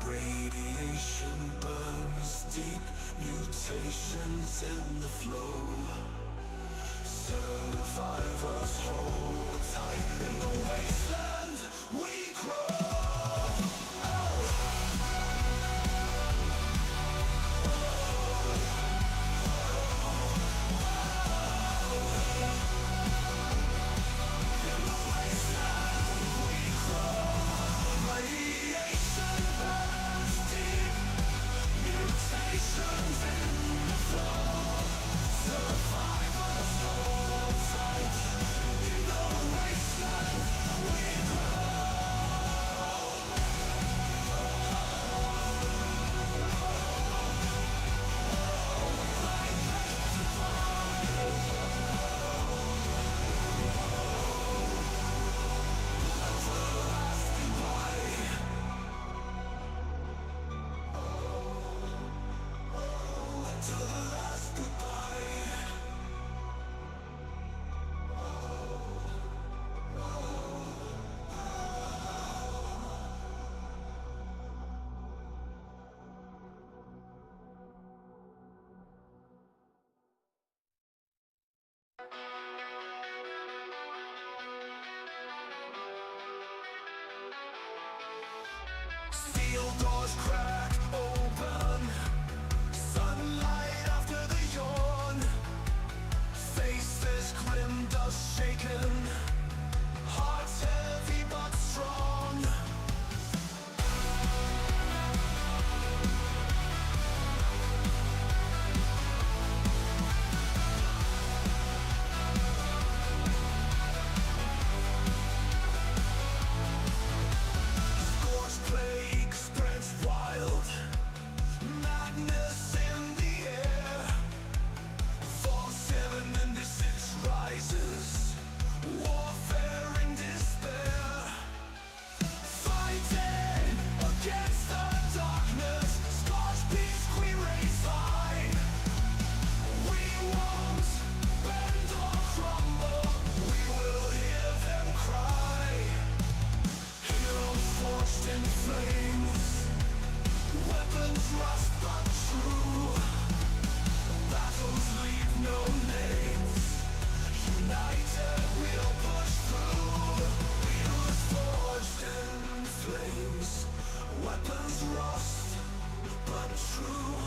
Radiation burns deep, mutations in the flow. Survivors hold tight in the wasteland we grow. Steel doors crack open, sunlight after the yawn. Faces grim, dust shaken, hearts heavy but strong. Scorched plague spreads wild, madness in the air. Vault-Tec and the six rises, warfare in despair. Fighting against the darkness, scorched peace we raise high. We won't bend or crumble, we will hear them cry. Heroes forged in flames, weapons rust but true. Battles leave no names, united we'll push through. Heroes forged in flames, weapons rust but true.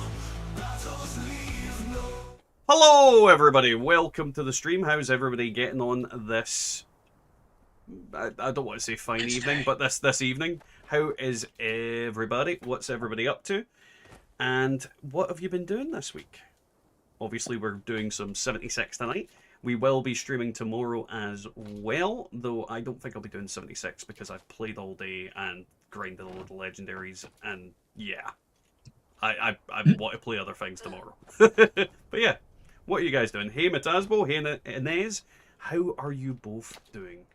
Battles leave no. Hello everybody, welcome to the stream. How's everybody getting on this, I don't want to say fine evening, but this evening? How is everybody? What's everybody up to? And what have you been doing this week? Obviously we're doing some 76 tonight. We will be streaming tomorrow as well, though I don't think I'll be doing 76 because I've played all day and grinded a lot of legendaries, and yeah. I want to play other things tomorrow. But yeah, what are you guys doing? Hey Metasbo, hey Inez, how are you both doing?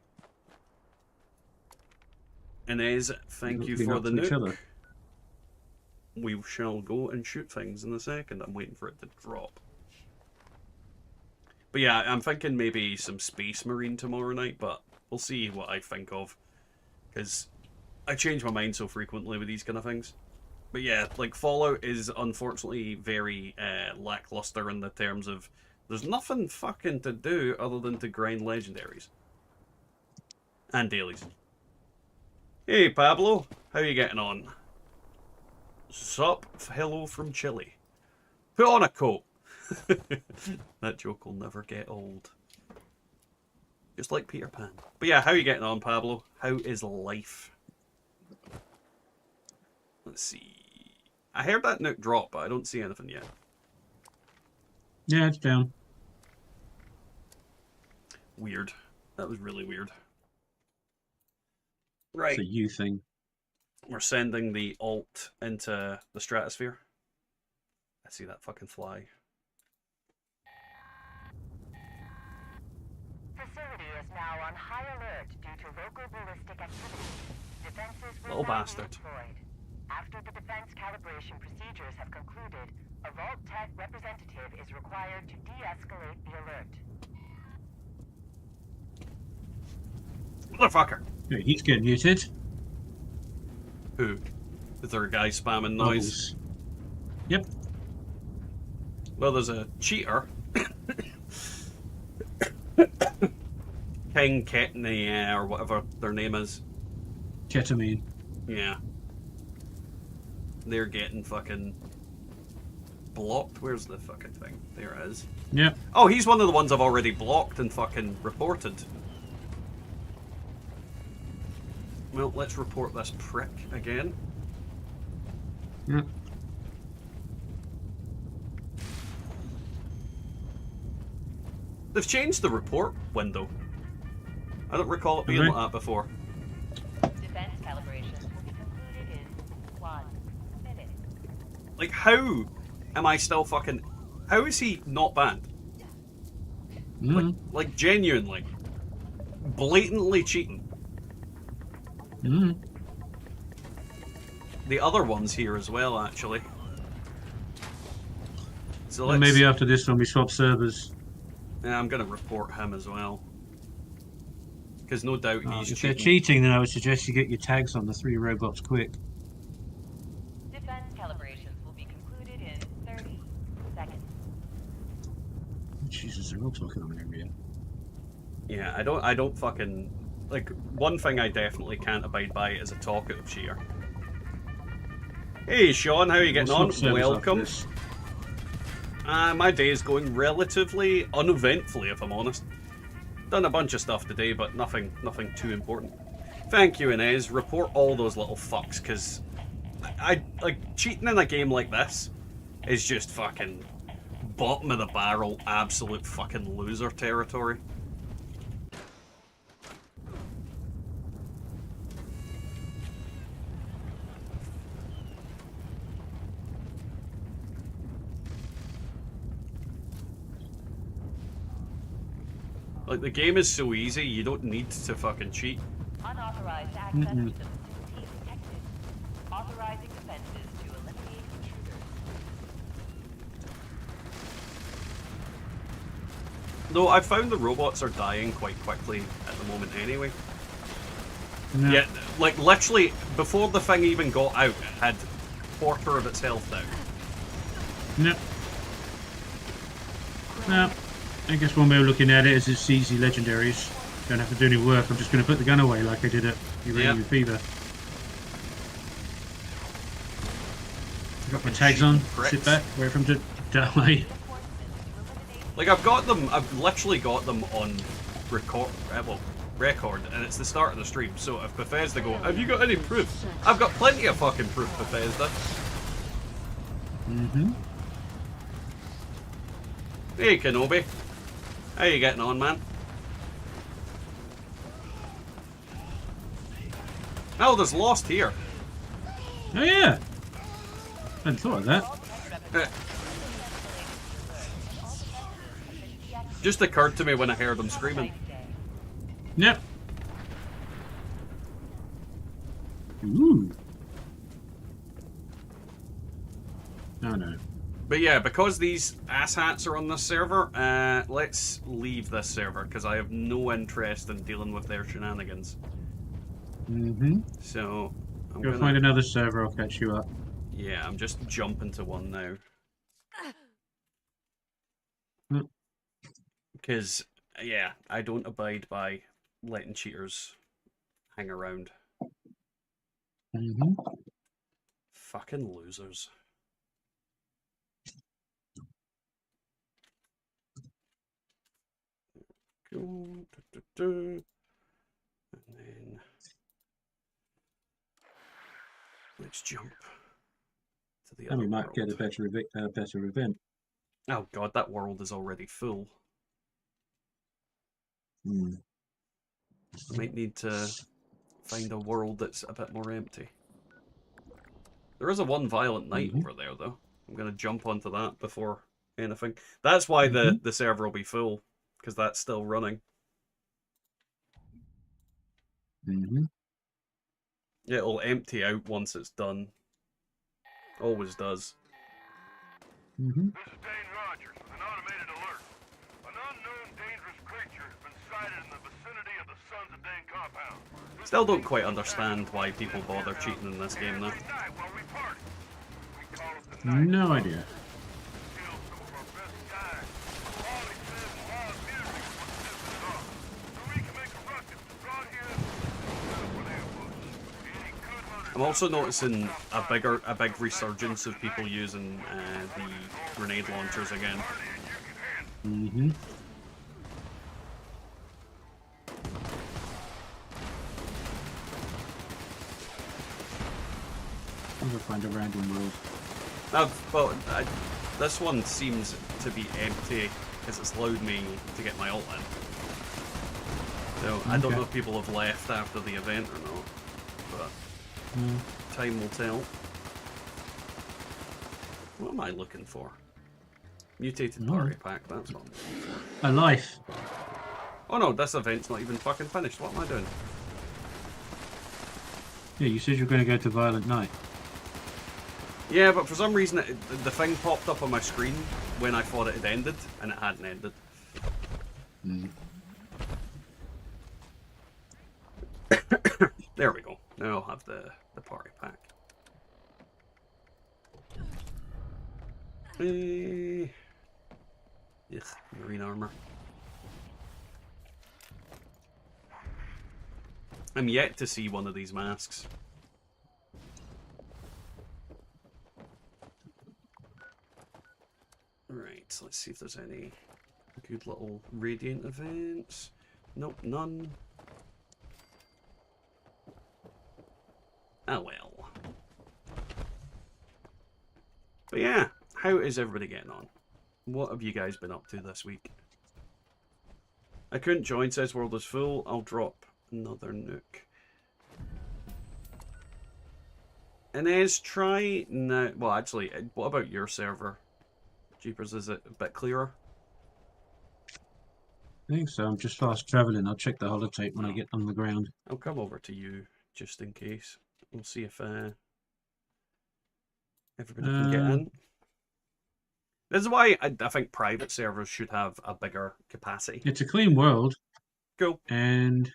Inez, thank you for the nuke. We shall go and shoot things in a second. I'm waiting for it to drop. But yeah, I'm thinking maybe some Space Marine tomorrow night, but we'll see what I think of. Because I change my mind so frequently with these kind of things. But yeah, like Fallout is unfortunately very lackluster in the terms of there's nothing fucking to do other than to grind legendaries. And dailies. Hey Pablo, how you getting on? Sup, hello from Chile. Put on a coat. That joke will never get old. Just like Peter Pan. But yeah, how you getting on, Pablo? How is life? Let's see. I heard that nuke drop, but I don't see anything yet. Yeah, it's down. Weird. That was really weird. It's Right. a you thing. We're sending the alt into the stratosphere. I see that fucking fly. Facility is now on high alert due to local ballistic activity. Defenses will Little now bastard. be deployed. After the defense calibration procedures have concluded, a Vault-Tec representative is required to de-escalate the alert. Motherfucker! Yeah, he's getting muted. Who? Is there a guy spamming noise? Bubbles. Yep. Well, there's a cheater. King Ketney, or whatever their name is. Ketamine. Yeah. They're getting fucking blocked. Where's the fucking thing? There it is. Yep. Oh, he's one of the ones I've already blocked and fucking reported. Well, let's report this prick again. Yep. They've changed the report window. I don't recall it being Right. like that before. Defense calibrations will be concluded in 1 minute. Like, how am I still fucking... How is he not banned? Mm. Like genuinely. Blatantly cheating. Mm. The other one's here as well, actually. So Well, let's... maybe after this one we swap servers. Yeah, I'm going to report him as well. Because no doubt he's If they're cheating. cheating, then I would suggest you get your tags on the 3 robots quick. Defense calibrations will be concluded in 30 seconds. Jesus, they're all talking on area. Yeah, I don't fucking... Like, one thing I definitely can't abide by is a talkative cheater. Hey Sean, how are you getting on? Welcome. My day is going relatively uneventfully, if I'm honest. Done a bunch of stuff today, but nothing too important. Thank you, Inez. Report all those little fucks, because I like cheating in a game like this is just fucking bottom of the barrel, absolute fucking loser territory. Like, the game is so easy, you don't need to fucking cheat. Unauthorized access to the facility detected. Authorizing defenses to eliminate intruders. Though I've found the robots are dying quite quickly at the moment anyway. No. Yeah, like literally, before the thing even got out, it had a quarter of its health down. No. No. I guess one way of looking at it is it's easy legendaries. Don't have to do any work. I'm just going to put the gun away like I did at Uranium Fever. Got my tags on. Pricks. Sit back. Wait for them to die. Like, I've literally got them on record, and it's the start of the stream, so if Bethesda go, have you got any proof? I've got plenty of fucking proof, Bethesda. Mm-hmm. Hey, Kenobi. How you getting on, man? Oh, there's Lost here. Oh, yeah. Hadn't thought of that. Just occurred to me when I heard them screaming. Yep. Ooh. Oh, no. But yeah, because these asshats are on this server, let's leave this server, because I have no interest in dealing with their shenanigans. Mm-hmm. So, I'm Go gonna... find another server. I'll catch you up. Yeah, I'm just jumping to one now. Mm. Because, yeah, I don't abide by letting cheaters hang around. Mm-hmm. Fucking losers. Go, and then let's jump. to the And other we might world. get a better event. Oh god, that world is already full. Hmm. I might need to find a world that's a bit more empty. There is a one violent night over there, though. I'm going to jump onto that before anything. That's why the server will be full, because that's still running. It'll empty out once it's done. Always does. This is Dane Rogers with an automated alert. An unknown dangerous creature has been sighted in the vicinity of the Sons of Dane compound. Still don't quite understand why people bother cheating in this game, though. Every night while we party. We call it the night. No idea. Kill some of our best guys. All he says is loud music is what pisses it off. So we can make a ruckus to draw here and set up an ambush. Any good hunters I'm also noticing a big resurgence of people using the grenade launchers again. I'll find a random world. This one seems to be empty because it's allowed me to get my ult in. So I don't know if people have left after the event or not, but time will tell. What am I looking for? Mutated party pack, that's what I'm looking for. A life. Oh no, this event's not even fucking finished. What am I doing? Yeah, you said you were going to go to Violent Night. Yeah, but for some reason the thing popped up on my screen when I thought it had ended, and it hadn't ended. There we go. Now I'll have the party pack. Marine armor. I'm yet to see one of these masks. Right, so let's see if there's any good little Radiant events. Nope, none. Oh well. But yeah, how is everybody getting on? What have you guys been up to this week? I couldn't join, says world is full. I'll drop another nuke. Inez, try now. Well, actually, what about your server? Jeepers, is it a bit clearer? I think so. I'm just fast traveling. I'll check the holotape when I get on the ground. I'll come over to you just in case. We'll see if everybody can get in. This is why I think private servers should have a bigger capacity. It's a clean world. Cool. And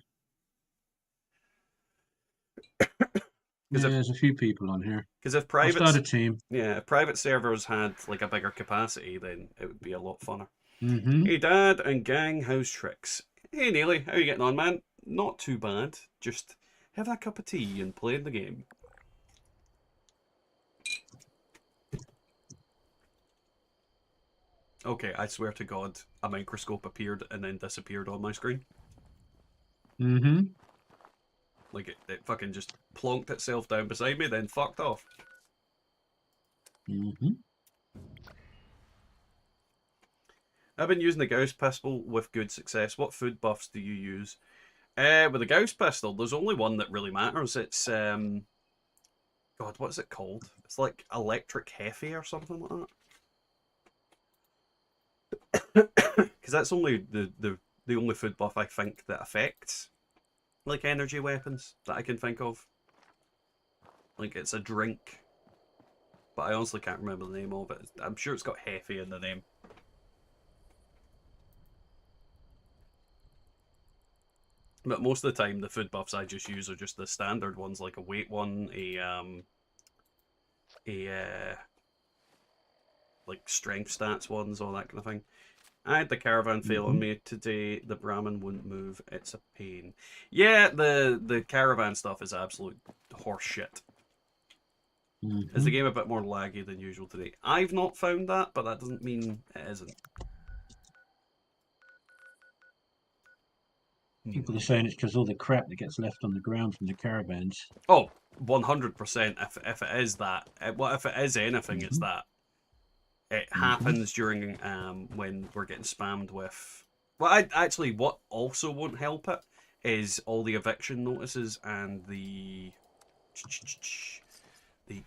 there's a few people on here. Because if I'll start a team. Yeah, if private servers had like a bigger capacity, then it would be a lot funner. Mm-hmm. Hey Dad and gang, how's tricks? Hey Neely, how you getting on, man? Not too bad. Just have a cup of tea and play the game. Okay, I swear to God, a microscope appeared and then disappeared on my screen. Mm-hmm. Like it fucking just plonked itself down beside me, then fucked off. Mm-hmm. I've been using the Gauss pistol with good success. What food buffs do you use? With the Gauss pistol, there's only one that really matters. It's God, what's it called? It's like electric heavy or something like that. Because that's only the only food buff I think that affects like energy weapons that I can think of. Like it's a drink, but I honestly can't remember the name of it. I'm sure it's got heavy in the name. But most of the time, the food buffs I just use are just the standard ones, like a weight one, like strength stats ones, all that kind of thing. I had the caravan fail on me today. The Brahmin wouldn't move. It's a pain. Yeah, the caravan stuff is absolute horse shit. Is the game a bit more laggy than usual today? I've not found that, but that doesn't mean it isn't. People are saying it's because all the crap that gets left on the ground from the caravans. Oh, 100%. If it is that, well, if it is anything, it's that. It happens during when we're getting spammed with. Well, actually, what also won't help it is all the eviction notices and the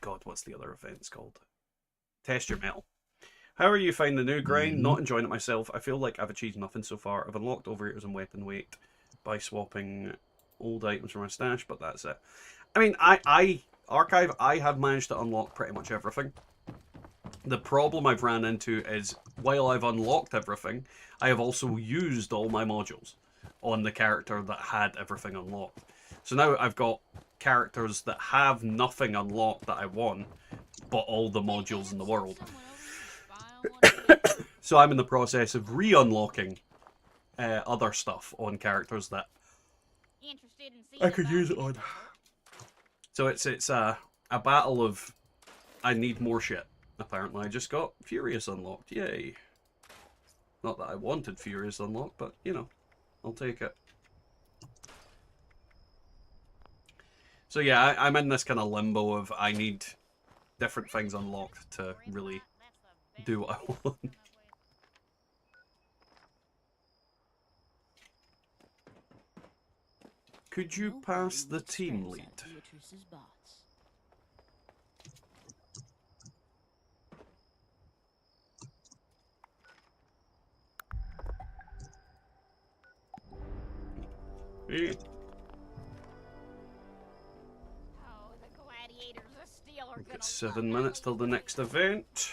God, what's the other event's called? Test your metal. How are you finding the new grind? Not enjoying it myself. I feel like I've achieved nothing so far. I've unlocked overeaters and weapon weight by swapping old items from my stash, but that's it. I mean, I Archive, I have managed to unlock pretty much everything. The problem I've ran into is, while I've unlocked everything, I have also used all my modules on the character that had everything unlocked. So now I've got characters that have nothing unlocked that I want, but all the modules in the world. So I'm in the process of re-unlocking other stuff on characters that I could use it on. So it's a battle of I need more shit. Apparently I just got Furious unlocked. Yay. Not that I wanted Furious unlocked, but you know, I'll take it. So yeah, I'm in this kind of limbo of I need different things unlocked to really do what I want. Could you pass the team lead? Hey. We've got 7 minutes till the next event.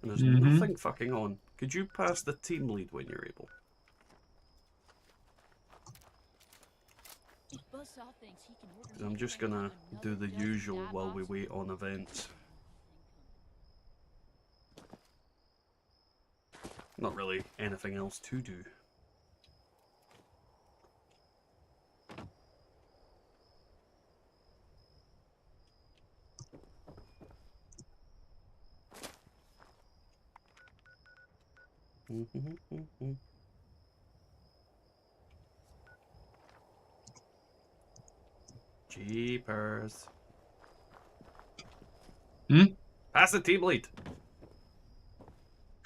And there's nothing fucking on. Could you pass the team lead when you're able? I'm just gonna do the usual while we wait on events. Not really anything else to do. Jeepers. Pass the team lead.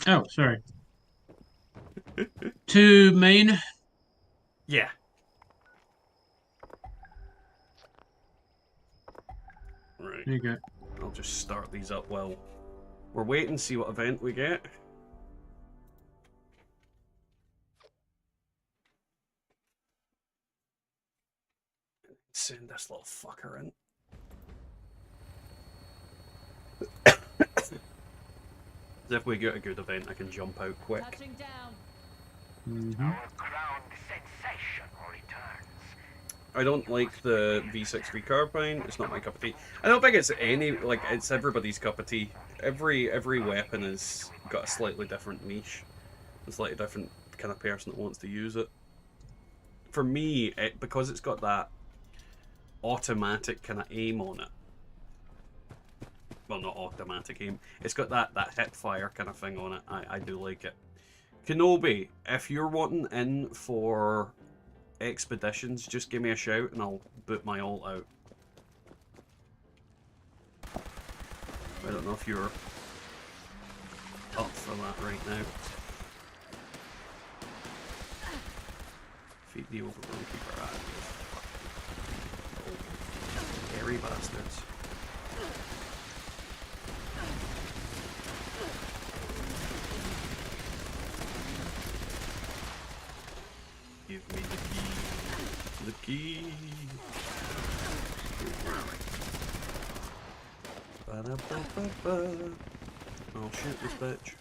Oh, sorry. To main. Yeah. Right. There you go. I'll just start these up while we're waiting, see what event we get. Send this little fucker in. If we get a good event, I can jump out quick. Our crowned sensation returns. I don't like the V6 Carbine. It's not my cup of tea. I don't think it's any, like, it's everybody's cup of tea. Every weapon has got a slightly different niche. A slightly different kind of person that wants to use it. For me, because it's got that automatic kind of aim on it. Well, not automatic aim. It's got that hip fire kind of thing on it. I do like it. Kenobi, if you're wanting in for expeditions, just give me a shout and I'll boot my ult out. I don't know if you're up for that right now. Feed the overgrown keeper out. Hairy bastards. Give me the key. The key. Ba-da-ba-ba-ba. I'll shoot this bitch.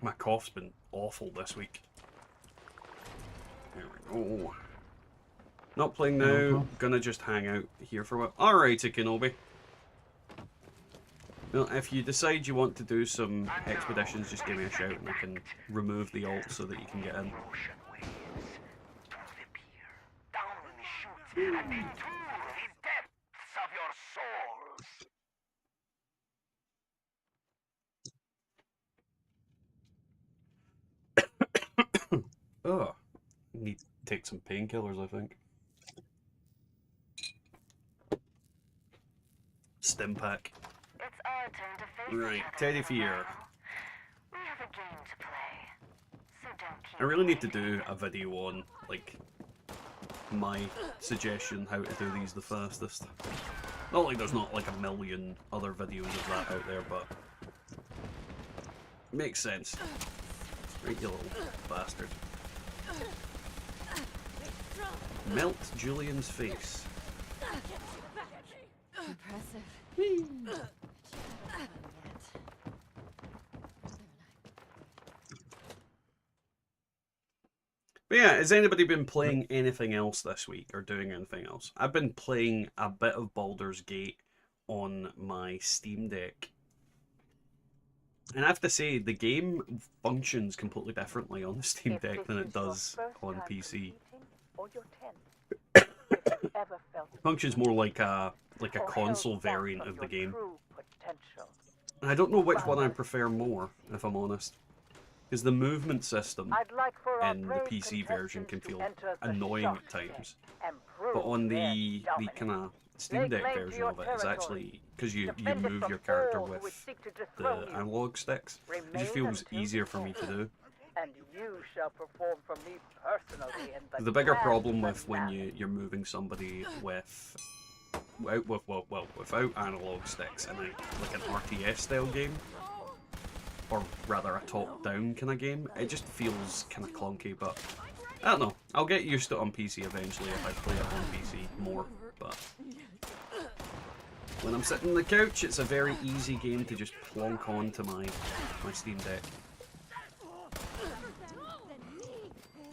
My cough's been awful this week. There we go. Not playing now. Gonna just hang out here for a while. Alrighty, Kenobi. Well, if you decide you want to do some expeditions, just give me a shout and I can remove the ult so that you can get in. Ocean waves disappear down the chutes and into the depths of your souls. Oh, need to take some painkillers, I think. Stim pack. It's our turn to face Right, each other Teddy for a Fear. while. We have a game to play, so don't keep I really need to hiding. do a video on, like, my suggestion how to do these the fastest. Not like there's not like a million other videos of that out there, but makes sense. Right, you little bastard. Melt Julian's face. Impressive. But yeah, has anybody been playing anything else this week or doing anything else? I've been playing a bit of Baldur's Gate on my Steam Deck. And I have to say, the game functions completely differently on the Steam If Deck this than is it your does first on time PC. competing, or your 10th, if you ever felt Functions more like a or held console back variant from of the your game. true potential. And I don't know which one I prefer more, if I'm honest. Because the movement system I'd like for our in the brave PC version can contestants to feel enter the annoying shock at times. deck and prove But on their the dominance. kind of Steam Lay Deck claim to version your of it is territory. actually, because you Defend it move from your character all who would with seek to the dethrone you. analog sticks, it Remain just feels until easier the for me to end. do. And you shall perform from me personally in the The bigger grand problem with when finale. you're moving somebody without analog sticks in like an RTS style game, or rather a top-down kind of game, it just feels kind of clunky. But I don't know. I'll get used to it on PC eventually if I play it on PC more. But when I'm sitting on the couch, it's a very easy game to just plonk onto my Steam Deck.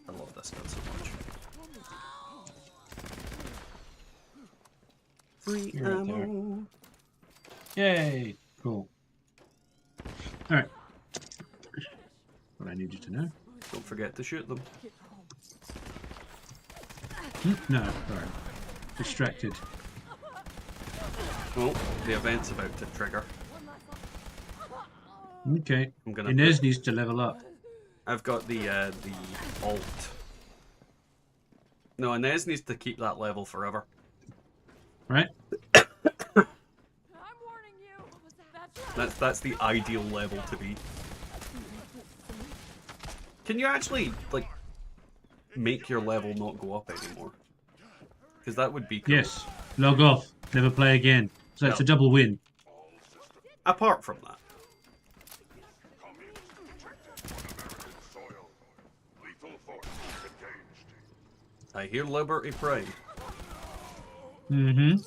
I love this gun so much. Free Right ammo. Yay! Cool. Alright. What I needed to know. Don't forget to shoot them. No, sorry. Distracted. Oh, the event's about to trigger. Okay. I'm gonna Inez put- needs to level up. I've got the alt. No, Inez needs to keep that level forever. Right? I'm warning you. That's the ideal level to be. Can you actually like make your level not go up anymore? Because that would be cool. Yes. Log off. Never play again. So it's No. a double win. Apart from that, Soil. Lethal force engaged. I hear Liberty Prime. Mm-hmm.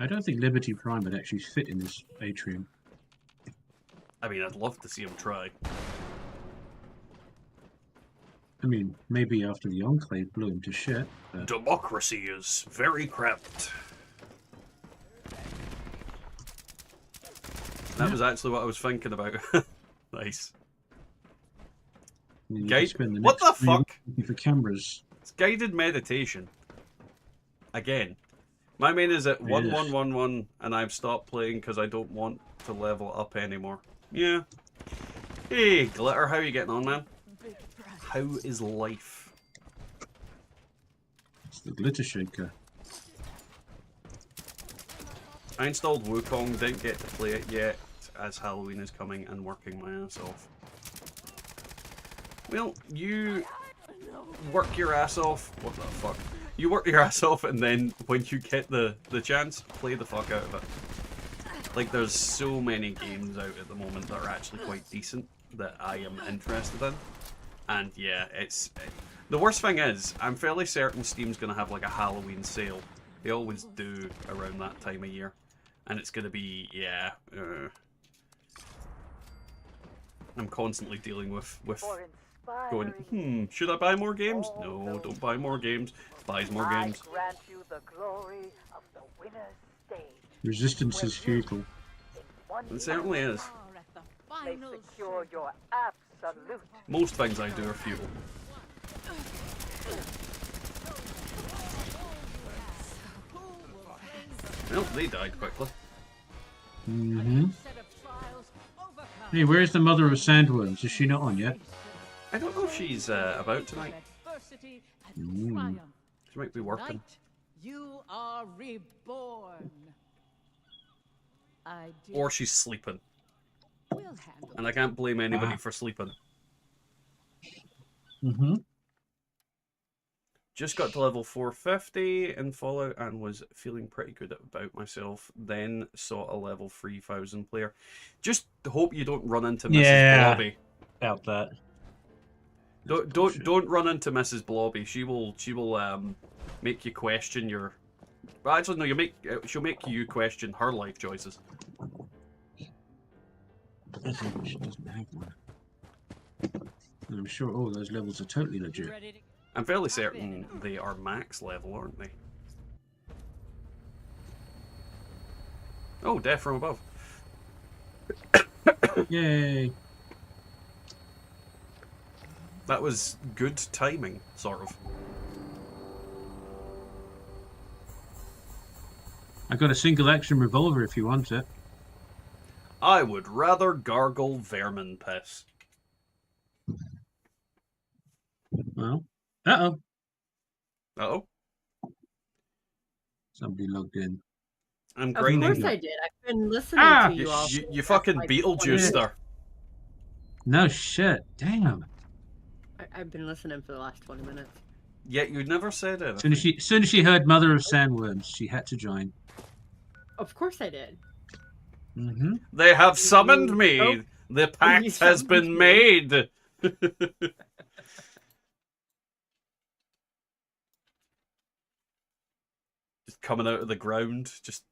I don't think Liberty Prime would actually fit in this atrium. I mean, I'd love to see him try. I mean, maybe after the Enclave blew him to shit. But Democracy is very cramped. That was actually what I was thinking about. Nice. you could Guide- spend the what next the 3 fuck? weeks looking for cameras. It's guided meditation. Again. My main is at 1111 and I've stopped playing because I don't want to level up anymore. Yeah. Hey, Glitter, how you getting on, man? How is life? It's the glitter shaker. I installed Wukong, didn't get to play it yet, as Halloween is coming and working my ass off. Well, you work your ass off. What the fuck? You work your ass off, and then when you get the chance, play the fuck out of it. Like, there's so many games out at the moment that are actually quite decent that I am interested in. And yeah, the worst thing is, I'm fairly certain Steam's gonna have like a Halloween sale. They always do around that time of year. And it's gonna be, yeah. I'm constantly dealing with For going, inspiring should I buy more games? No, don't buy more games. Buys more I games. grant you the glory of the winner's stage. Resistance is futile. In one It certainly is. Are at the they final secure your absolute. Most things I do are futile. Well, they died quickly. Mm-hmm. set of trials overcome. Hey, where's the mother of sandworms? Is she not on yet? I don't know if she's about tonight. Adversity and triumph. She might be working. Tonight, you are reborn. I did. Or she's sleeping. We'll handle And I can't blame anybody Ah. for sleeping. Mm-hmm. Just got to level 450 in Fallout and was feeling pretty good about myself. Then saw a level 3000 player. Just hope you don't run into Mrs. Yeah. Blobby. About that. Don't run into Mrs. Blobby. She will make you question your. Well, actually, no. She'll make you question her life choices. She doesn't have one. And I'm sure all those levels are totally legit. ready to I'm fairly certain they are max level, aren't they? Oh, death from above. Yay! That was good timing, sort of. I got a single action revolver if you want it. I would rather gargle vermin piss. Well, uh-oh. Uh-oh. Somebody logged in. I'm Of grinding. course I did. I've been listening Ah! to you all. You fucking like Beetlejuice 20 there. No shit. Damn. I've been listening for the last 20 minutes. Yet you never said it. As soon as she heard Mother of Sandworms, she had to join. Of course I did. Mm-hmm. They have summoned me. Oh. The pact has summoned been me. made. Just coming out of the ground. Just.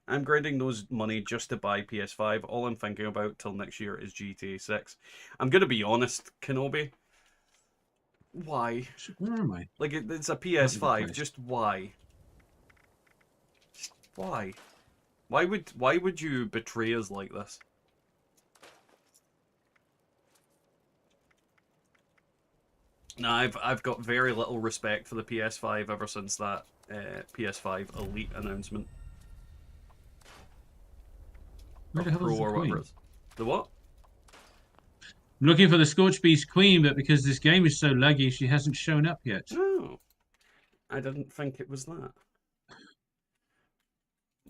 I'm grinding those money just to buy PS5. All I'm thinking about till next year is GTA 6. I'm gonna be honest, Kenobi. Why? Where am I? Like it's a Not PS5. in the place. Just why? Just why? Why would you betray us like this? No, I've got very little respect for the PS5 ever since that PS5 Elite announcement. Where the hell Pro is the or whatever queen? it is. The what? I'm looking for the Scorchbeast Queen, but because this game is so laggy, she hasn't shown up yet. No, I didn't think it was that.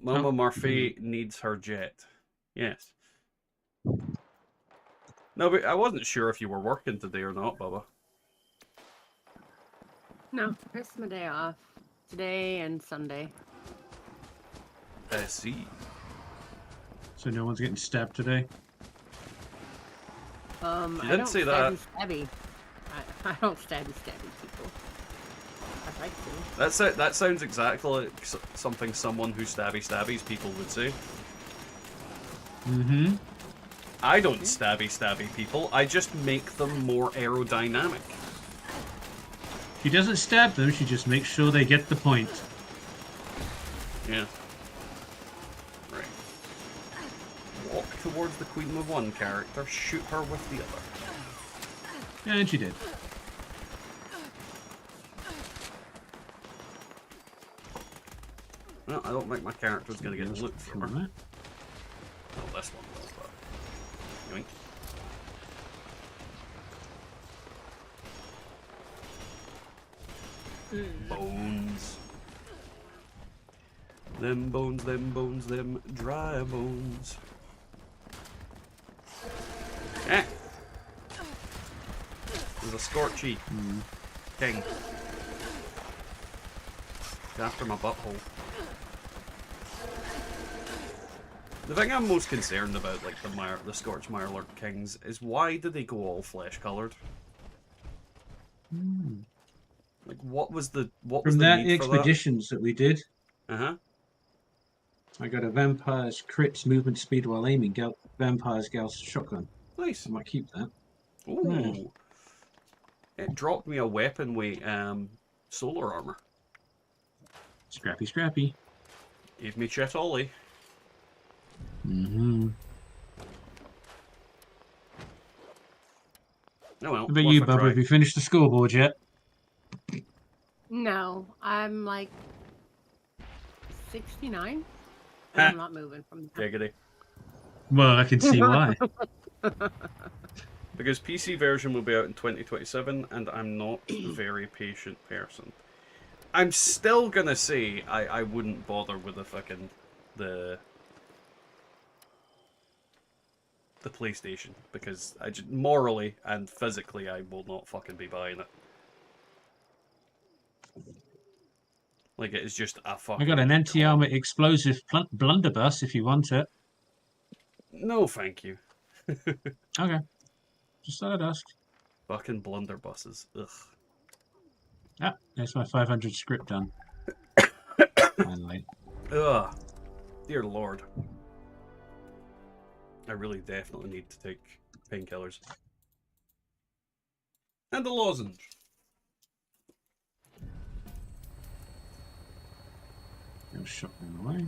Mama Murphy needs her jet. Yes. No, but I wasn't sure if you were working today or not, Bubba. No, it's my day off. Today and Sunday. I see. So no one's getting stabbed today. You I didn't don't say that. stabby. I don't stabby people. I'd like to. That's it. That sounds exactly like something someone who stabbies people would say. Mm-hmm. I don't stabby people. I just make them more aerodynamic. She doesn't stab them, she just makes sure they get the point. Yeah. Right. Walk towards the queen with one character, shoot her with the other. Yeah, and she did. Well, I don't think my character's gonna get looked for. From No, that. this one will, but... Yoink. Bones. Them bones, them dry bones. Eh! There's a Scorchy king. Get after my butthole. The thing I'm most concerned about, like the Scorch Mirelurk Kings, is why do they go all flesh colored? Like, what was the From that need for expeditions that we did, that? I got a vampire's crit movement speed while aiming, vampire's Gauss shotgun. Nice. I might keep that. Ooh. It dropped me a weapon with solar armor. Scrappy, scrappy. Gave me Chet Ollie. Mm-hmm. Oh well. How about worth you, a Bubba? try. Have you finished the scoreboard yet? No, I'm like 69. Huh. I'm not moving from there. Giggity. Well, I can see why. Because PC version will be out in 2027, and I'm not a very patient person. I'm still gonna say I wouldn't bother with the fucking the PlayStation, because morally and physically I will not fucking be buying it. Like, it is just a fucking... I got an anti-armor explosive blunderbuss if you want it. No, thank you. Okay. Just thought I'd ask. Fucking blunderbusses. Ugh. Ah, there's my 500 script done. Finally. Ugh. Dear Lord. I really definitely need to take painkillers. And a lozenge. Go shotgun away.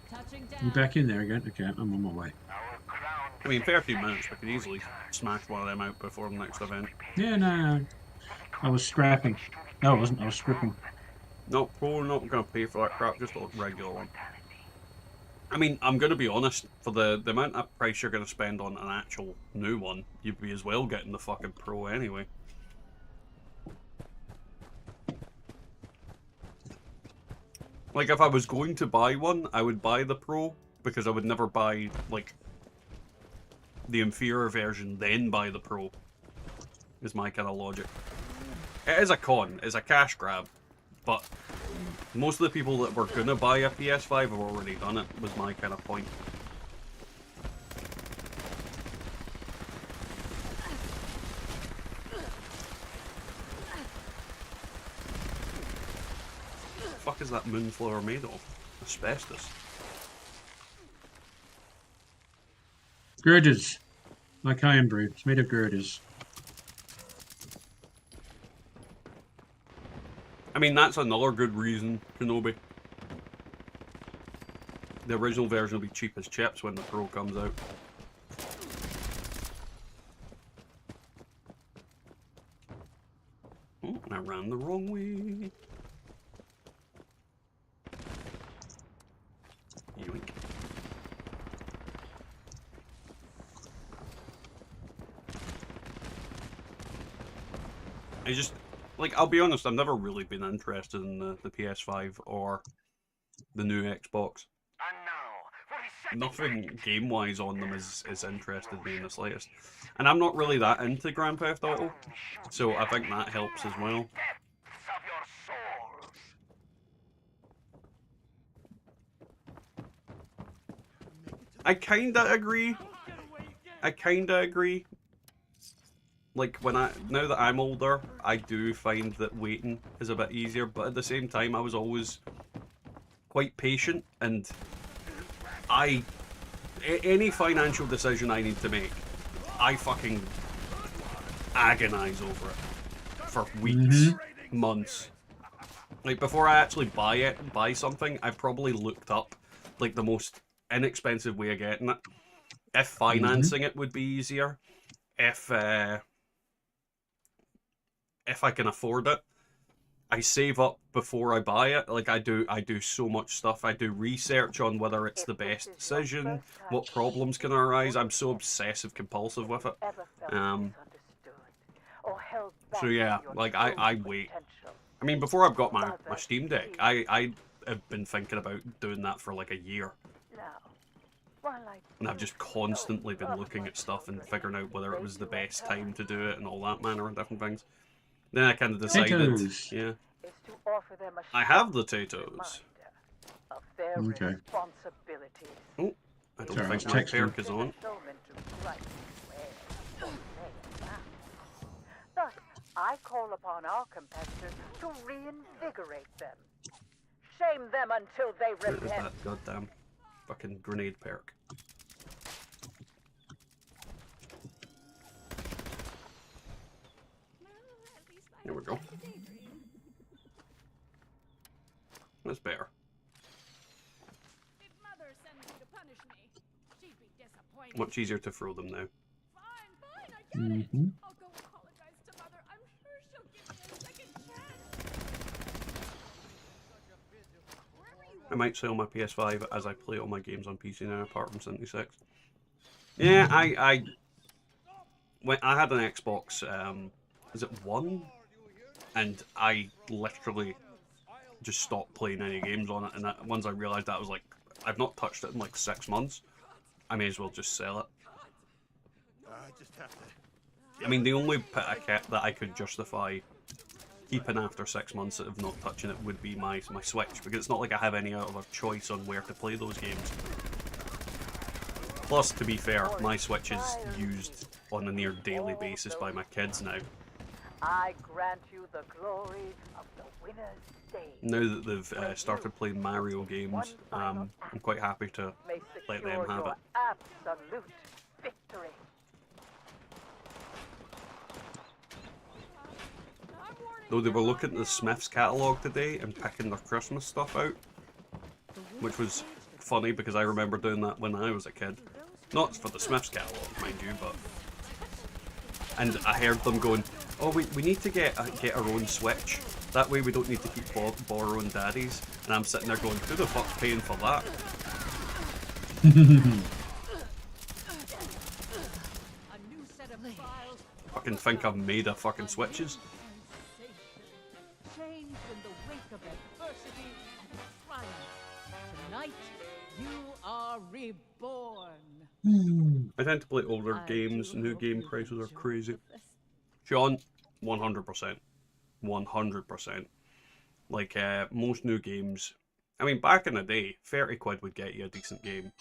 Touching down. You back in there again? Okay, I'm on my way. I mean, 13 minutes, we could easily smash one of them out before the next event. Yeah, no. I was scrapping. No, I wasn't. I was stripping. No, we're not going to pay for that crap, just a regular one. I mean, I'm going to be honest, for the amount of price you're going to spend on an actual new one, you'd be as well getting the fucking Pro anyway. Like, if I was going to buy one, I would buy the Pro, because I would never buy, like, the inferior version, then buy the Pro. Is my kind of logic. It is a con, it's a cash grab, but most of the people that were gonna buy a PS5 have already done it, was my kind of point. What the fuck is that moonflower made of? Asbestos. Girders. Like iron brew. It's made of girders. I mean, that's another good reason, Kenobi. The original version will be cheap as chips when the Pro comes out. Oh, I ran the wrong way. Yoink. I just... Like, I'll be honest, I've never really been interested in the PS5 or the new Xbox. Nothing game-wise on them is interested me in the slightest. And I'm not really that into Grand Theft Auto, so I think that helps as well. I kinda agree. Like, now that I'm older, I do find that waiting is a bit easier, but at the same time, I was always quite patient, and any financial decision I need to make, I fucking agonize over it for weeks, months. Like, before I actually buy something, I've probably looked up, like, the most inexpensive way of getting it. If financing it would be easier, if I can afford it, I save up before I buy it. Like, I do so much stuff. I do research on whether it's the best decision, what problems can arise. I'm so obsessive compulsive with it. So yeah, like, I wait. I mean, before I've got my Steam Deck, I have been thinking about doing that for like a year. And I've just constantly been looking at stuff and figuring out whether it was the best time to do it and all that manner of different things. Then I kind of decided, Potatoes. yeah. I have the potatoes. Okay. Oh, I don't Sorry, think it's my texting. perk is on. Thus, I call upon our competitors to reinvigorate them. Shame them until they Where is repent. that goddamn fucking grenade perk? There we go. That's better. If Mother sends you to punish me, she'd be disappointed. Much easier to throw them now. Fine, I get it. I'll go apologize to Mother. I'm sure she'll give me a second chance. Wherever you I might sell my PS5 as I play all my games on PC now, apart from 76. Yeah, when I had an Xbox, is it One? And I literally just stopped playing any games on it. And once I realised that, I was like, I've not touched it in like 6 months. I may as well just sell it. I just have to. I mean, the only pit I kept that I could justify keeping after 6 months of not touching it would be my Switch, because it's not like I have any other choice on where to play those games. Plus, to be fair, my Switch is used on a near daily basis by my kids now. I grant you the glory of the winner's stage. Now that they've started playing Mario games, I'm quite happy to May let them secure have your it. absolute victory. Though they were looking at the Smiths catalogue today and picking their Christmas stuff out, which was funny because I remember doing that when I was a kid. Not for the Smiths catalogue, mind you, but... And I heard them going, oh, we need to get our own Switch. That way we don't need to keep borrowing Daddy's. And I'm sitting there going, who the fuck's paying for that? A new set of trials. Fucking think I've made a fucking Switches. Change in the wake of adversity and triumph. Tonight, you are reborn. I tend to play older I games, do new hope game you prices are enjoy crazy. this. Sean, 100%. 100%. Like, most new games... I mean, back in the day, 30 quid would get you a decent game.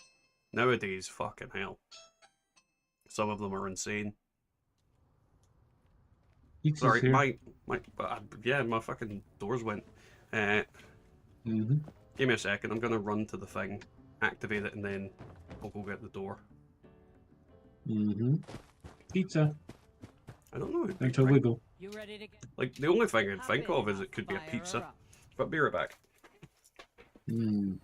Nowadays, fucking hell. Some of them are insane. Pizza's Sorry, here. yeah, my fucking doors went. Mm-hmm. Give me a second, I'm gonna run to the thing, activate it, and then I'll go get the door. Mm-hmm. Pizza. I don't know. It'd be Don't to right. wiggle. You ready to get Like, the only thing I'd think of is it could be a Fire pizza. up. But be right back. Mm.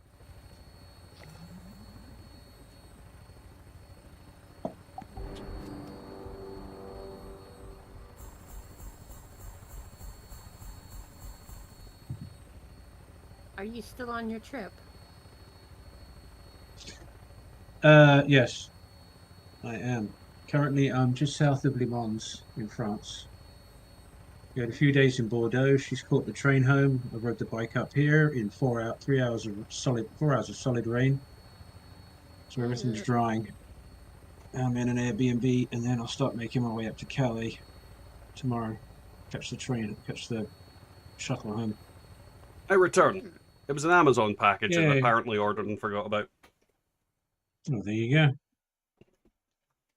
Are you still on your trip? Yes, I am. Currently, I'm just south of Le Mans in France. We had a few days in Bordeaux. She's caught the train home. I rode the bike up here in 3 hours of solid rain. So everything's drying. I'm in an Airbnb, and then I'll start making my way up to Calais tomorrow. Catch the shuttle home. I return. It was an Amazon package I Yay. apparently ordered and forgot about. Oh, there you go.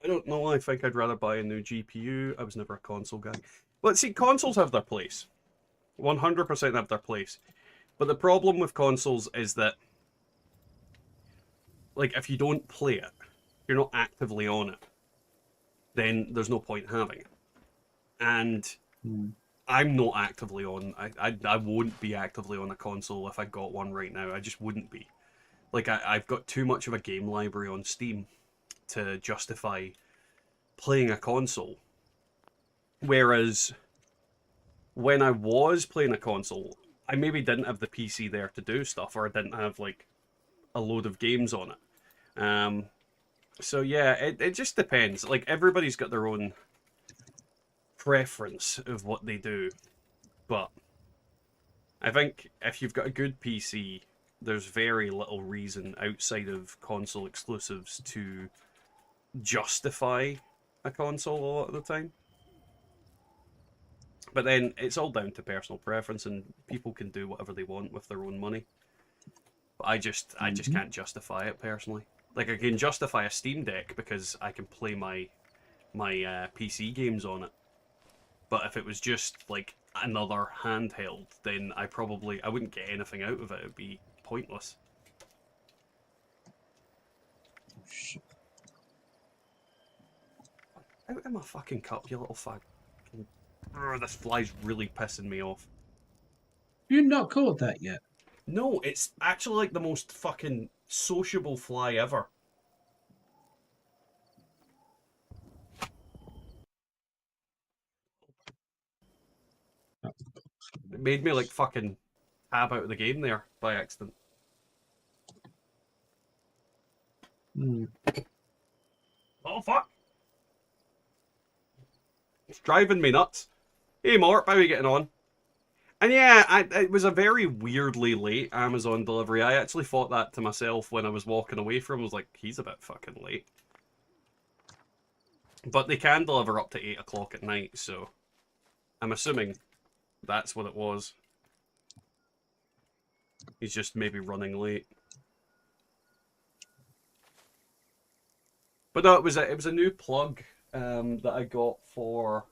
I don't know, I think I'd rather buy a new GPU. I was never a console guy. But see, consoles have their place. 100% have their place. But the problem with consoles is that, like, if you don't play it, you're not actively on it, then there's no point having it. And I'm not actively on, I won't be actively on a console if I got one right now. I just wouldn't be. Like, I've got too much of a game library on Steam to justify playing a console. Whereas, when I was playing a console, I maybe didn't have the PC there to do stuff, or I didn't have, like, a load of games on it. So yeah, it just depends. Like, everybody's got their own preference of what they do. But I think if you've got a good PC, there's very little reason outside of console exclusives to justify a console a lot of the time. But then it's all down to personal preference, and people can do whatever they want with their own money. But I just can't justify it personally. Like, I can justify a Steam Deck because I can play my PC games on it. But if it was just like another handheld, then I wouldn't get anything out of it. It'd be pointless. Shit. Out of my fucking cup, you little fuck. This fly's really pissing me off. You've not caught that yet. No, it's actually like the most fucking sociable fly ever. It made me like fucking tab out of the game there by accident. Hmm. Oh, fuck! It's driving me nuts. Hey, Mort, how are you getting on? And yeah, it was a very weirdly late Amazon delivery. I actually thought that to myself when I was walking away from him. I was like, he's a bit fucking late. But they can deliver up to 8 o'clock at night, so I'm assuming that's what it was. He's just maybe running late. But no, it was a new plug that I got for.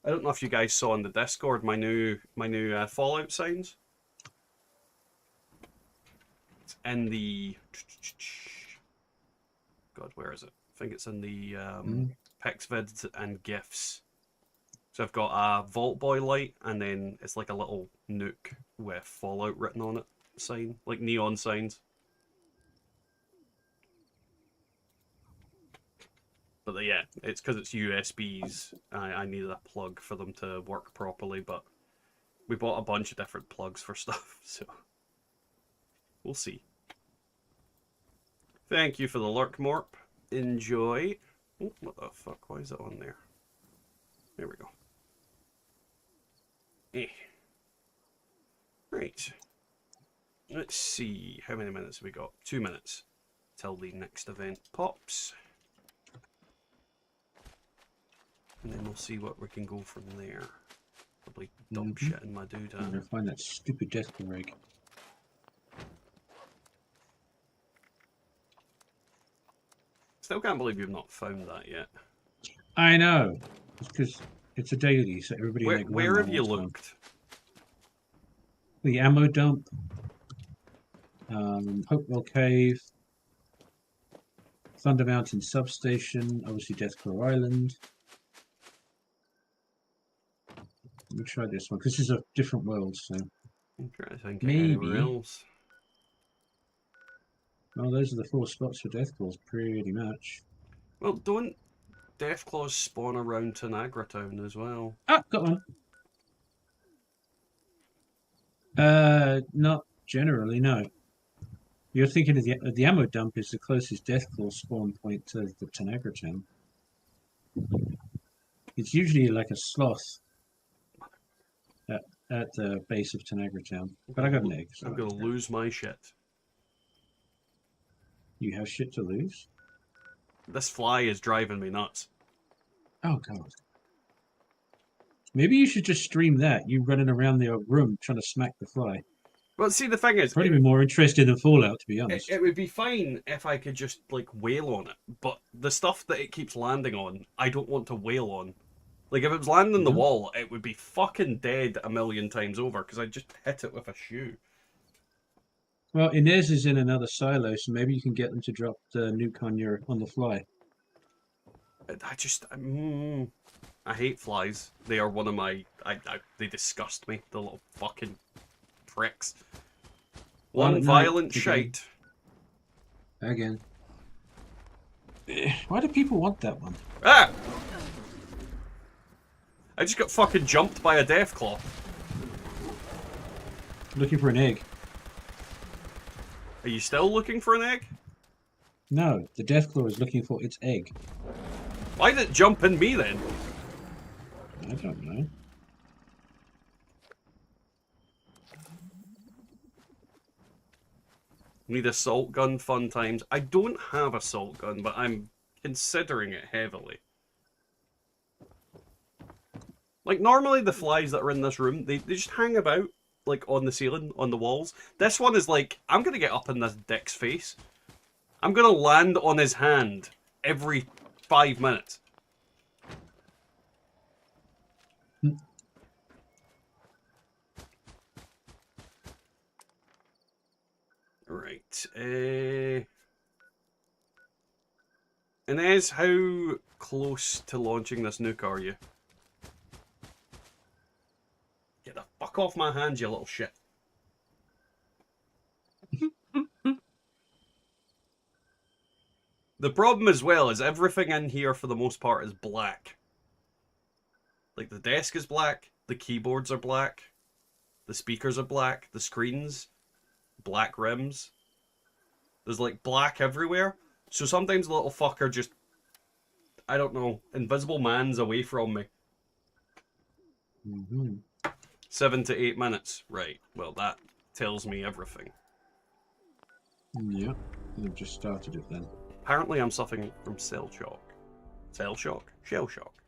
I don't know if you guys saw in the Discord my new Fallout signs. It's in the. God, where is it? I think it's in the pics, vids, and gifs. So I've got a Vault Boy light, and then it's like a little nuke with Fallout written on it sign, like neon signs. But yeah, it's because it's USBs. I needed a plug for them to work properly, but we bought a bunch of different plugs for stuff, so we'll see. Thank you for the lurk, Morp. Enjoy. Oh, what the fuck? Why is it on there? There we go. Right. Let's see. How many minutes have we got? 2 minutes till the next event pops. And then we'll see what we can go from there. Probably dump shit in my I'm doodah. gonna find that stupid death claw egg. Still can't believe you've not found that yet. I know. It's because it's a daily, so everybody. Where have you looked? The ammo dump, Hopewell Cave, Thunder Mountain Substation, obviously Deathclaw Island. Let me try this one because this is a different world. So I'm trying to think maybe anywhere else. Well, those are the 4 spots for Deathclaws, pretty much. Well, don't Deathclaws spawn around Tanagra Town as well? Ah, got one. Not generally, no. You're thinking of the ammo dump is the closest Deathclaw spawn point to the Tanagra Town. It's usually like a sloth at the base of Tanagra Town. But I got an egg. So I'm gonna lose my shit. You have shit to lose? This fly is driving me nuts. Oh, God. Maybe you should just stream that. You running around the room trying to smack the fly. Well, see, the thing is, Probably be more interesting than Fallout, to be honest. it would be fine if I could just, like, wail on it. But the stuff that it keeps landing on, I don't want to wail on. Like, if it was landing on the wall, it would be fucking dead a million times over, because I'd just hit it with a shoe. Well, Inez is in another silo, so maybe you can get them to drop the nuke on the fly. I hate flies. They are one of my... they disgust me, the little fucking pricks. One violent shite. Again. Why do people want that one? Ah! I just got fucking jumped by a Deathclaw. Looking for an egg. Are you still looking for an egg? No, the Deathclaw is looking for its egg. Why did it jump in me then? I don't know. Need a salt gun, fun times. I don't have a salt gun, but I'm considering it heavily. Like, normally the flies that are in this room, they just hang about, like, on the ceiling, on the walls. This one is like, I'm gonna get up in this dick's face. I'm gonna land on his hand every 5 minutes. Right. Inez, how close to launching this nuke are you? Get the fuck off my hands, you little shit. The problem as well is everything in here for the most part is black. Like the desk is black, the keyboards are black, the speakers are black, the screens, black rims. There's like black everywhere. So sometimes the little fucker just, I don't know, invisible man's away from me. Mm-hmm. 7 to 8 minutes. Right, well that tells me everything. Yeah, I've just started it then. Apparently I'm suffering from cell shock. Cell shock? Shell shock.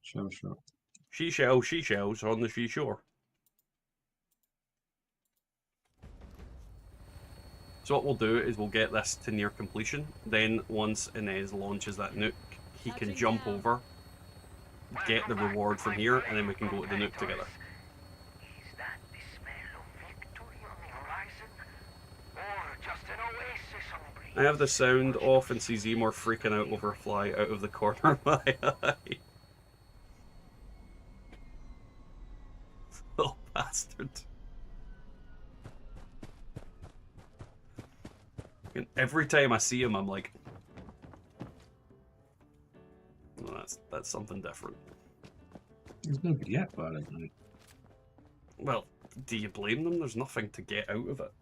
Shell shock. She shells on the seashore. So what we'll do is we'll get this to near completion. Then once Inez launches that nuke, he can jump over, get the reward from here, and then we can go to the nuke together. Is that the smell of victory on the horizon? Or just an oasis on the breeze? I have the sound off and see Zemor freaking out over a fly out of the corner of my eye. Little bastard. And every time I see him, I'm like, well, that's something different. There's nobody at Violet Night. Well, do you blame them? There's nothing to get out of it.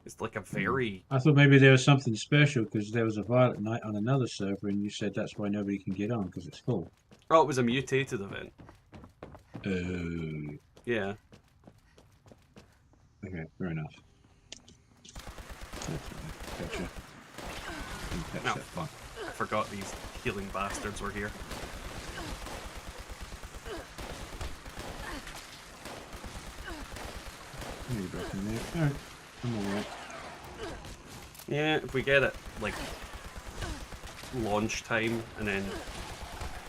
It's like a very... I thought maybe there was something special because there was a Violet Night on another server and you said that's why nobody can get on because it's full. Oh, it was a mutated event. Oh. Yeah. Okay, fair enough. Gotcha. Didn't catch No. that fun. I forgot these healing bastards were here. Maybe back in there. Alright, I'm alright. Yeah, if we get it, like, launch time, and then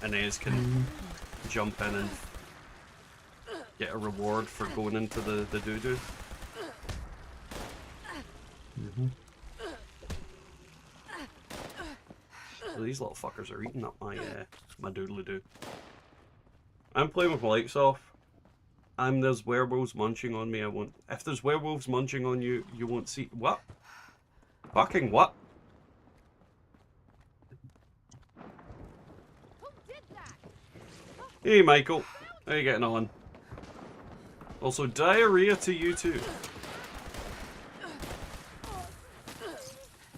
Inez can jump in and get a reward for going into the doo-doo. Mm-hmm. So these little fuckers are eating up my doodly-doo. I'm playing with my lights off. There's werewolves munching on me. I won't. If there's werewolves munching on you, you won't see. What? Fucking what? Who did that? Hey, Michael. How you getting on? Also, diarrhea to you too.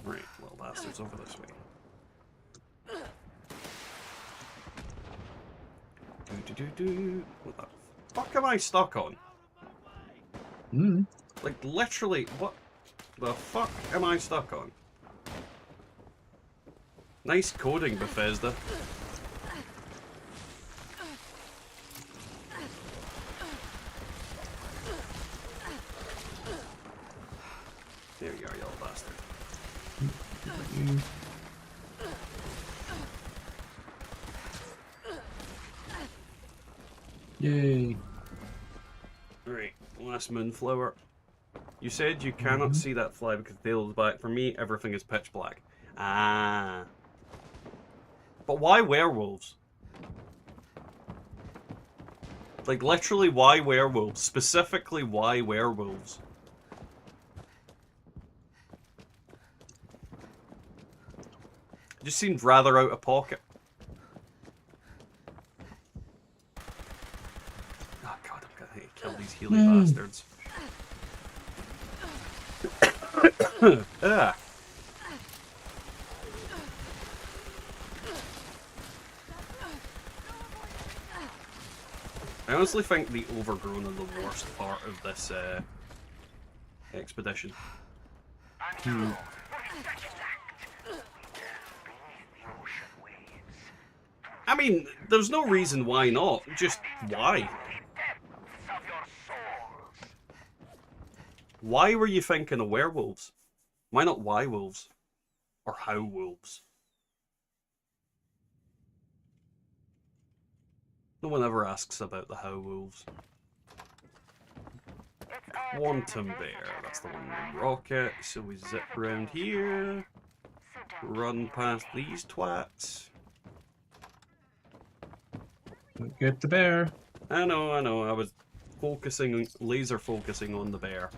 Right, little bastards over this way. What the fuck am I stuck on? Like, literally, what the fuck am I stuck on? Nice coding, Bethesda. There you are, you little bastard. Yay. Right, last moonflower. You said you cannot see that fly because the tail is black. For me, everything is pitch black. Ah. But why werewolves? Like, literally, why werewolves? Specifically, why werewolves? It just seemed rather out of pocket. Oh god, I'm gonna kill these Healy bastards. Ah. I honestly think the overgrown are the worst part of this expedition. I mean, there's no reason why not, just why? Why were you thinking of werewolves? Why not why wolves? Or how wolves? No one ever asks about the how wolves. Quantum Bear, that's the one with the rocket, so we zip around here, run past these twats. Don't get the bear. I know, I was focusing, laser focusing on the bear.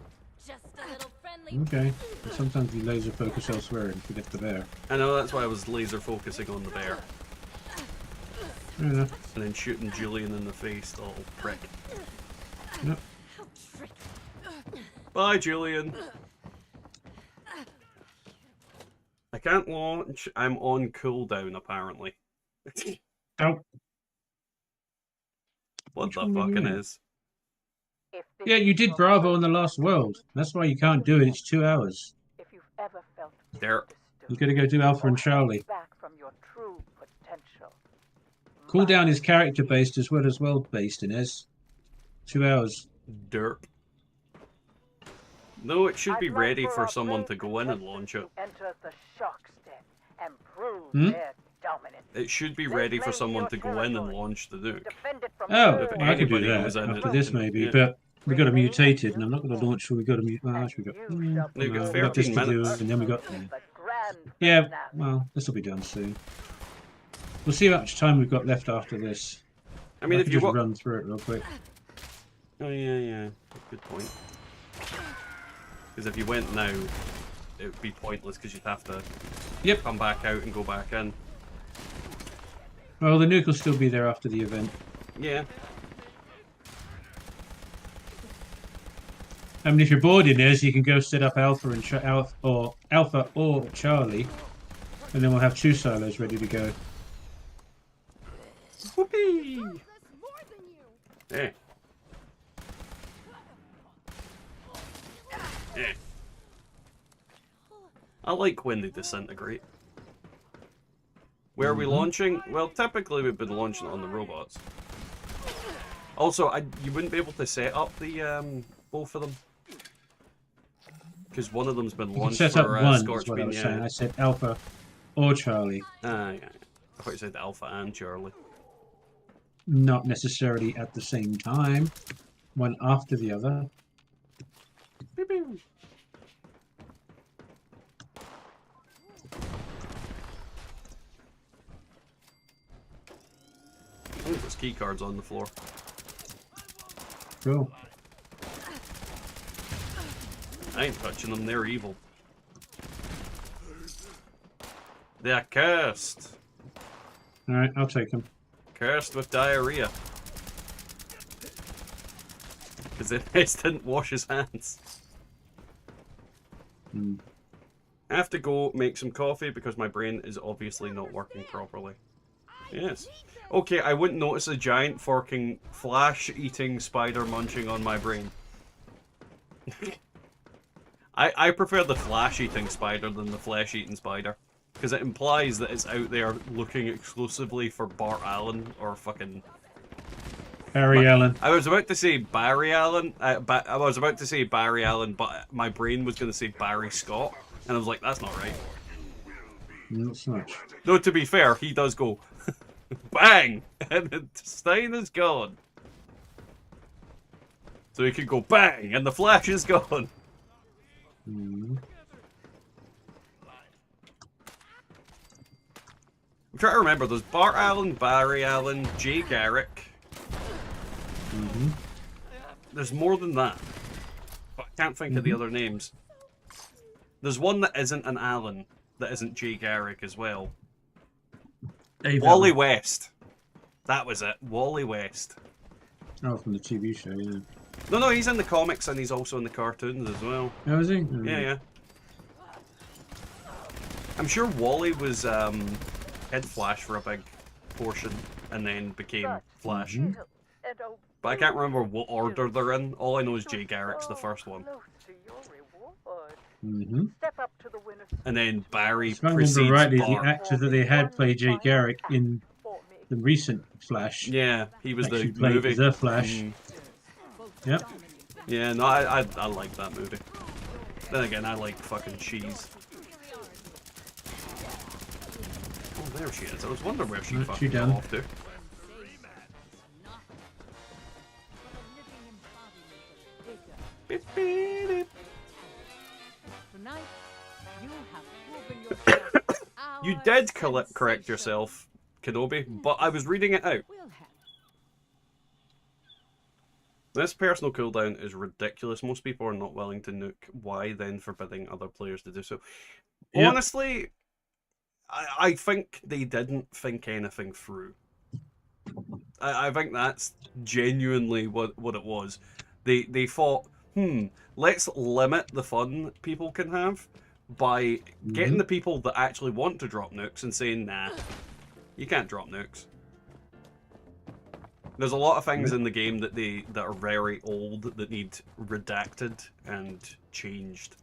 Just a little friendly. Okay. But sometimes you laser focus elsewhere and forget the bear. I know, that's why I was laser focusing on the bear. Fair enough. And then shooting Julian in the face, the little prick. Yep. Bye, Julian. can't launch. I'm on cooldown, apparently. Oh, What Which the one were you fucking in? is? If this yeah, you is did your Bravo in the first last time, world. That's why you can't do it. It's 2 hours. if you've ever felt There. You got to go do Alpha or and held Charlie. back from your true potential, Cooldown is character based as well based, Inez. 2 hours. Derp. No, it should I'd be like ready for our someone brave to go in and contestants launch it. to enter the shock step and prove Hmm? their dominance. It should be They ready for claim someone your to go in and territory. launch the nuke. Defend it from Oh, If well, I could do anybody was that in after it, this then, maybe, yeah. but we got a Remain mutated, and at I'm not going your to launch. We got a and actually we got. you shall You've got No, we 13 got this to do, minutes. and then we got. versus the grand Yeah, finale. well, this will be done soon. We'll see how much time we've got left after this. I mean, if can you just want. run through it real quick. Oh, yeah. Good point. Because if you went now, it would be pointless because you'd have to Yep. come back out and go back in. Well, the nuke will still be there after the event. Yeah. I mean, if you're bored in this, you can go set up Alpha and Alpha or Charlie, and then we'll have 2 silos ready to go. Whoopee! That's more than you. Hey. Yeah. I like when they disintegrate. Where are we launching? Well, typically we've been launching it on the robots. Also, you wouldn't be able to set up the both of them because one of them's been You can launched set up for one, is Scorch what I Beam. was Yeah. saying. I said Alpha or Charlie, Yeah. I thought you said Alpha and Charlie. not necessarily at the same time, one after the other. Beep, beep. Oh, there's key cards on the floor. Cool. I ain't touching them, they're evil. They're cursed. All right, I'll take them. Cursed with diarrhea. Because Inez didn't wash his hands. Hmm. I have to go make some coffee because my brain is obviously not working properly. Yes. Okay, I wouldn't notice a giant forking flash-eating spider munching on my brain. I prefer the flash-eating spider than the flesh-eating spider. Because it implies that it's out there looking exclusively for Bart Allen or fucking... Barry Allen. I was about to say Barry Allen. I was about to say Barry Allen, but my brain was going to say Barry Scott. And I was like, that's not right. Not so much. Though, to be fair, he does go, bang! And the Stein is gone. So he could go bang, and the Flash is gone. Hmm. I'm trying to remember, there's Bart Allen, Barry Allen, Jay Garrick. Hmm. There's more than that. But I can't think of the other names. There's one that isn't an Allen, that isn't Jay Garrick as well. Dave Wally Allen. West. That was it. Wally West. Oh, from the TV show, yeah. No, he's in the comics and he's also in the cartoons as well. Oh, is he? Yeah. I'm sure Wally was Kid Flash for a big portion and then became Flash. Mhm. And oh, But I can't remember what order they're in. All I know is Jay Garrick's the first one. close to your reward. Mm-hmm. Step up to the winner's And then Barry If I precedes remember rightly, the Bart. actor that they had play Jay Garrick in for me. the recent Flash Yeah, he was actually the played movie. The Flash. Mm. Yep. Yeah, no, I like that movie. Then again, I like fucking cheese. Oh, there she is. I was wondering where she Right, fucking she done. fell off to. Beep, beep, beep. Tonight, you have proven yourself. You our did correct sensation. yourself, Kenobi, but I was reading it out. We'll have This personal cooldown is ridiculous. Most people are not willing to nuke. Why then forbidding other players to do so? Yep. Honestly, I think they didn't think anything through. I think that's genuinely what it was. They thought, let's limit the fun people can have, by getting the people that actually want to drop nukes and saying, nah, you can't drop nukes. There's a lot of things in the game that are very old that need redacted and changed.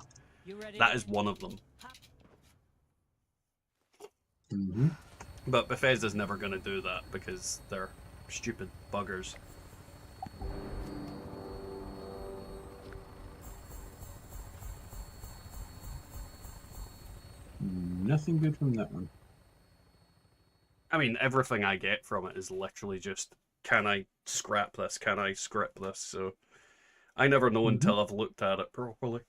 You ready? That is one of them. Mm-hmm. But Bethesda's never going to do that because they're stupid buggers. Nothing good from that one. I mean, everything I get from it is literally just, can I scrap this? Can I script this? So I never know until I've looked at it properly.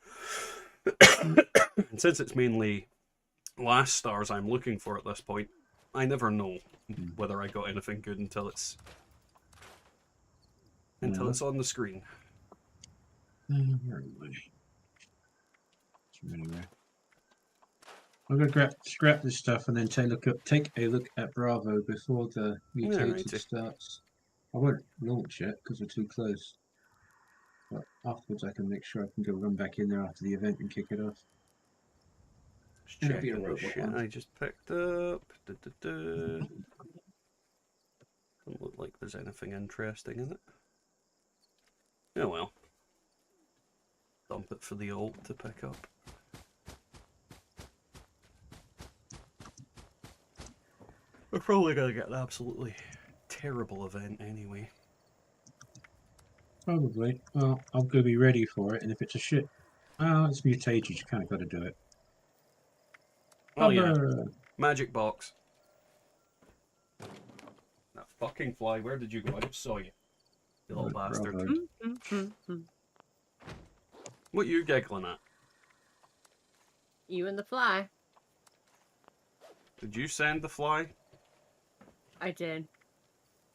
And since it's mainly last stars I'm looking for at this point, I never know whether I got anything good until it's on the screen. Where am I? Anyway, I'm gonna scrap this stuff and then take a look at Bravo before the mutated Alrighty. starts. I won't launch it because we're too close. But afterwards, I can make sure I can go run back in there after the event and kick it off. Just It'll be a checking the robot shit one. I just picked up. Doesn't look like there's anything interesting in it. Oh well. Dump it for the alt to pick up. We're probably gonna get an absolutely terrible event anyway. Probably. Well, I'm gonna be ready for it, and if it's a shit, it's mutated. You kind of got to do it. Oh yeah, Bummer. magic box. That fucking fly, where did you go? I just saw you. You little Right, bastard. Bravo. What you giggling at? You and the fly. Did you send the fly? I did.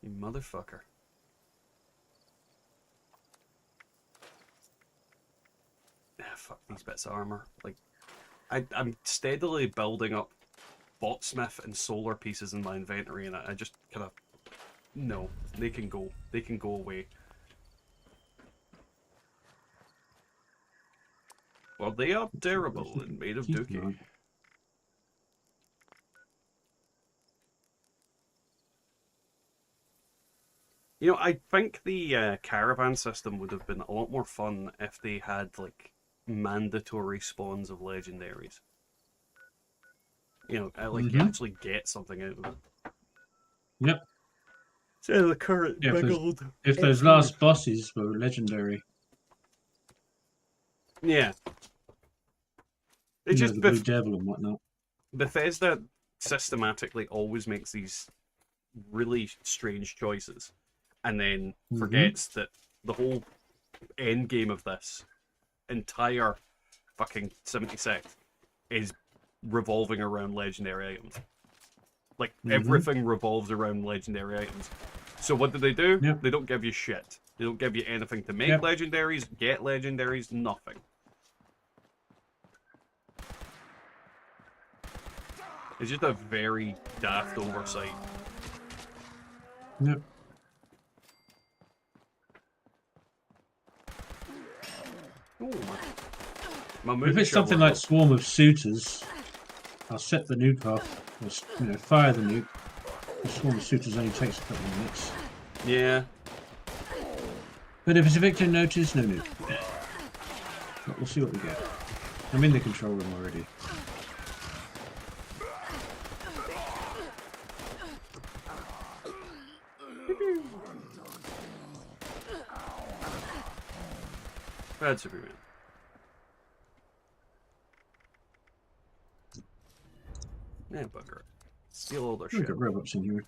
You motherfucker. Ah, fuck these bits of armor. Like, I'm steadily building up botsmith and solar pieces in my inventory, and I just kind of... No, they can go. They can go away. Well, they are durable and made of dookie. You know, I think the caravan system would have been a lot more fun if they had, like, mandatory spawns of legendaries. You know, like, you actually get something out of it. Yep. So the current big old... If those last bosses were legendary. Yeah. You know, the Blue Devil and whatnot. Bethesda systematically always makes these really strange choices, and then forgets that the whole end game of this entire fucking 76 is revolving around legendary items. Like, everything revolves around legendary items. So what do? They don't give you shit. They don't give you anything to make legendaries, get legendaries, nothing. It's just a very daft oversight. Yep. Ooh. If it's something like Swarm of Suitors, I'll set the nuke off, or fire the nuke. The Swarm of Suitors only takes a couple of minutes. Yeah. But if it's a victim notice, no nuke. But we'll see what we get. I'm in the control room already. Bad Superman. Yeah, bugger it. Steal all their We've shit. got robots in here.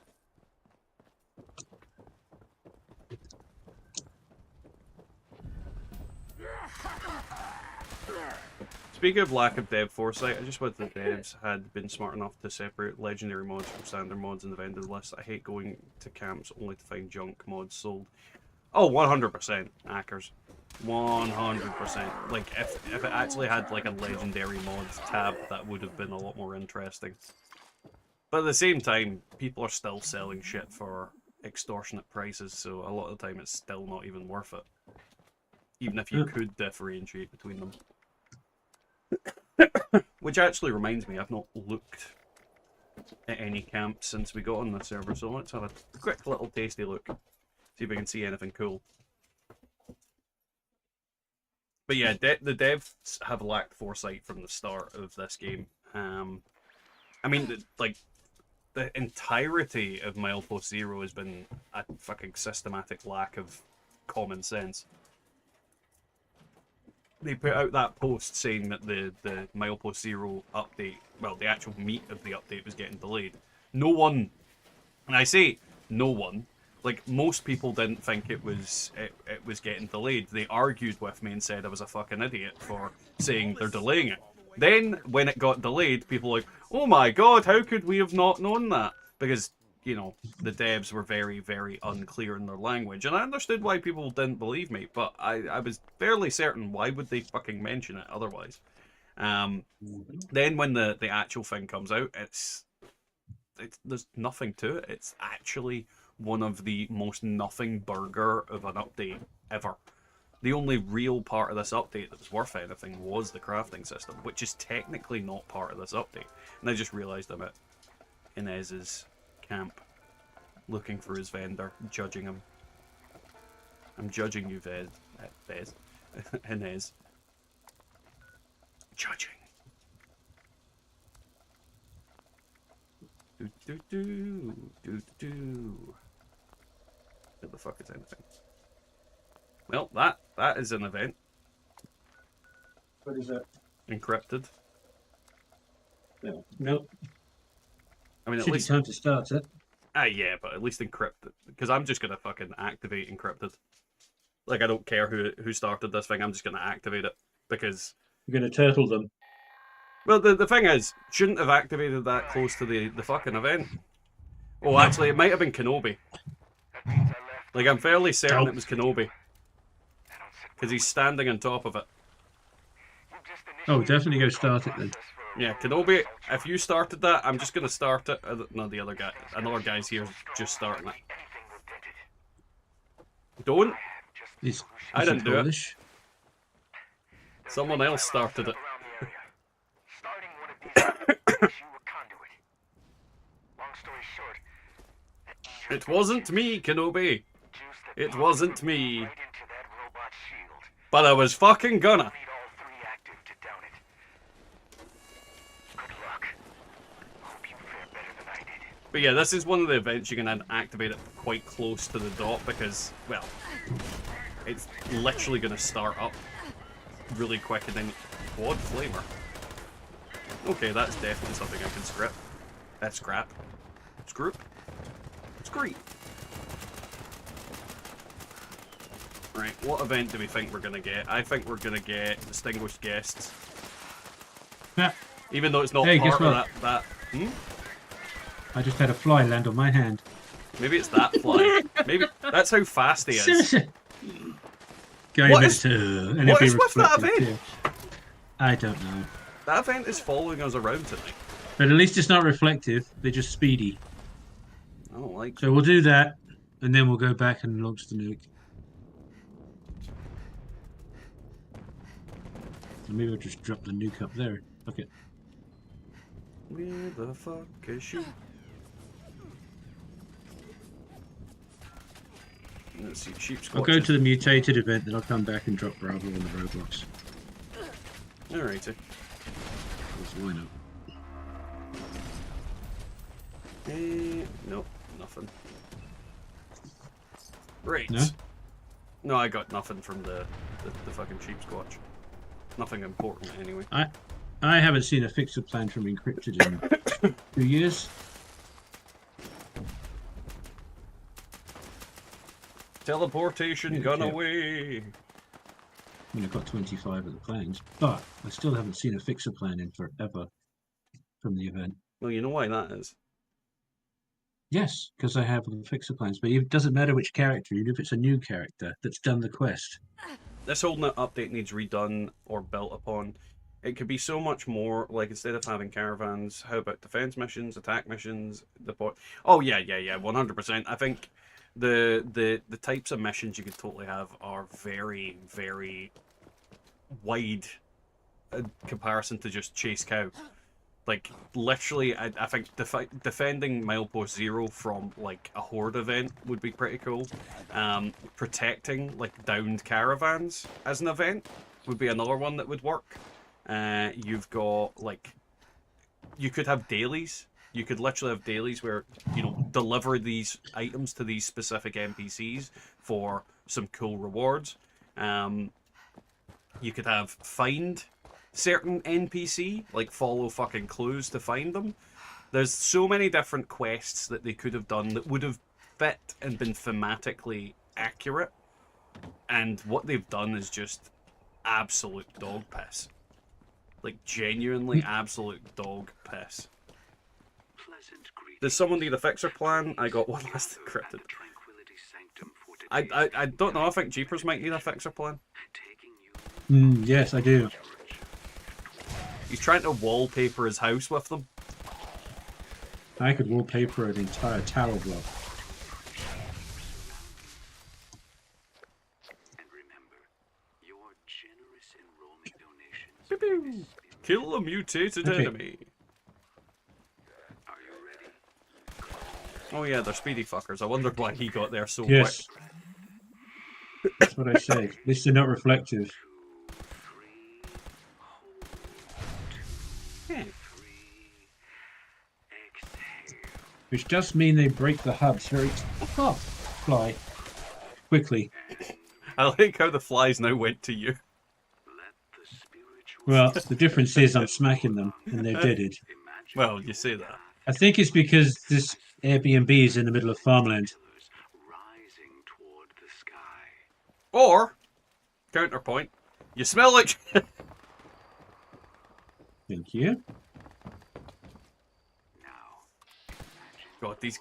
Speaking of lack of dev foresight, I just wish the devs had been smart enough to separate legendary mods from standard mods in the vendor list. I hate going to camps only to find junk mods sold. Oh, 100%, hackers. 100%. Like, if it actually had, like, a legendary mods tab, that would have been a lot more interesting. But at the same time, people are still selling shit for extortionate prices, so a lot of the time it's still not even worth it. Even if you could differentiate between them. Which actually reminds me, I've not looked at any camps since we got on the server, so let's have a quick little tasty look. See if we can see anything cool. But yeah, the devs have lacked foresight from the start of this game. I mean, like, the entirety of Milepost Zero has been a fucking systematic lack of common sense. They put out that post saying that the Milepost Zero update, well, the actual meat of the update was getting delayed. No one, and I say no one, like, most people didn't think it was getting delayed. They argued with me and said I was a fucking idiot for saying they're delaying it. Then, when it got delayed, people were like, oh my god, how could we have not known that? Because, you know, the devs were very, very unclear in their language. And I understood why people didn't believe me, but I was fairly certain why would they fucking mention it otherwise. Then when the actual thing comes out, it's there's nothing to it. It's actually one of the most nothing burger of an update ever. The only real part of this update that was worth anything was the crafting system, which is technically not part of this update. And I just realised I'm at Inez's camp, looking for his vendor, judging him. I'm judging you, Vez. Inez. Judging. What the fuck is anything? Well, that is an event. What is that? Encrypted. No. Nope. I mean, at Should be least... time to start it. Yeah, but at least encrypted. Because I'm just going to fucking activate encrypted. Like, I don't care who started this thing, I'm just going to activate it. Because... You're going to turtle them. Well, the thing is, shouldn't have activated that close to the fucking event. Oh, actually, it might have been Kenobi. Like, I'm fairly certain it was Kenobi. Because he's standing on top of it. Oh, definitely go start it then. Yeah, Kenobi, if you started that, I'm just going to start it. No, the other guy, another guy's here just starting it. Don't. I didn't do it. Someone else started it. It wasn't me, Kenobi. It wasn't me. But I was fucking gonna. But yeah, this is one of the events you can activate it quite close to the dot because, well, it's literally going to start up really quick and then quad flamer. Okay, that's definitely something I can scrap. That's scrap. Scroop. Screep. Right, what event do we think we're going to get? I think we're going to get distinguished guests. Yeah. Even though it's not Hey, part guess of what? that. I just had a fly land on my hand. Maybe it's that fly. Maybe that's how fast he is. Seriously. Go What with is- it, and what it'll be is with that reflective event? too. I don't know. That event is following us around tonight. But at least it's not reflective. They're just speedy. I don't like. So we'll do that, and then we'll go back and launch the nuke. Or maybe I'll just drop the nuke up there. Fuck it. Where the fuck is she? Let's see, sheep's I'll go to the mutated event, then I'll come back and drop Bravo on the roadblocks. Alrighty. Because why not? Nope, nothing. Right. No? No, I got nothing from the fucking sheep squatch. Nothing important anyway. I haven't seen a fixer plan from Encrypted in 2 years. Teleportation gone Okay. away. I mean, I've got 25 of the plans, but I still haven't seen a fixer plan in forever from the event. Well, you know why that is. Yes, because I have the fixer plans, but it doesn't matter which character, even if it's a new character that's done the quest. This whole update needs redone or built upon. It could be so much more. Like, instead of having caravans, how about defense missions, attack missions, Oh yeah, 100%. I think the types of missions you could totally have are very, very wide in comparison to just chase cow. Like, literally, I think defending Milepost Zero from, like, a horde event would be pretty cool. Protecting, like, downed caravans as an event would be another one that would work. You've got, like, you could have dailies. You could literally have dailies where, you know, deliver these items to these specific NPCs for some cool rewards. You could have find certain NPC, like follow fucking clues to find them. There's so many different quests that they could have done that would have fit and been thematically accurate. And what they've done is just absolute dog piss. Like, genuinely absolute dog piss. Does someone need a fixer plan? I got one last encrypted. I don't know, I think Jeepers might need a fixer plan. Yes, I do. He's trying to wallpaper his house with them. I could wallpaper an entire tower block. And remember, your generous enrollment donations. Pew pew. Kill a mutated enemy. Are you ready? Oh yeah, they're speedy fuckers. I wondered why he got there so Yes. That's what I said. At least they're not reflective. quick. Which does mean they break the hubs very fly quickly. I like how the flies now went to you. Well, the difference is I'm smacking them and they're deaded. Well, you say that. I think it's because this Airbnb is in the middle of farmland. Or, counterpoint, you smell like Thank you. God, these...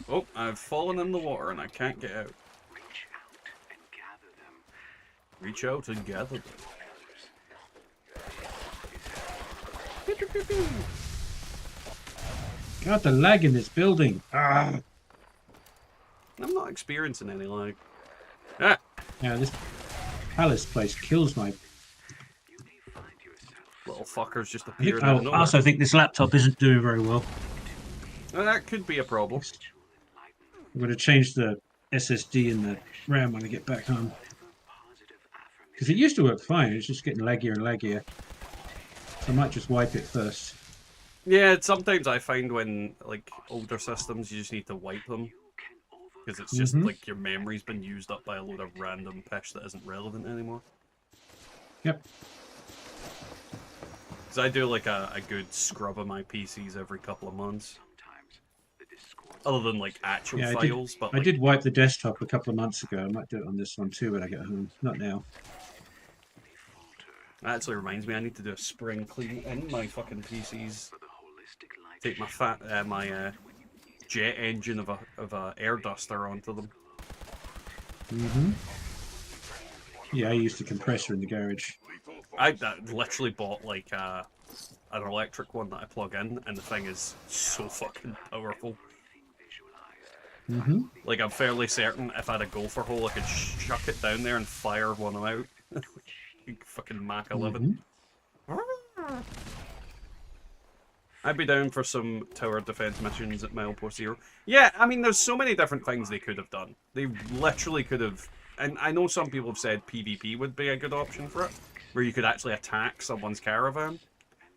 Oh, I've fallen in the water and I can't get out. Reach out and gather them. God, the lag in this building. Ah. I'm not experiencing any lag. Ah! Yeah, this palace place kills my... Little fuckers just I appeared think, out of I nowhere. also think this laptop isn't doing very well. Well, that could be a problem. I'm going to change the SSD and the RAM when I get back home. Because it used to work fine, it's just getting laggier and laggier. So I might just wipe it first. Yeah, sometimes I find when, like, older systems, you just need to wipe them. Because it's just, like, your memory's been used up by a load of random pish that isn't relevant anymore. Yep. Because I do, like, a good scrub of my PCs every couple of months. Other than, like, actual files, but, like... I did wipe the desktop a couple of months ago. I might do it on this one too when I get home. Not now. That actually reminds me, I need to do a spring clean in my fucking PCs. Take my my jet engine of a air duster onto them. Yeah, I used a compressor in the garage. I literally bought like an electric one that I plug in, and the thing is so fucking powerful. Like, I'm fairly certain if I had a gopher hole, I could chuck it down there and fire one of them out. Fucking Mach 11. I'd be down for some tower defense missions at Milepost Zero. Yeah, I mean, there's so many different things they could have done. They literally could have... And I know some people have said PvP would be a good option for it, where you could actually attack someone's caravan,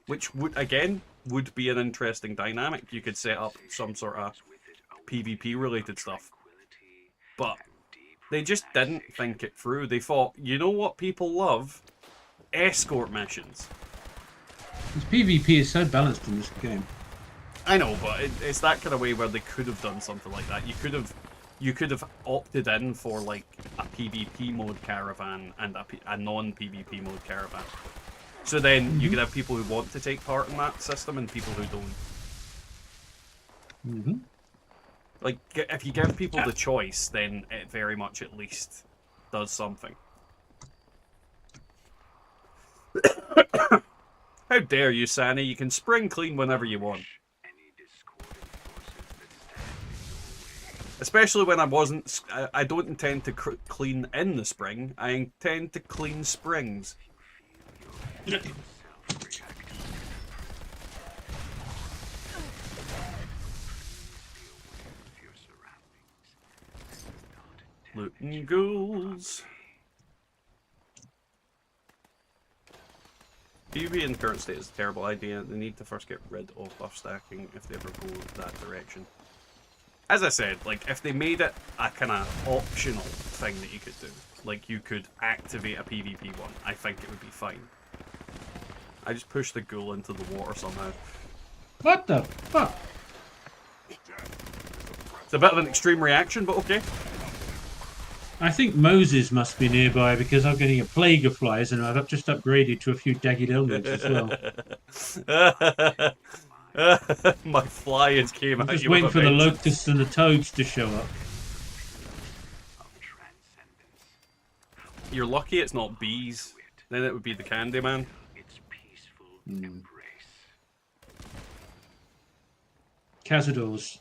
which would, again, would be an interesting dynamic. You could set up some sort of PvP-related stuff. But they just didn't think it through. They thought, you know what people love? Escort missions. This PvP is so balanced in this game. I know, but it's that kind of way where they could have done something like that. You could have opted in for like a PvP mode caravan and a non-PvP mode caravan. So then you could have people who want to take part in that system and people who don't. Like, if you give people the choice, then it very much at least does something. How dare you, Sani? You can spring clean whenever you want. Especially when I don't intend to clean in the spring. I intend to clean springs. Looting ghouls. PvP in the current state is a terrible idea. They need to first get rid of buff stacking if they ever go that direction. As I said, like, if they made it a kind of optional thing that you could do, like you could activate a PvP one, I think it would be fine. I just pushed the ghoul into the water somehow. What the fuck? It's a bit of an extreme reaction, but okay. I think Moses must be nearby because I'm getting a plague of flies and I've just upgraded to a few dagged eldritch as well. My flyers came I'm at just you. waiting with for the a vengeance. locusts and the toads to show up. You're lucky it's not bees. Then it would be the Candyman. Cazadors.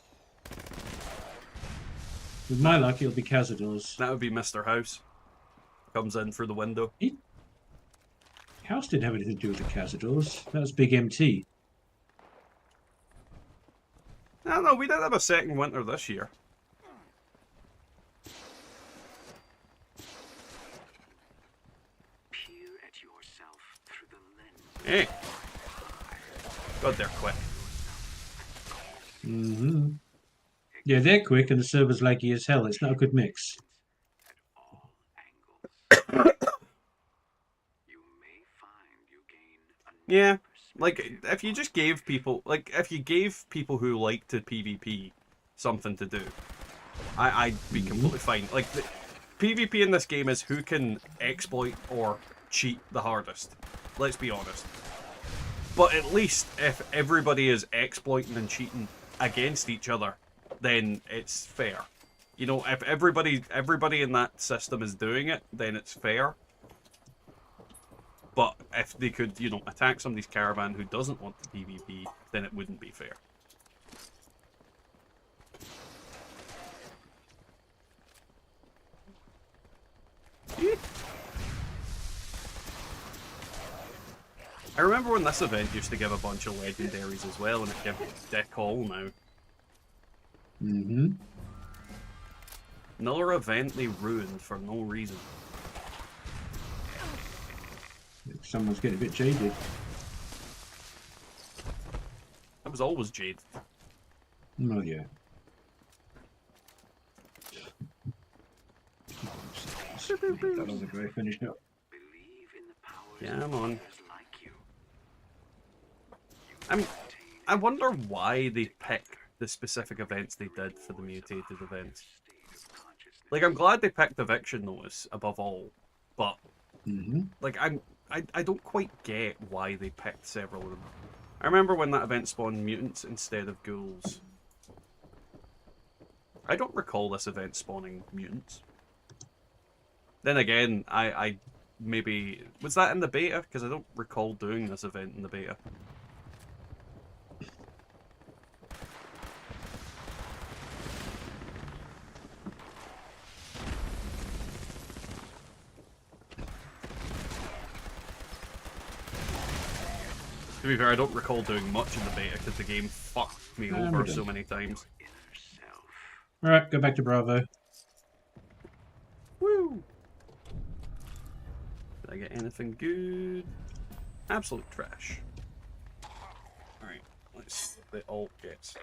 With my luck, it'll be Cazadors. That would be Mr. House. Comes in through the window. House didn't have anything to do with the Cazadors. That was Big MT. No, we did have a second winter this year. Hey. God, they're quick. Mm-hmm. Yeah, they're quick and the server's laggy as hell. It's not a good mix. Yeah, like, if you just gave people, like, if you gave people who like to PvP something to do, I'd be completely fine. Like, the PvP in this game is who can exploit or cheat the hardest. Let's be honest. But at least if everybody is exploiting and cheating against each other, then it's fair. You know, if everybody in that system is doing it, then it's fair. But if they could, you know, attack somebody's caravan who doesn't want the PvP, then it wouldn't be fair. I remember when this event used to give a bunch of legendaries as well, and it gives dick all now. Mm-hmm. Another event they ruined for no reason. Someone's getting a bit jaded. I was always jaded. Oh, yeah. That was a great finish up. Yeah, I'm on. I wonder why they picked the specific events they did for the mutated events. Like, I'm glad they picked Eviction Notice above all, but like, I don't quite get why they picked several of them. I remember when that event spawned mutants instead of ghouls. I don't recall this event spawning mutants. Then again, I maybe... Was that in the beta? Because I don't recall doing this event in the beta. To be fair, I don't recall doing much in the beta because the game fucked me over so many times. Alright, go back to Bravo. Woo! Did I get anything good? Absolute trash. Alright, let's see what the alt gets.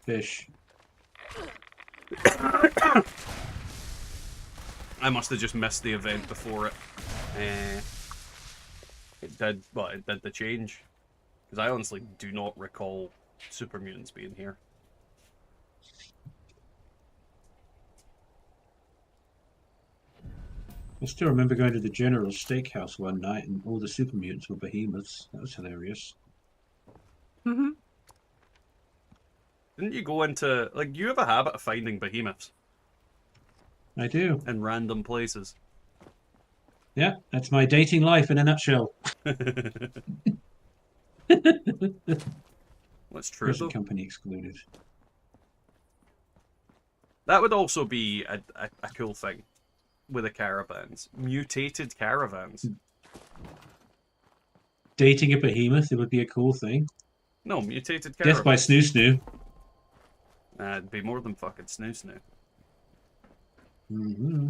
Fish. I must have just missed the event before it. It did, well, it did the change. Because I honestly do not recall super mutants being here. I still remember going to the General Steakhouse one night and all the super mutants were behemoths. That was hilarious. Didn't you go into... Like, you have a habit of finding behemoths I do. in random places. Yeah, that's my dating life in a nutshell. What's true, Present though? company excluded. That would also be a cool thing with the caravans. Mutated caravans. Dating a behemoth, it would be a cool thing. No, mutated caravans. Death by Snoo Snoo. It'd be more than fucking Snoo Snoo. Mm-hmm.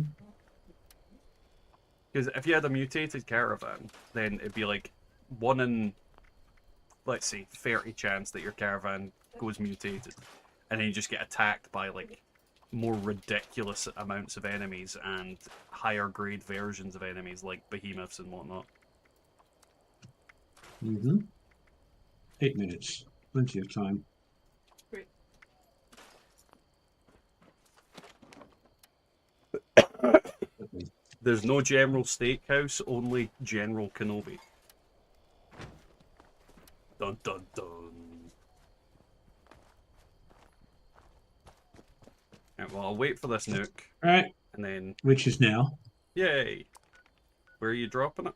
Because if you had a mutated caravan, then it'd be like 1 in, let's say, 30 chance that your caravan goes mutated. And then you just get attacked by, like, more ridiculous amounts of enemies and higher grade versions of enemies, like behemoths and whatnot. Mm-hmm. 8 minutes. Plenty of time. Great. There's no General Steakhouse, only General Kenobi. Dun dun dun. Right, well, I'll wait for this nuke, Alright, and then... which is now. Yay! Where are you dropping it?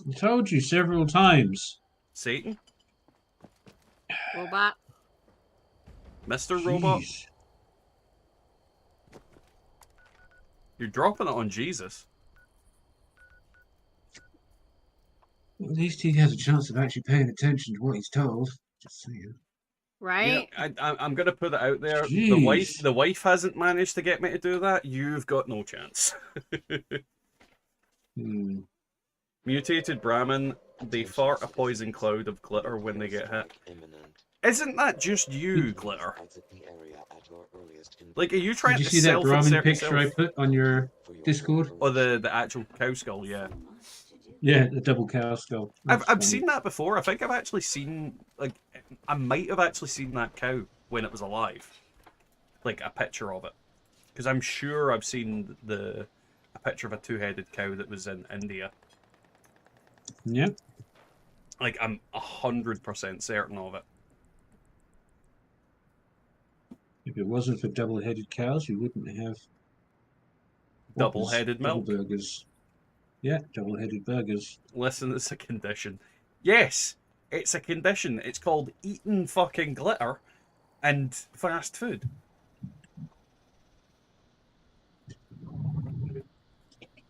I told you several times. Satan? Robot. Mr. Robot? Jeez. You're dropping it on Jesus. At least he has a chance of actually paying attention to what he's told. Just saying. Right? You know, I'm gonna put it out there. Jeez. The wife hasn't managed to get me to do that. You've got no chance. Mutated Brahmin, they fart a poison cloud of glitter when they get hit. Isn't that just you, Glitter? Like, are you trying Did you to see that Brahmin self-insert picture yourself? I put on your Discord? Or the actual cow skull, yeah. Yeah, the double cow skull. I've seen that before. I think I've actually seen, like, I might have actually seen that cow when it was alive. Like, a picture of it. Because I'm sure I've seen a picture of a two-headed cow that was in India. Yep. Like, I'm 100% certain of it. If it wasn't for double-headed cows, we wouldn't have Double-headed milk. Double burgers. Yeah, double-headed burgers. Listen, it's a condition. Yes, it's a condition. It's called eating fucking glitter and fast food.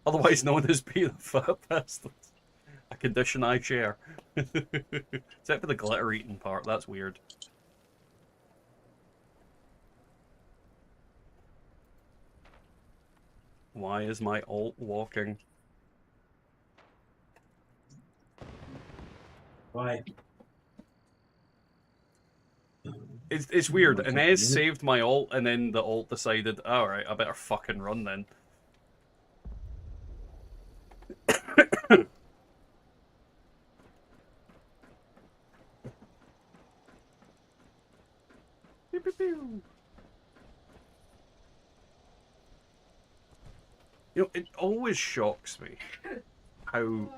Otherwise known as being a fat bastard. A condition I share. Except for the glitter eating part, that's weird. Why is my alt walking? Why? It's weird. Inez saved my alt, and then the alt decided, alright, I better fucking run then. Pew, pew, pew. You know, it always shocks me how,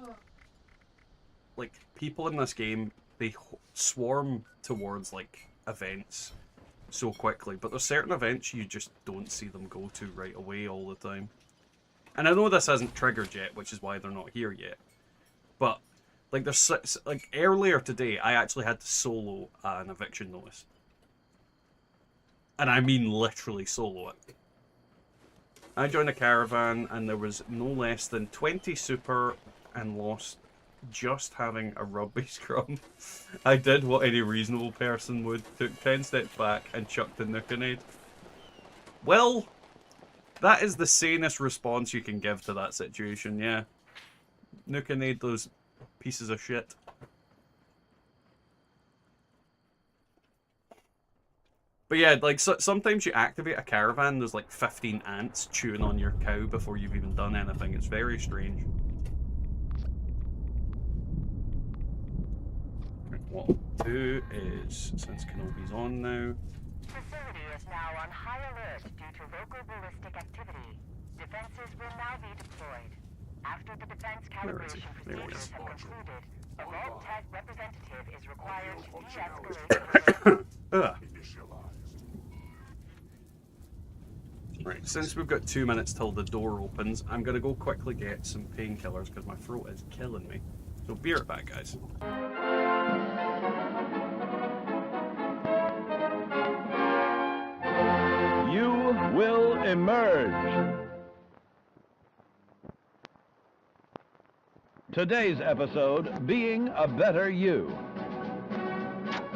like, people in this game, they swarm towards, like, events so quickly, but there's certain events you just don't see them go to right away all the time. And I know this hasn't triggered yet, which is why they're not here yet, but, like, there's, like, earlier today, I actually had to solo an eviction notice. And I mean literally solo it. I joined a caravan and there was no less than 20 super and lost just having a rugby scrum. I did what any reasonable person would. Took 10 steps back and chucked the nuke-a-nade. Well, that is the sanest response you can give to that situation, yeah. Nuke-a-nade those pieces of shit. But yeah, like, sometimes you activate a caravan, there's like 15 ants chewing on your cow before you've even done anything. It's very strange. What I'll do is, since Kenobi's on now... Facility is now on high alert due to local ballistic activity. Defenses will now be deployed. After the defense calibration procedures have concluded, a Vault-Tec representative is required to de-escalate the Right, since we've got 2 minutes till the door opens, I'm gonna go quickly get some painkillers because my throat is killing me. So be right back, guys. You will emerge. Today's episode, Being a Better You.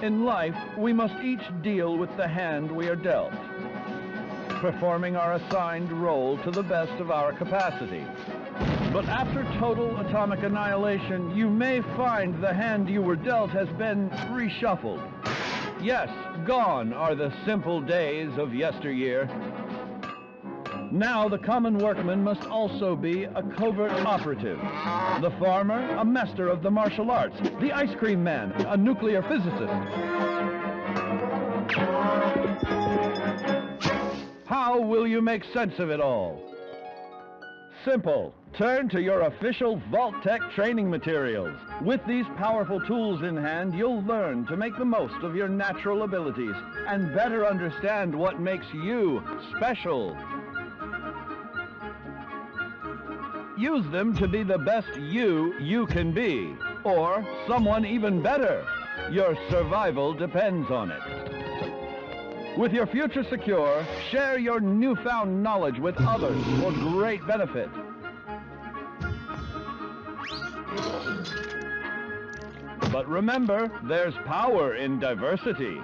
In life, we must each deal with the hand we are dealt. performing our assigned role to the best of our capacity. But after total atomic annihilation, you may find the hand you were dealt has been reshuffled. Yes, gone are the simple days of yesteryear. Now the common workman must also be a covert operative. The farmer, a master of the martial arts. The ice cream man, a nuclear physicist. How will you make sense of it all? Simple. Turn to your official Vault-Tec training materials. With these powerful tools in hand, you'll learn to make the most of your natural abilities and better understand what makes you special. Use them to be the best you can be, or someone even better. Your survival depends on it. With your future secure, share your newfound knowledge with others for great benefit. But remember, there's power in diversity.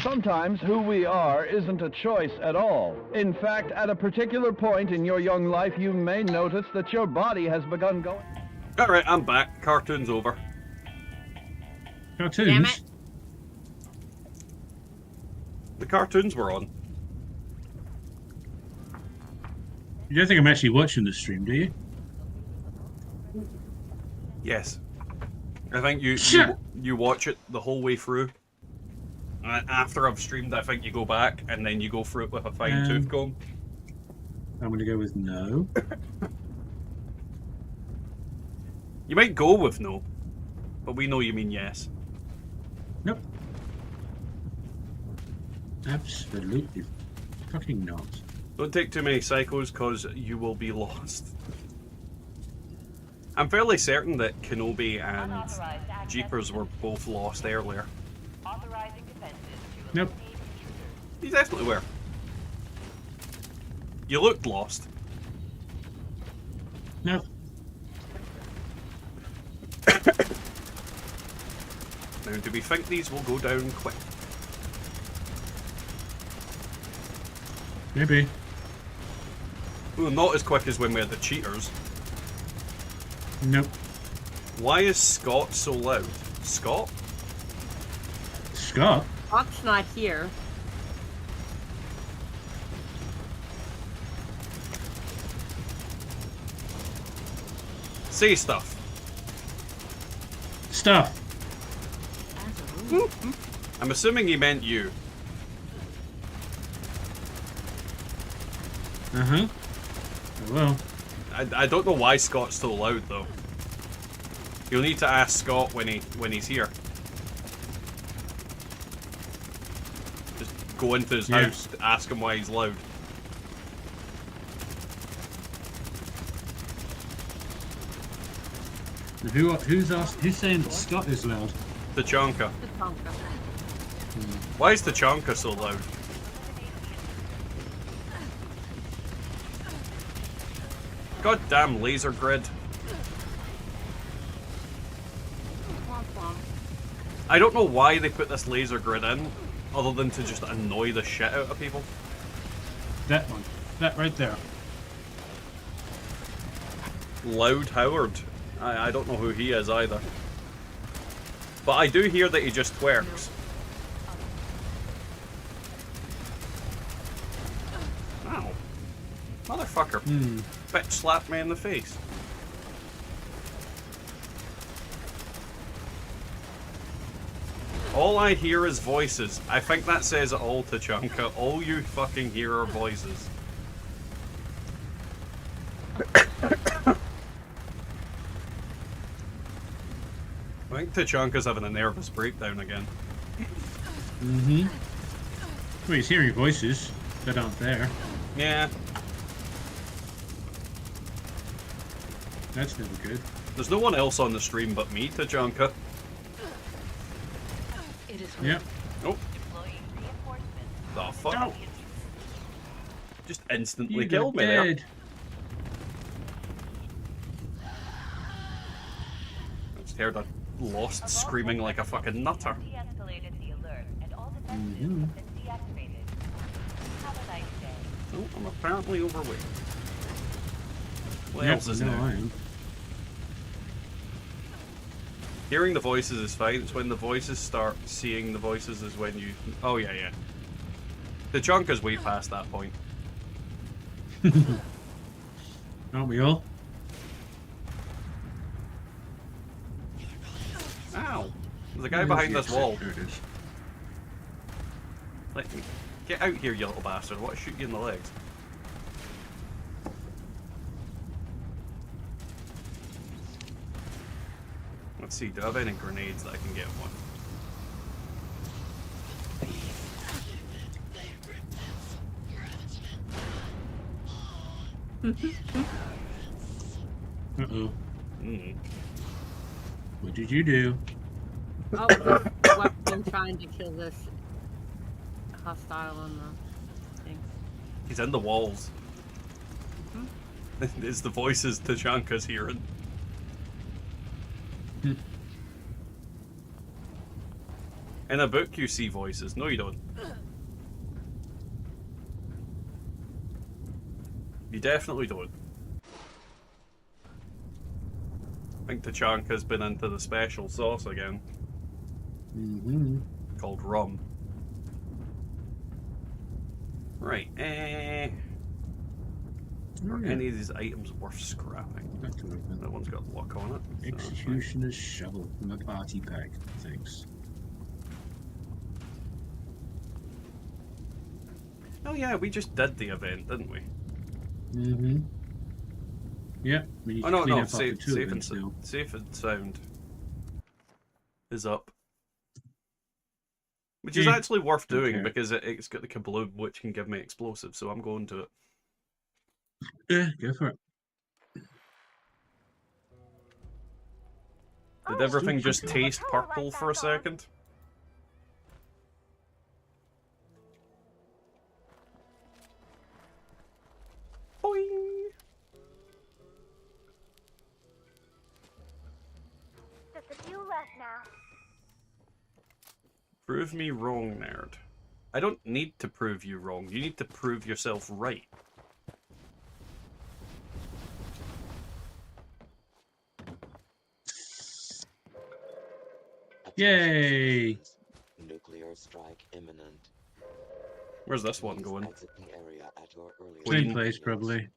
Sometimes who we are isn't a choice at all. In fact, at a particular point in your young life, you may notice that your body has begun going... Alright, I'm back. Cartoon's over. Cartoons? Damn it. The cartoons were on. You don't think I'm actually watching the stream, do you? Yes. I think you watch it the whole way through. After I've streamed, I think you go back and then you go through it with a fine-tooth comb. I'm going to go with no. You might go with no, but we know you mean yes. Nope. Absolutely fucking not. Don't take too many psychos, because you will be lost. I'm fairly certain that Kenobi and Jeepers were both lost earlier. Authorizing defenses to Nope. You definitely were. You looked lost. No. Now, do we think these will go down quick? Maybe. Well, not as quick as when we had the cheaters. Nope. Why is Scott so loud? Scott? Scott? Scott's not here. Say stuff. Stuff. I'm assuming he meant you. Uh-huh. Oh, well. I don't know why Scott's so loud though. You'll need to ask Scott when he's here. Just go into his house, ask him why he's loud. Who's saying that Scott is loud? Tachanka. Tatanka. Why is Tachanka so loud? Goddamn laser grid. Womp womp. I don't know why they put this laser grid in, other than to just annoy the shit out of people. That one. That right there. Loud Howard. I don't know who he is either. But I do hear that he just twerks. Ow. Motherfucker. Bitch slapped me in the face. All I hear is voices. I think that says it all, Tachanka. All you fucking hear are voices. I think Tachanka's having a nervous breakdown again. Mm-hmm. Well, he's hearing voices that aren't there. Yeah. That's never good. There's no one else on the stream but me, Tachanka. Yep. Oh. The fuck? No. Just instantly You killed got me there. dead. It's tear done. lost screaming like a fucking nutter. De-escalated the alert, and all defenses have been deactivated. Have a nice day. Oh, I'm apparently overweight. What Yep, else is no, new? I am. Hearing the voices is fine. It's when the voices start seeing the voices is when you... Oh, yeah, yeah. The chunk is way past that point. Aren't we all? Ow! There's a guy Where's behind the this exit? wall. There it is. Let me... Get out here, you little bastard. I want to shoot you in the legs. Let's see, do I have any grenades that I can get one? Uh-oh. Mm. What did you do? Oh, there's one trying to kill this hostile on the thing. He's in the walls. It's the voices Tachanka's hearing. In a book you see voices. No you don't. You definitely don't. I think Tachanka's been into the special sauce again. Mm-hmm. Called rum. Right, Are any of these items worth scrapping? That one's got luck on it. So Executioner's shovel from a party pack. Thanks. oh yeah, we just did the event, didn't we? Mm-hmm. Yeah. We need Oh to no, clean no, up after safe, two safe, of them and, still. safe and sound is up. Which is Yeah, actually worth don't doing care. because it's got the kabloom which can give me explosives, so I'm going to it. Yeah, go for it. Did everything still just cooking. taste purple for a second? Boing! Just a few left now. Prove me wrong, nerd. I don't need to prove you wrong. You need to prove yourself right. Yay! Nuclear strike imminent. Where's this one going? Exit the area at your earliest Queen. Same place, probably.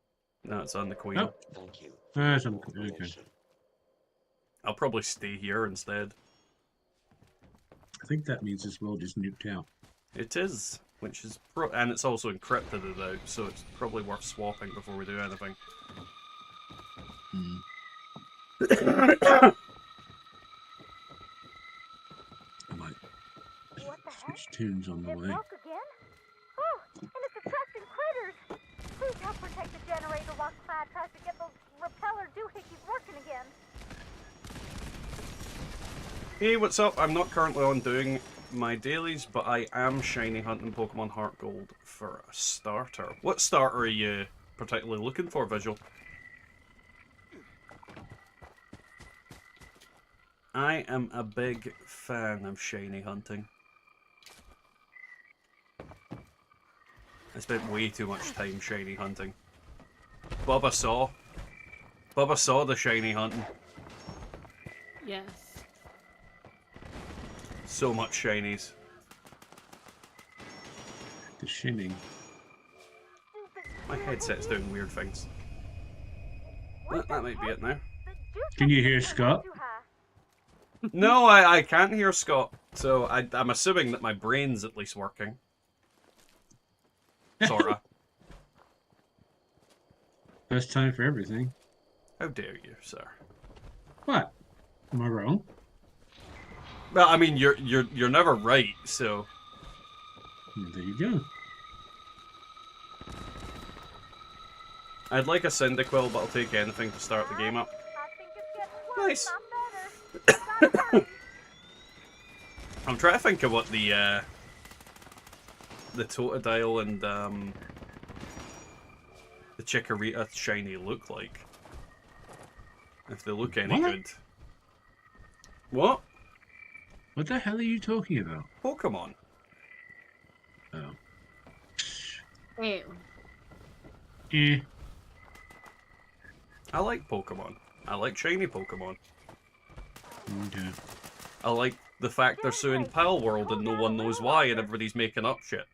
No, it's on the Queen. Oh. Thank you. Ah, some, okay. Cooperation. I'll probably stay here instead. I think that means this world is nuked out. It is, which is and it's also encrypted it out, so it's probably worth swapping before we do anything. I might What the heck? switch tunes on the It way. broke again? Oh, and it's attracting critters. Please help protect the generator while Clyde tries to get those repeller doohickeys working again. Hey, what's up? I'm not currently on doing my dailies, but I am shiny hunting Pokemon Heart Gold for a starter. What starter are you particularly looking for, Visual? I am a big fan of shiny hunting. I spent way too much time shiny hunting. Bubba saw the shiny hunting. Yes. So much shinies. The shinning. My headset's doing weird things. That might be it now. Can you hear Scott? No, I can't hear Scott, so I'm assuming that my brain's at least working. Sorta. First time for everything. How dare you, sir? What? Am I wrong? Well, I mean, you're never right, so. There you go. I'd like a Cyndaquil, but I'll take anything to start the game up. Nice. I'm trying to think of what the Totodile and the Chikorita shiny look like. If they look any What? good. What? What the hell are you talking about? Pokemon. Oh. Ew. Eh. I like Pokemon. I like shiny Pokemon. Okay. I like the fact they're so in Pal World and no one knows why and everybody's making up shit.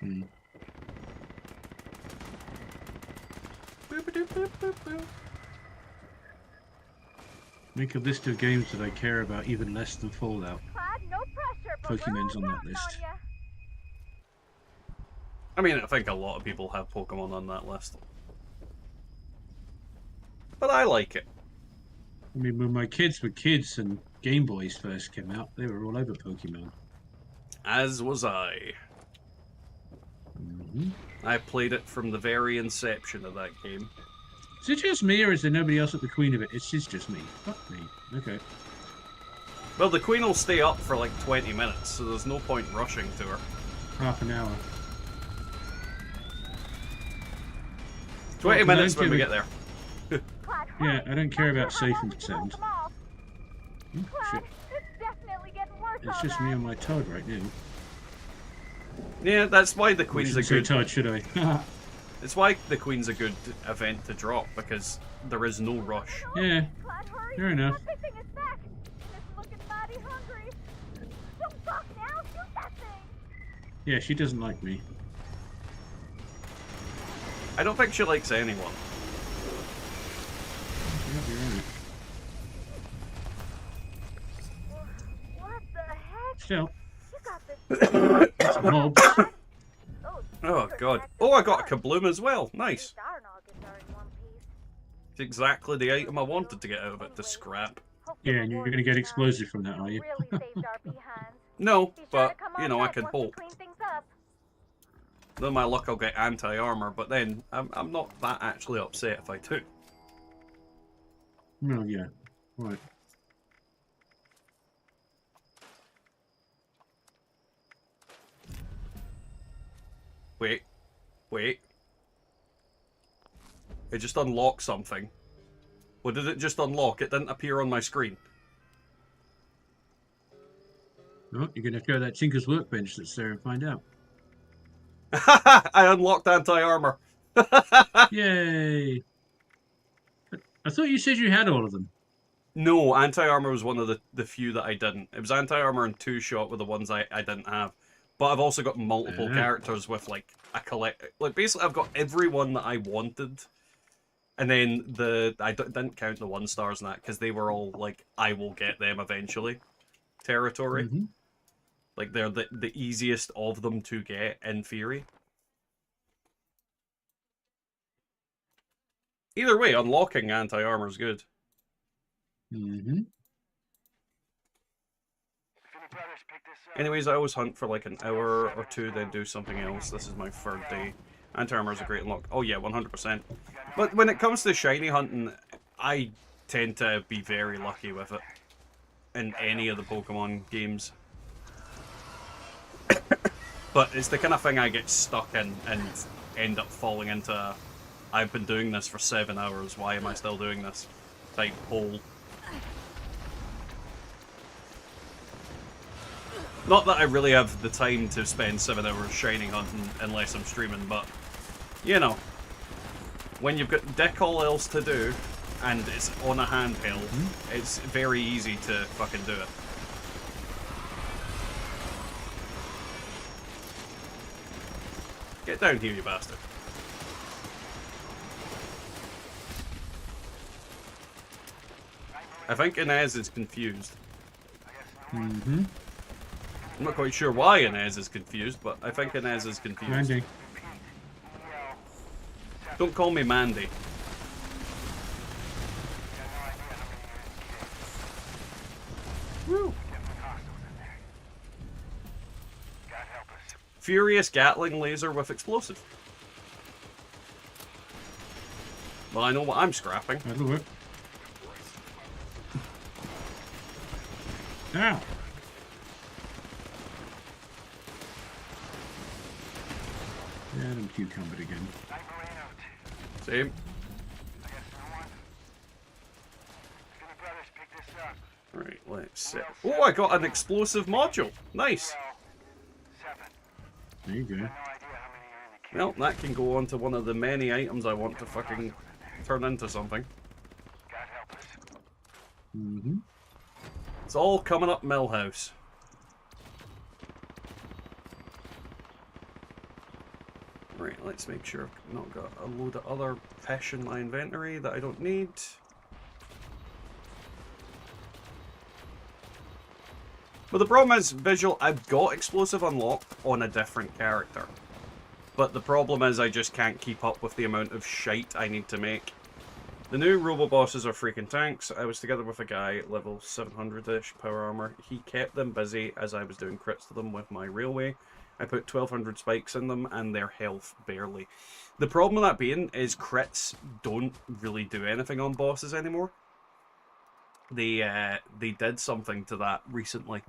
Hmm. Make a list of games that I care about even less than Fallout. Clyde, no pressure, but Pokemon's we're on all that counting list. on ya. I mean, I think a lot of people have Pokemon on that list. But I like it. I mean, when my kids were kids and Game Boys first came out, they were all over Pokemon. As was I. Mm-hmm. I played it from the very inception of that game. Is it just me, or is there nobody else at the Queen of it? It's just me. Fuck me. Okay. Well, the Queen will stay up for like 20 minutes, so there's no point rushing to her. Half an hour. 20 Well, minutes when we get there. Clyde, Yeah, hurry. I don't care Not about sure how safe long and we can hold sound. them off. Oh, Clyde, shit. it's definitely getting worse. It's just me on my Toad right now. Yeah, that's why the I Queen's a shouldn't say good... Toad, should I? It's why the Queen's a good event to drop, because there is no rush. Yeah, Clyde, hurry. fair enough. That big thing is back. And it's looking mighty hungry. Don't talk now. Shoot that thing. Yeah, she doesn't like me. I don't think she likes anyone. Yeah, you're right. What the heck? Still, You got this. it's mobs. Oh, God. Oh, I got a Kabloom as well. Nice. Our noggins are in one piece. It's exactly the item I wanted to get out of it, to scrap. Yeah, and you're going to get explosive from that, are you? Really saved our behinds. No, Be sure but, to come you on know, I back can once we hope. clean things up. Though my luck I'll get anti-armor, but then I'm not that actually upset if I do. No, yeah. Right. Wait. Wait. It just unlocked something. What did it just unlock? It didn't appear on my screen. Oh, you're going to throw that Tinker's Workbench that's there and find out. I unlocked anti-armor. Yay! I thought you said you had all of them. No, anti-armor was one of the few that I didn't. It was anti-armor and two-shot were the ones I didn't have. But I've also got multiple characters with, like, a collect... Like, basically, I've got everyone that I wanted. And then I didn't count the 1-stars and that, because they were all, like, I will get them eventually territory. Mm-hmm. Like, they're the easiest of them to get, in theory. Either way, unlocking anti-armor is good. Mm-hmm. Anyways, I always hunt for like an hour or two, then do something else. This is my third day. Anti-armor is a great unlock. Oh yeah, 100%. But when it comes to shiny hunting, I tend to be very lucky with it. In any of the Pokemon games. But it's the kind of thing I get stuck in and end up falling into I've been doing this for 7 hours, why am I still doing this? Type hole. Not that I really have the time to spend 7 hours shiny hunting unless I'm streaming, but, you know, when you've got dick all else to do, and it's on a handheld, it's very easy to fucking do it. Get down here, you bastard. I think Inez is confused. Mm-hmm. I'm not quite sure why Inez is confused, but I think Inez is confused. Mandy. Don't call me Mandy. Woo. Furious Gatling laser with explosive. Well, I know what I'm scrapping. That'll work. Ow! Adam cucumbered again. Same. Right, let's see. Oh, I got an explosive module. Nice. There you go. Well, that can go on to one of the many items I want to fucking turn into something. Mm-hmm. It's all coming up Millhouse. Right, let's make sure I've not got a load of other fish in my inventory that I don't need. But the problem is, visual, I've got explosive unlocked on a different character. But the problem is I just can't keep up with the amount of shite I need to make. The new robo-bosses are freaking tanks. I was together with a guy, level 700-ish power armor. He kept them busy as I was doing crits to them with my railway. I put 1200 spikes in them and their health barely. The problem with that being is crits don't really do anything on bosses anymore. They did something to that recently.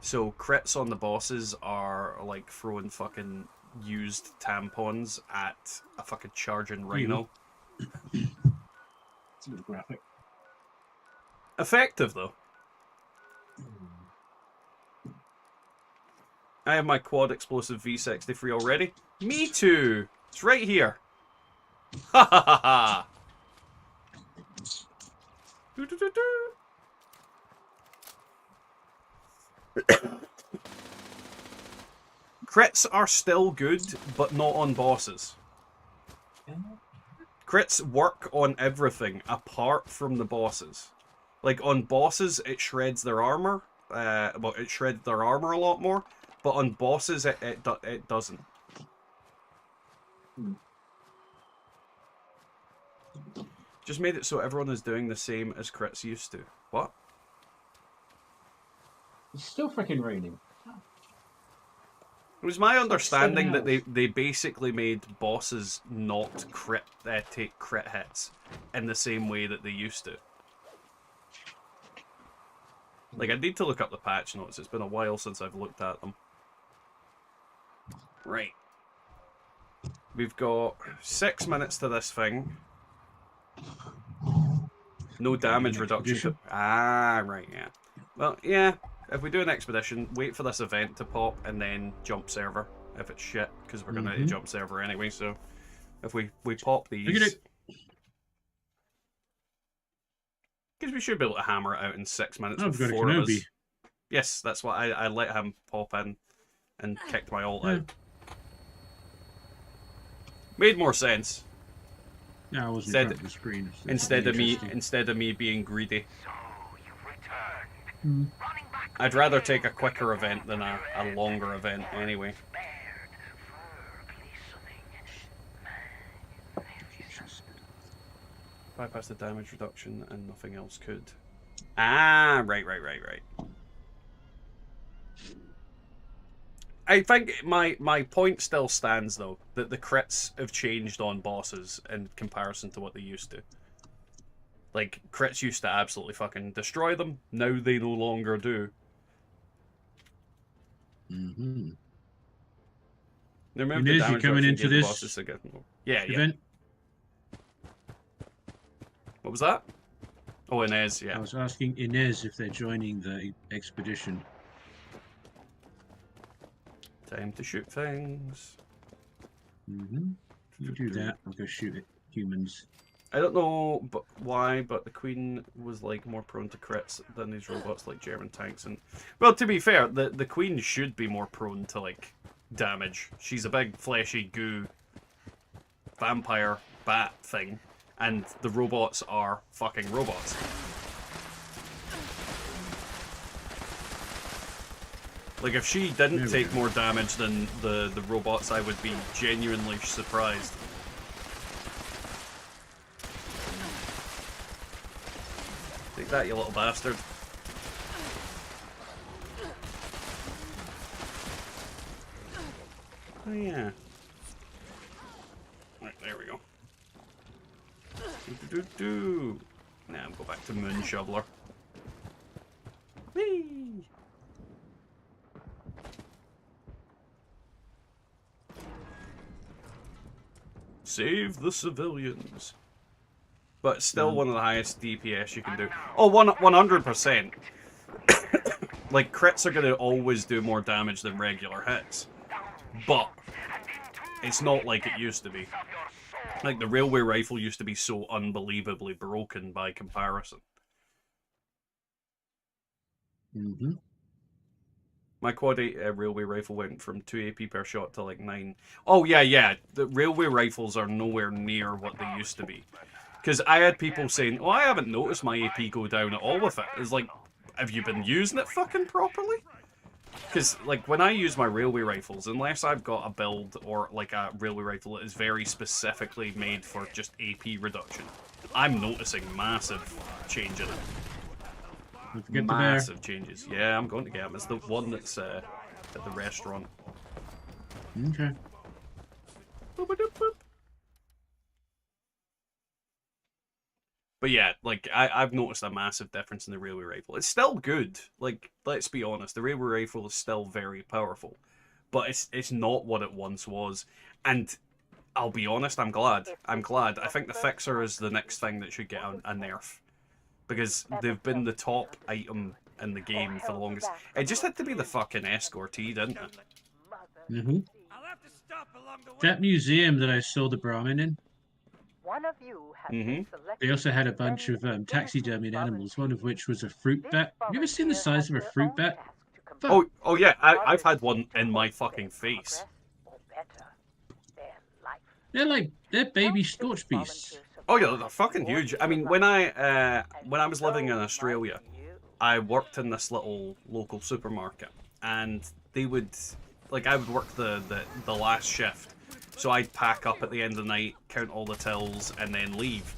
So crits on the bosses are like throwing fucking used tampons at a fucking charging rhino. It's a bit graphic. Effective though. I have my quad explosive V63 already. Me too. It's right here. Ha ha ha ha. Do, do, do, do. Crits are still good, but not on bosses. Crits work on everything apart from the bosses. Like on bosses, it shreds their armor. Well, it shreds their armor a lot more, but on bosses, it doesn't. Just made it so everyone is doing the same as crits used to. What? It's still freaking raining. It was my understanding that they basically made bosses not take crit hits in the same way that they used to. Like, I need to look up the patch notes. It's been a while since I've looked at them. Right. We've got 6 minutes to this thing. No damage reduction. Ah, right, yeah. Well, yeah. If we do an expedition, wait for this event to pop and then jump server if it's shit, because we're going to jump server anyway. So if we pop these, because we should be able to hammer it out in 6 minutes with 4 of us. Yes, that's why I let him pop in and kicked my ult out. Made more sense. Yeah, I was in front of the screen. Instead of me being greedy. I'd rather take a quicker event than a longer event anyway. Bypass the damage reduction and nothing else could. Ah, right. I think my point still stands though, that the crits have changed on bosses in comparison to what they used to. Like, crits used to absolutely fucking destroy them. Now they no longer do. Mm-hmm. Remember the damage coming into this bosses again. Yeah. event? What was that? Oh, Inez, yeah. I was asking Inez if they're joining the expedition. Time to shoot things. Mm-hmm. You do that, I'll go shoot at humans. I don't know why, but the Queen was like more prone to crits than these robots like German tanks. And well, to be fair, the Queen should be more prone to like damage. She's a big fleshy goo vampire bat thing, and the robots are fucking robots. Like if she didn't take more damage than the robots, I would be genuinely surprised. Take that, you little bastard. Oh yeah. Right, there we go. Now go back to Moon Shoveler. Whee! Save the civilians. but still one of the highest DPS you can do. Oh, 100%. Like, crits are going to always do more damage than regular hits. But it's not like it used to be. Like, the railway rifle used to be so unbelievably broken by comparison. Mm-hmm. My quad 8 railway rifle went from 2 AP per shot to like 9. Oh, yeah. The railway rifles are nowhere near what they used to be. Because I had people saying, oh, I haven't noticed my AP go down at all with it. It's like, have you been using it fucking properly? Because, like, when I use my railway rifles, unless I've got a build or, like, a railway rifle that is very specifically made for just AP reduction, I'm noticing massive change in it. Massive changes. Yeah, I'm going to get him. It's the one that's at the restaurant. Okay. But yeah, like, I've noticed a massive difference in the railway rifle. It's still good. Like, let's be honest, the railway rifle is still very powerful. But it's not what it once was. And I'll be honest, I'm glad. I'm glad. I think the Fixer is the next thing that should get a nerf. Because they've been the top item in the game for the longest. It just had to be the fucking escortee, didn't it? Mm-hmm. That museum that I saw the Brahmin in, One of you has been selected they also had a bunch of taxidermied animals, one of which was a fruit bat. Have you ever seen the size of a fruit bat? Oh yeah, I've had one in my fucking face. They're baby scorch beasts. Oh yeah, they're fucking huge. I mean, when I was living in Australia, I worked in this little local supermarket, and they would, like, I would work the last shift, so I'd pack up at the end of the night, count all the tills, and then leave.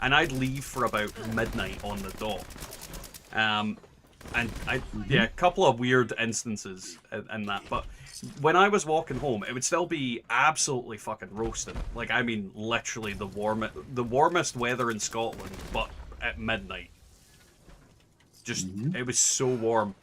And I'd leave for about midnight on the dot. And a couple of weird instances in that, but when I was walking home, it would still be absolutely fucking roasting. Like, I mean, literally the warmest weather in Scotland, but at midnight. Just, it was so warm.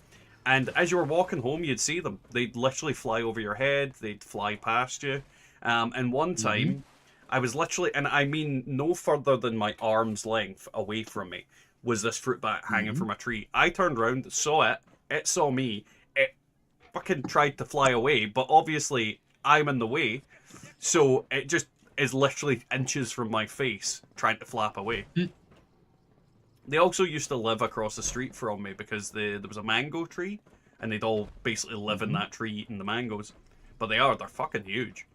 And as you were walking home, you'd see them. They'd literally fly over your head. They'd fly past you. And one time, I was literally, and I mean no further than my arm's length away from me, was this fruit bat hanging from a tree. I turned around, saw it saw me, it fucking tried to fly away, but obviously I'm in the way, so it just is literally inches from my face trying to flap away. They also used to live across the street from me because there was a mango tree, and they'd all basically live in that tree eating the mangoes. But they're fucking huge.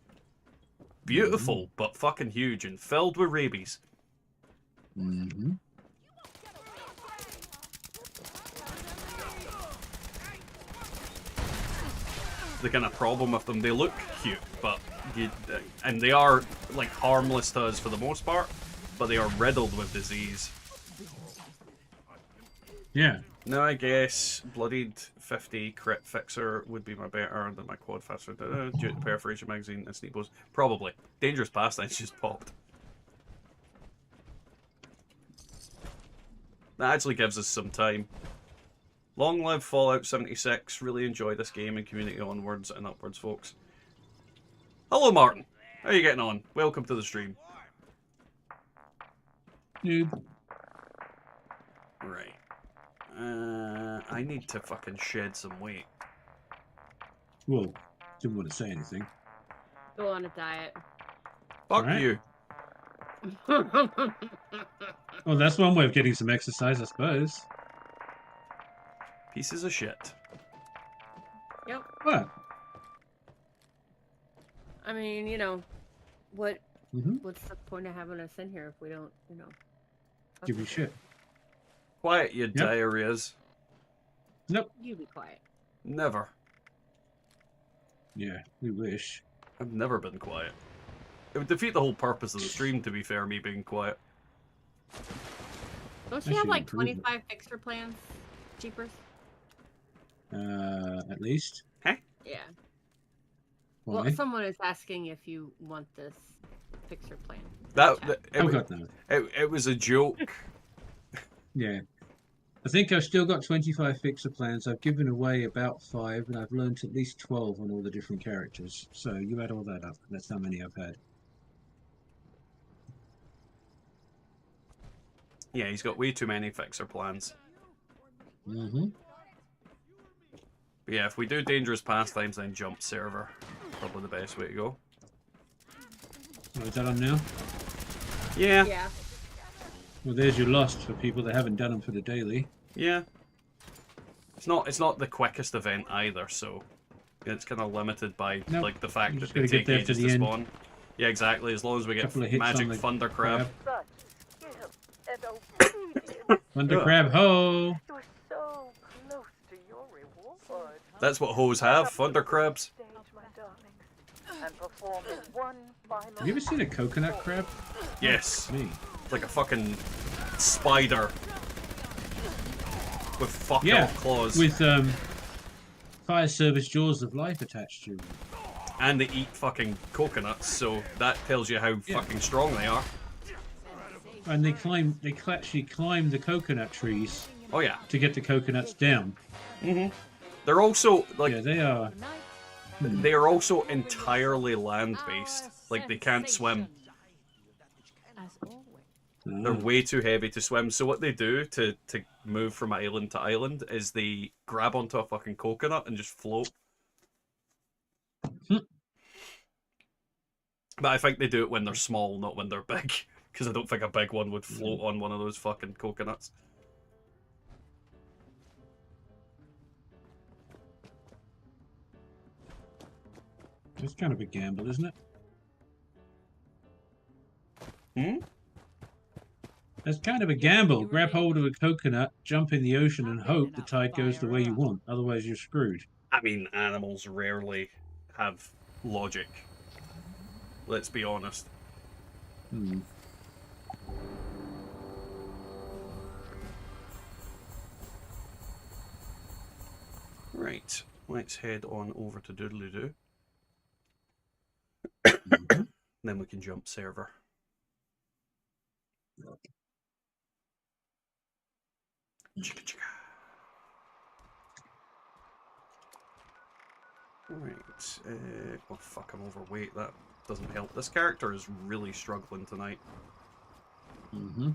Beautiful, but fucking huge and filled with rabies. The kind of problem with them, they look cute, but and they are like harmless to us for the most part, but they are riddled with disease. Yeah. Now I guess Bloodied 50 Crit Fixer would be my better than my Quad Faster due to Perforation Magazine and Sneak Bows. Probably. Dangerous Pastimes just popped. That actually gives us some time. Long live Fallout 76. Really enjoy this game and community onwards and upwards, folks. Hello, Martin. How are you getting on? Welcome to the stream. Noob. Right. I need to fucking shed some weight. Well, didn't want to say anything. Go on a diet. Fuck you. Well, that's one way of getting some exercise, I suppose. Pieces of shit. Yep. What? I mean, you know, what's the point of having us in here if we don't, you know? Give you shit. Quiet your diarrheas. Nope. You be quiet. Never. Yeah, we wish. I've never been quiet. It would defeat the whole purpose of the stream, to be fair, me being quiet. Don't you have like 25 fixer plans? Cheapers? At least. Huh? Yeah. Why? Well, someone is asking if you want this fixer plan. It was a joke. Yeah. I think I've still got 25 fixer plans. I've given away about 5, and I've learned at least 12 on all the different characters. So you add all that up. That's how many I've had. Yeah, he's got way too many fixer plans. Mm-hmm. But yeah, if we do dangerous pastimes, then jump server. Probably the best way to go. Oh, is that on now? Yeah. Yeah. Well, there's your lost for people that haven't done them for the daily. Yeah. It's not the quickest event either, so it's kind of limited by Nope. like the fact You that just they gotta get take there to ages the to end. spawn. Yeah, exactly. As long as we get Couple of hits magic on the thunder crab. Such skill and obedience. Thunder crab ho! You're so close to your reward. That's what hoes have, thunder crabs. Stage, my darlings, and perform one final. Have you ever seen a coconut crab? Yes. Me. Like a fucking spider with fuck Yeah, out claws. with fire service jaws of life attached to them. And they eat fucking coconuts, so that tells you how fucking strong they are. And they actually climb the coconut trees. Oh yeah. To get the coconuts down. Mm-hmm. They're also like yeah, they are. They are also entirely land-based. Like they can't swim. They're way too heavy to swim. So what they do to move from island to island is they grab onto a fucking coconut and just float. But I think they do it when they're small, not when they're big. Because I don't think a big one would float on one of those fucking coconuts. It's kind of a gamble, isn't it? Hmm? It's kind of a gamble. Grab hold of a coconut, jump in the ocean, and hope the tide goes the way you want. Otherwise, you're screwed. I mean, animals rarely have logic. Let's be honest. Hmm. Right, let's head on over to Doodly-Doo. Then we can jump server. Chicka chicka. Right, oh fuck, I'm overweight, that doesn't help. This character is really struggling tonight. Mm-hmm.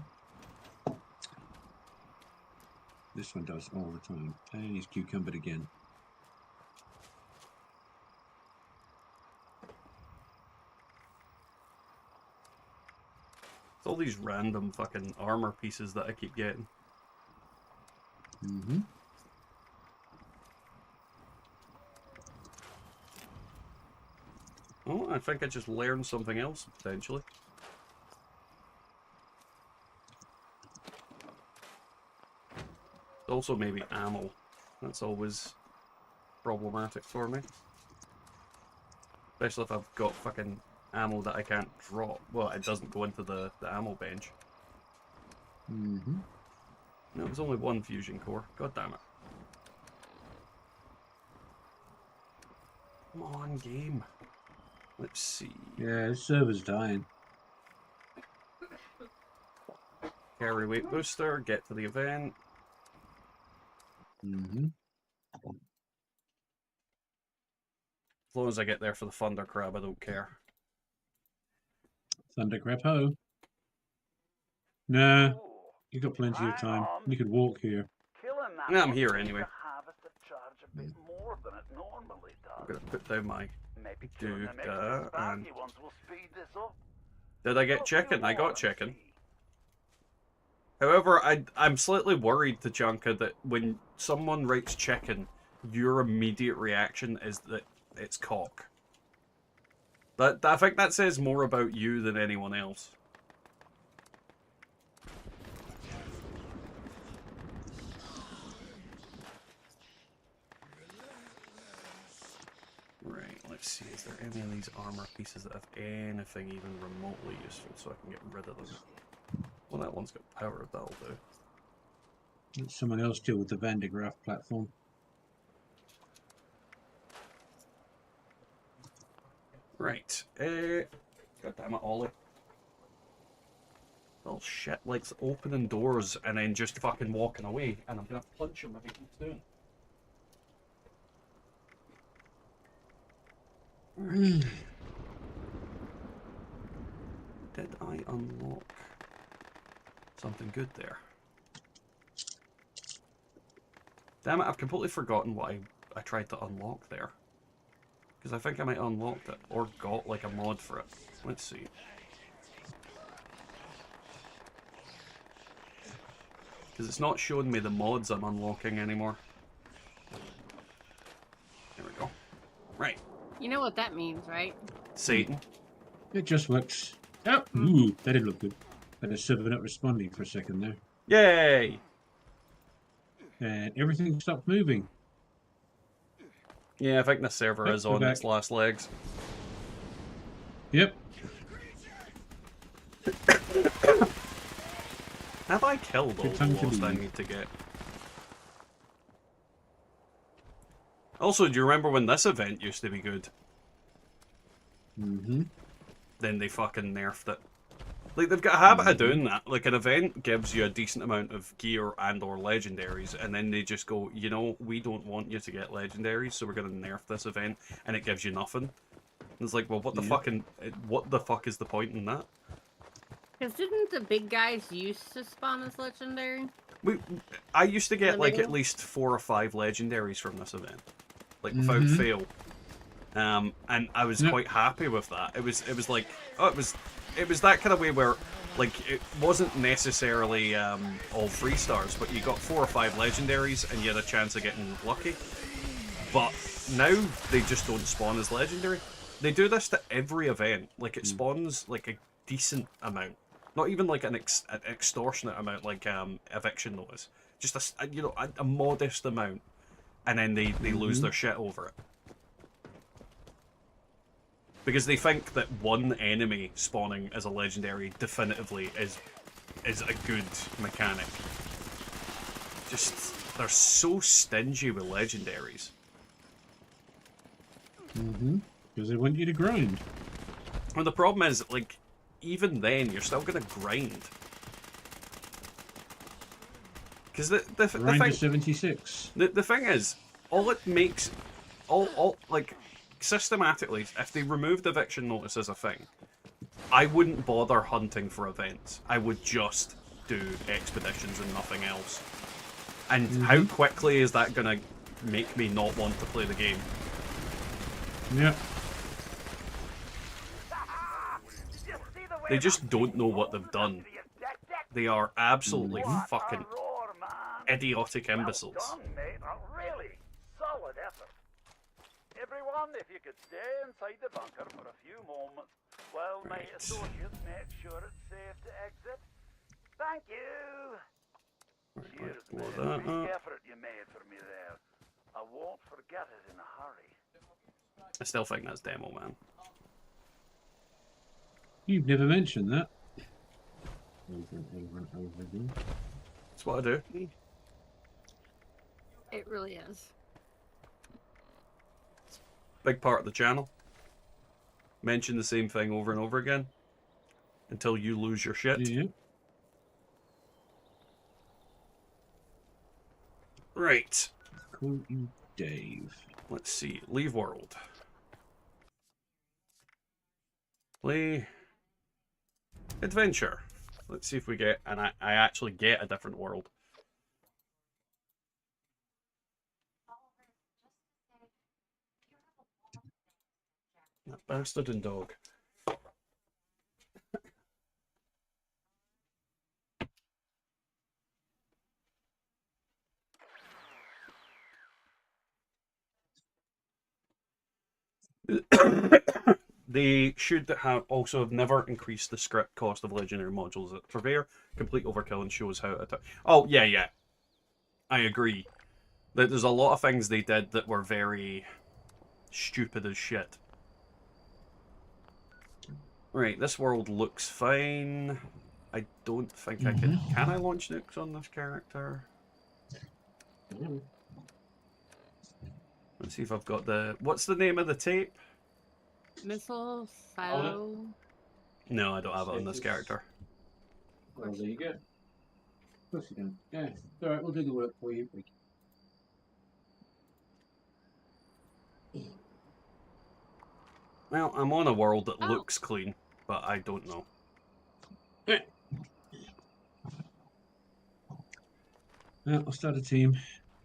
This one does all the time. And he's cucumbered again. It's all these random fucking armor pieces that I keep getting. Mm-hmm. Oh, I think I just learned something else, potentially. Also maybe ammo. That's always problematic for me. Especially if I've got fucking ammo that I can't drop. Well, it doesn't go into the ammo bench. Mm-hmm. No, it was only one fusion core. God damn it. Come on, game. Let's see. Yeah, the server's dying. Carry weight booster, get to the event. Mm-hmm. As long as I get there for the thunder crab, I don't care. Thunder crab ho. Nah, you got plenty of time. You could walk here. Yeah, I'm here anyway. A bit more than it normally does. I'm gonna put down my Maybe do killing them extra that and sparky ones will speed this up. did I get chicken? I got chicken. However, I'm slightly worried, Tachanka, that when someone writes chicken, your immediate reaction is that it's cock. I think that says more about you than anyone else. Right, let's see, is there any of these armor pieces that have anything even remotely useful so I can get rid of them? Well, that one's got power, that'll do. Let someone else deal with the Van de Graaff platform. Right, god damn it, Ollie. Little shit likes opening doors and then just fucking walking away, and I'm gonna punch him if he keeps doing it. Did I unlock something good there. Damn it, I've completely forgotten what I tried to unlock there. Because I think I might have unlocked it, or got like a mod for it. Let's see. Because it's not showing me the mods I'm unlocking anymore. There we go. Right. You know what that means, right? Satan. It just works. Oh, ooh, that did look good. Had a server not responding for a second there. Yay! And everything stopped moving. Yeah, I think the server is we're on back. its last legs. Yep. Have I killed all Good the time to lost I leave. need to get? Also, do you remember when this event used to be good? Mm-hmm. Then they fucking nerfed it. Like, they've got a habit of doing that. Like, an event gives you a decent amount of gear and or legendaries, and then they just go, you know, we don't want you to get legendaries, so we're going to nerf this event, and it gives you nothing. And it's like, well, what the fuck is the point in that? Because didn't the big guys used to spawn as legendary? I used to get, like, middle? at least 4 or 5 legendaries from this event. Like, without fail. And I was quite happy with that. It was like, oh, it was that kind of way where, like, it wasn't necessarily all 3 stars, but you got 4 or 5 legendaries and you had a chance of getting lucky. But now they just don't spawn as legendary. They do this to every event. Like, it spawns like a decent amount, not even like an extortionate amount, like eviction notice. Just a modest amount, and then they lose their shit over it. Because they think that one enemy spawning as a legendary definitively is a good mechanic. Just, they're so stingy with legendaries. Because they want you to grind. Well, the problem is, like, even then, you're still gonna grind. Because the Grind thing, to 76. the thing is, all it makes, like, systematically, if they removed eviction notice as a thing, I wouldn't bother hunting for events. I would just do expeditions and nothing else. And how quickly is that gonna make me not want to play the game? Yep. They just don't know what they've done. They are absolutely fucking idiotic imbeciles. Well done, mate. A really solid effort. Everyone, if you could stay inside the bunker for a few moments while my associates make sure it's safe to exit. Thank you. Cheers, mate. Big effort you made for me there. I won't forget it in a hurry. I still think that's demo, man. You've never mentioned that. Over and over and over again. That's what I do. It really is. Big part of the channel. Mention the same thing over and over again until you lose your shit. Yeah. Right. Call you Dave. Let's see. Leave world. Play adventure. Let's see if we get, and I actually get a different world. That bastard and dog. They should have never increased the script cost of legendary modules at Purveyor. Complete overkill and shows how to... Oh, yeah. I agree. There's a lot of things they did that were very stupid as shit. Right, this world looks fine. I don't think I can... Can I launch nukes on this character? Let's see if I've got the... What's the name of the tape? Missile, silo. No, I don't have it on this character. Well, there you go. Of course you don't. Yeah, it's alright, we'll do the work for you. Well, I'm on a world that looks clean, but I don't know. I'll start a team.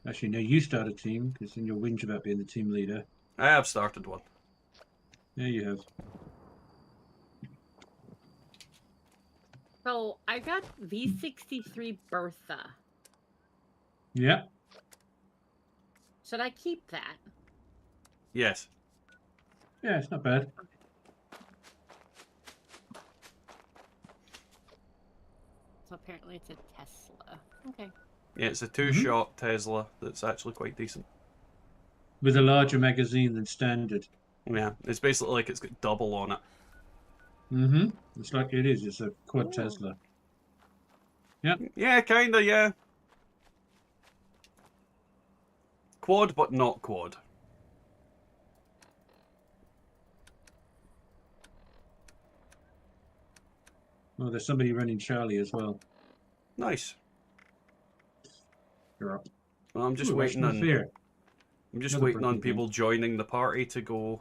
Actually, no, you start a team because then you'll whinge about being the team leader. I have started one. Yeah, you have. So I got V63 Bertha. Yeah. Should I keep that? Yes. Yeah, it's not bad. So apparently it's a Tesla. Okay. Yeah, it's a two-shot Tesla that's actually quite decent. With a larger magazine than standard. Yeah, it's basically like it's got double on it. Mm-hmm. It's like it is. It's a quad Tesla. Yeah. Yeah, kinda, yeah. Quad, but not quad. Oh, there's somebody running Charlie as well. Nice. You're up. Well, I'm just Ooh, waiting on. fear. I'm just Another waiting on broken people joining the party to go.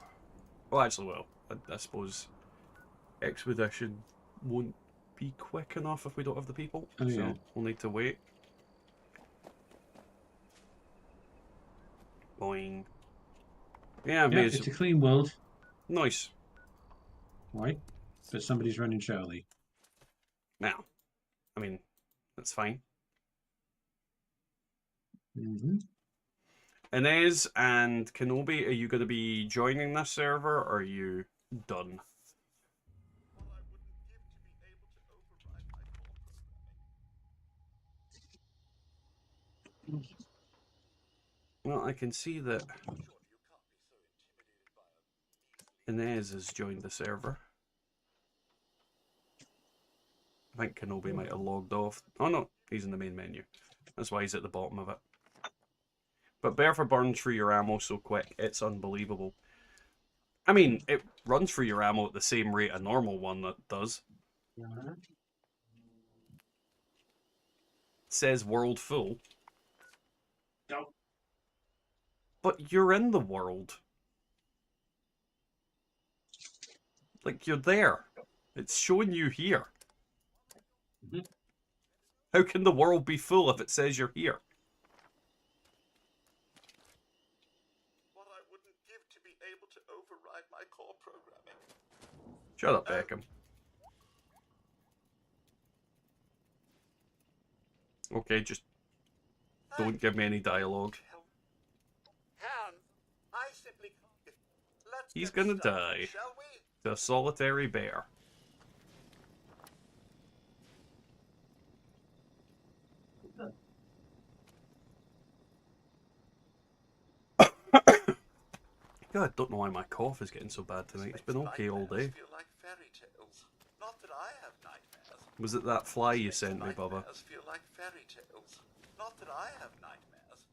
Well, actually, I suppose Expedition won't be quick enough if we don't have the people, Oh, so yeah. we'll need to wait. Boing. Yeah, Yeah, it's a clean world. Nice. Right. But somebody's running Charlie. Now, I mean, that's fine. Mm-hmm. Inez and Kenobi, are you going to be joining this server, or are you done? Well, I can see that Inez has joined the server. I think Kenobi might have logged off. Oh no, he's in the main menu. That's why he's at the bottom of it. But Bertha burns through your ammo so quick, it's unbelievable. I mean, it runs through your ammo at the same rate a normal one that does. Says world full. No. But you're in the world. Like, you're there. It's showing you here. Mm-hmm. How can the world be full if it says you're here? What I wouldn't give to be able to override my core programming. Shut up, Beckham. Okay, just don't give me any dialogue. Han, I simply can't. Let's He's get gonna started, die. shall we? The solitary bear. God, I don't know why my cough is getting so bad tonight. It's been okay all day. Feel like fairy tales. Not that I have nightmares. Was it that fly you sent me, Bubba? Nightmares feel like fairy tales. Not that I have nightmares.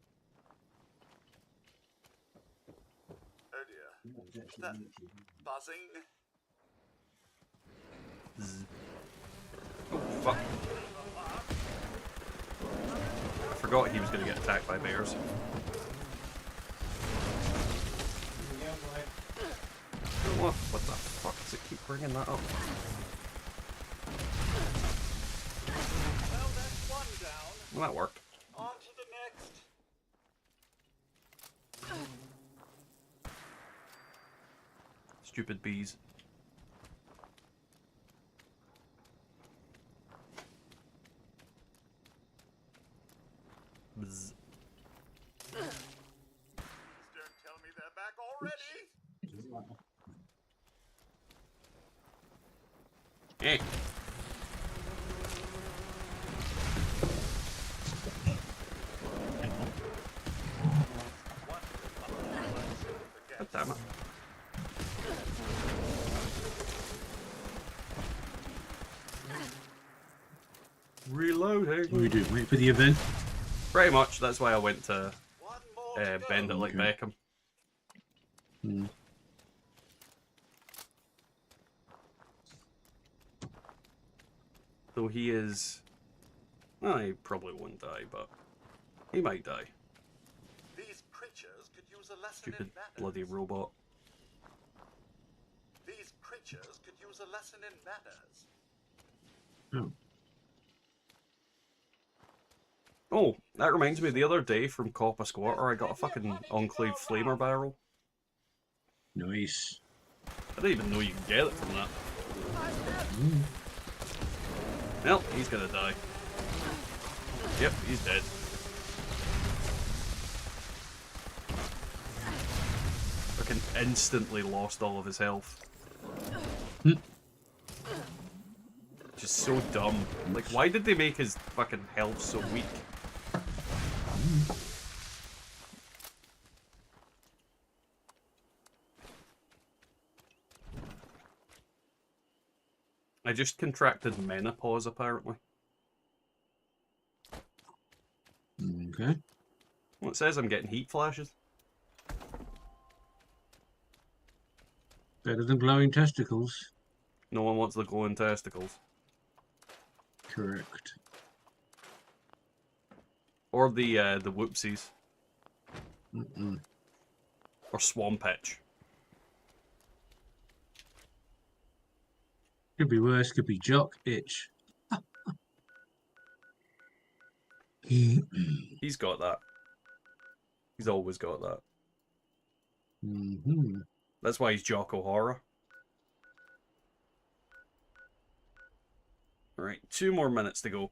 Oh dear. That buzzing. Zzz. Oh, fuck. I forgot he was going to get attacked by bears. What the fuck does it keep bringing that up? Well, that's one down. Well, that worked. On to the next. Stupid bees. Bzz. Don't tell me they're back already. Hey. God damn it. Reloading. What do we do? Wait for the event? Pretty much, that's why I went to bend it like Beckham. Hmm. Though he is... Well, he probably won't die, but he might die. These creatures could use a lesson Stupid in manners. bloody robot. These creatures could use a lesson in manners. Oh. Oh, that reminds me, the other day from Coppa Squatter, I got a fucking Enclave Flamer barrel. Nice. I didn't even know you could get it from that. Well, he's gonna die. Yep, he's dead. Fucking instantly lost all of his health. Just so dumb. Like, why did they make his fucking health so weak? I just contracted menopause, apparently. Okay. Well, it says I'm getting heat flashes. Better than glowing testicles. No one wants the glowing testicles. Correct. Or the whoopsies. Or swamp itch. Could be worse, could be jock itch. He's got that. He's always got that. That's why he's Jock O'Hara. Alright, 2 more minutes to go.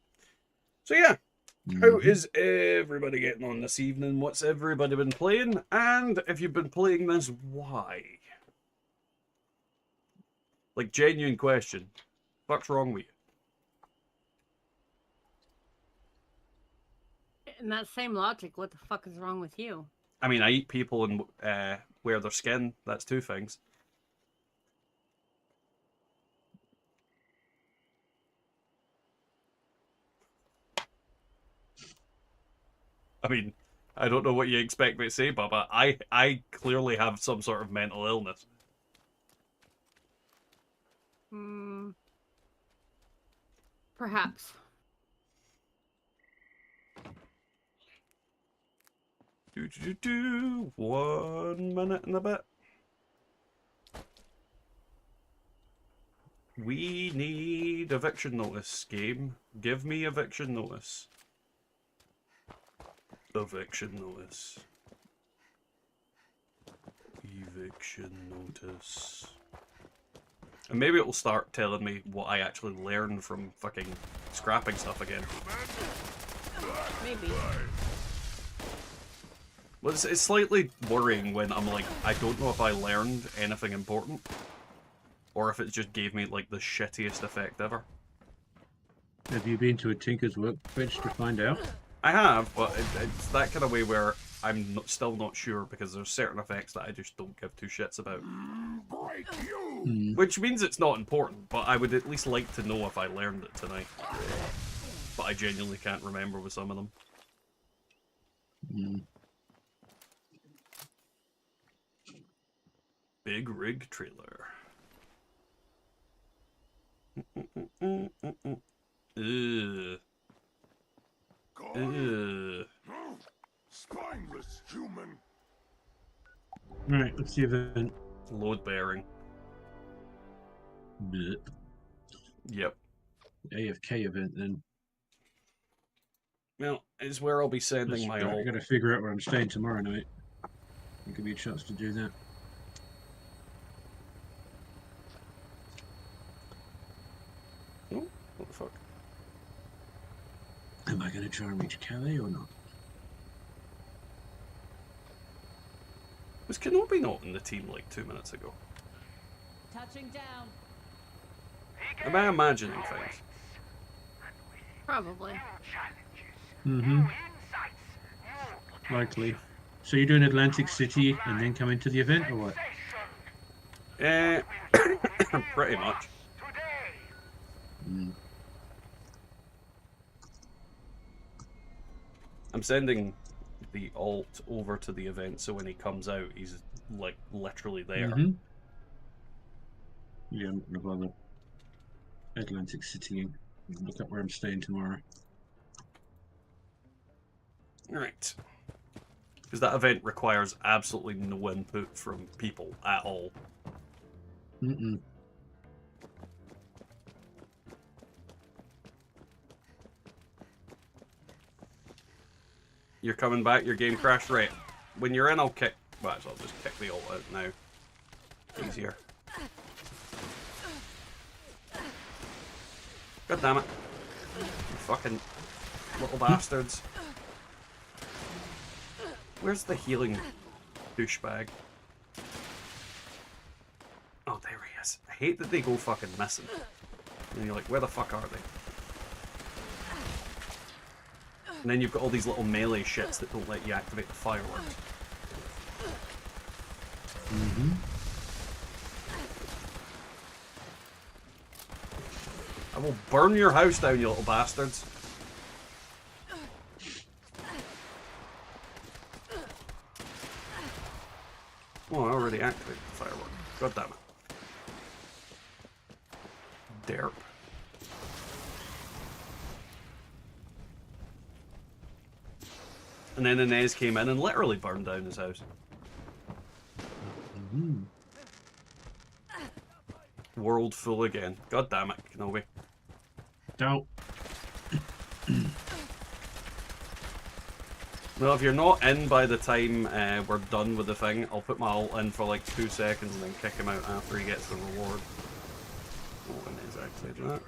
So yeah, how is everybody getting on this evening? What's everybody been playing? And if you've been playing this, why? Like, genuine question. What's wrong with you? In that same logic, what the fuck is wrong with you? I mean, I eat people and wear their skin. That's 2 things. I mean, I don't know what you expect me to say, Bubba. I clearly have some sort of mental illness. Perhaps. Do 1 minute and a bit. We need eviction notice, game. Give me eviction notice. Eviction notice. Eviction notice. And maybe it'll start telling me what I actually learned from fucking scrapping stuff again. Maybe. Well, it's slightly worrying when I'm like, I don't know if I learned anything important. Or if it just gave me, like, the shittiest effect ever. Have you been to a tinker's workbench to find out? I have, but it's that kind of way where I'm still not sure because there's certain effects that I just don't give 2 shits about. Which means it's not important, but I would at least like to know if I learned it tonight. But I genuinely can't remember with some of them. Big rig trailer. Spineless human. Right, let's see event. Load bearing. Yep. AFK event then. Well, it's where I'll be sending my I gotta figure out where I'm staying tomorrow night. I'll give me a chance to do that. Oh, what the fuck? Am I gonna try and reach Calais or not? Was Kenobi not in the team like 2 minutes ago? Touching down. Am I imagining things? Probably. Likely. So you're doing Atlantic City and then come into the event, or what? Pretty much. I'm sending the alt over to the event, so when he comes out, he's like literally there. Yeah, I'm not gonna bother. Atlantic City. Look up where I'm staying tomorrow. Right. Because that event requires absolutely no input from people at all. You're coming back, your game crashed, right. When you're in, I'll kick... Well, I'll just kick the ult out now. Easier. God damn it. You fucking little bastards. Where's the healing douchebag? Oh, there he is. I hate that they go fucking missing. And you're like, where the fuck are they? And then you've got all these little melee shits that don't let you activate the fireworks. Mm-hmm. I will burn your house down, you little bastards. Oh, I already activated the firework. God damn it. Derp. And then Inez came in and literally burned down his house. Mm-hmm. World full again. God damn it, Kenobi. Don't. Well, if you're not in by the time we're done with the thing, I'll put my ult in for like 2 seconds and then kick him out after he gets the reward. Oh, Inez activated that.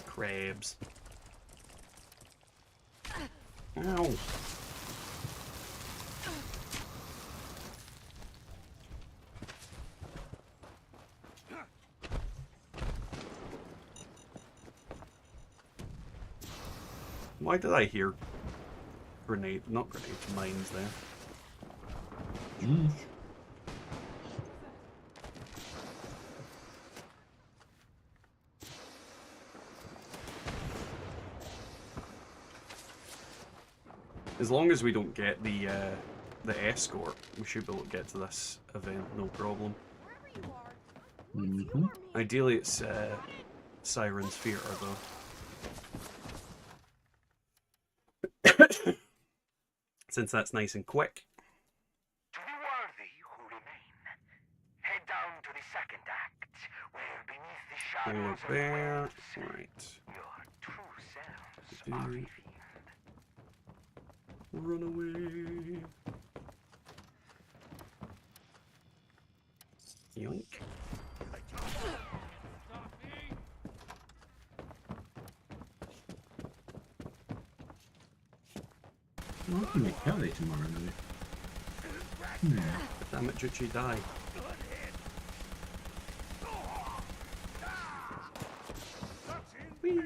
Crabs. Ow. Why did I hear grenade, not grenades, mines there? Mm. As long as we don't get the escort, we should be able to get to this event, no problem. Mm-hmm. Ideally, it's Siren's Theatre, though. Since that's nice and quick. To the worthy who remain, head down to the second act, where beneath the shadows of There. worlds, Right. your true selves are revealed. Run away. Yoink. Well, I can make Kelly tomorrow night. Damn it, Juchi, die. Whee.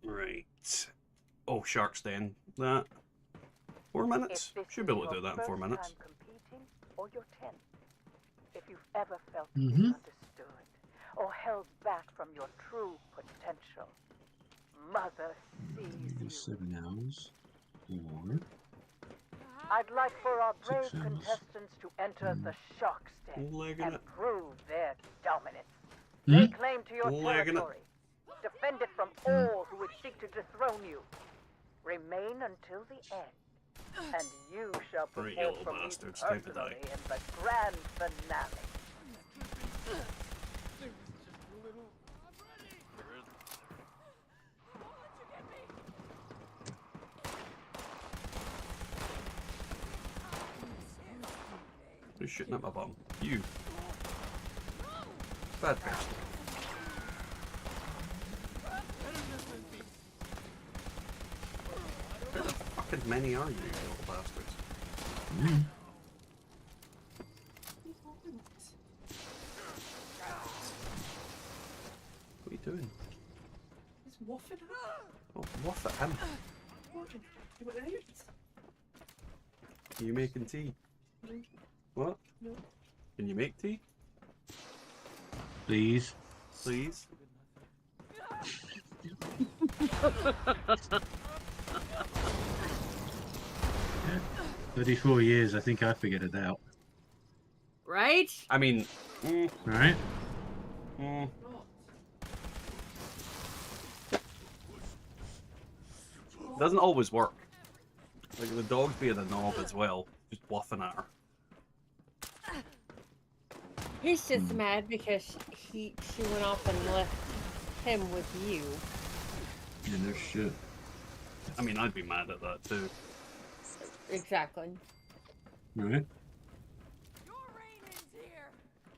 Right. Oh, Shark's Den. That. 4 minutes? Should be able to do that in 4 minutes. Competing or your 10th. If you've ever felt Mm-hmm. misunderstood or held back from your true potential, Mother sees you. 7 hours. Or I'd like for our 6 brave hours. contestants to enter the Shark's Den Legging and it. prove their dominance. Hmm? Lay claim to your Legging it. territory. Defend it from all who would seek to dethrone you. Remain until the end, and you shall Right, you perform little for me bastards, time to die. personally in the grand finale. Who's shooting at my bum? You. Bad person. How the fucking many are you little bastards? Mm. What are you doing? He's waffing her. Oh, waff at him. What? You went out? Are you making tea? No. What? No. Can you make tea? Please. Please? 34 years, I think I figured it out. Right? I mean, Alright? It doesn't always work. Like, the dog's being a knob as well, just bluffing at her. He's just mad because she went off and left him with you. Yeah, no shit. I mean, I'd be mad at that too. Exactly. Right.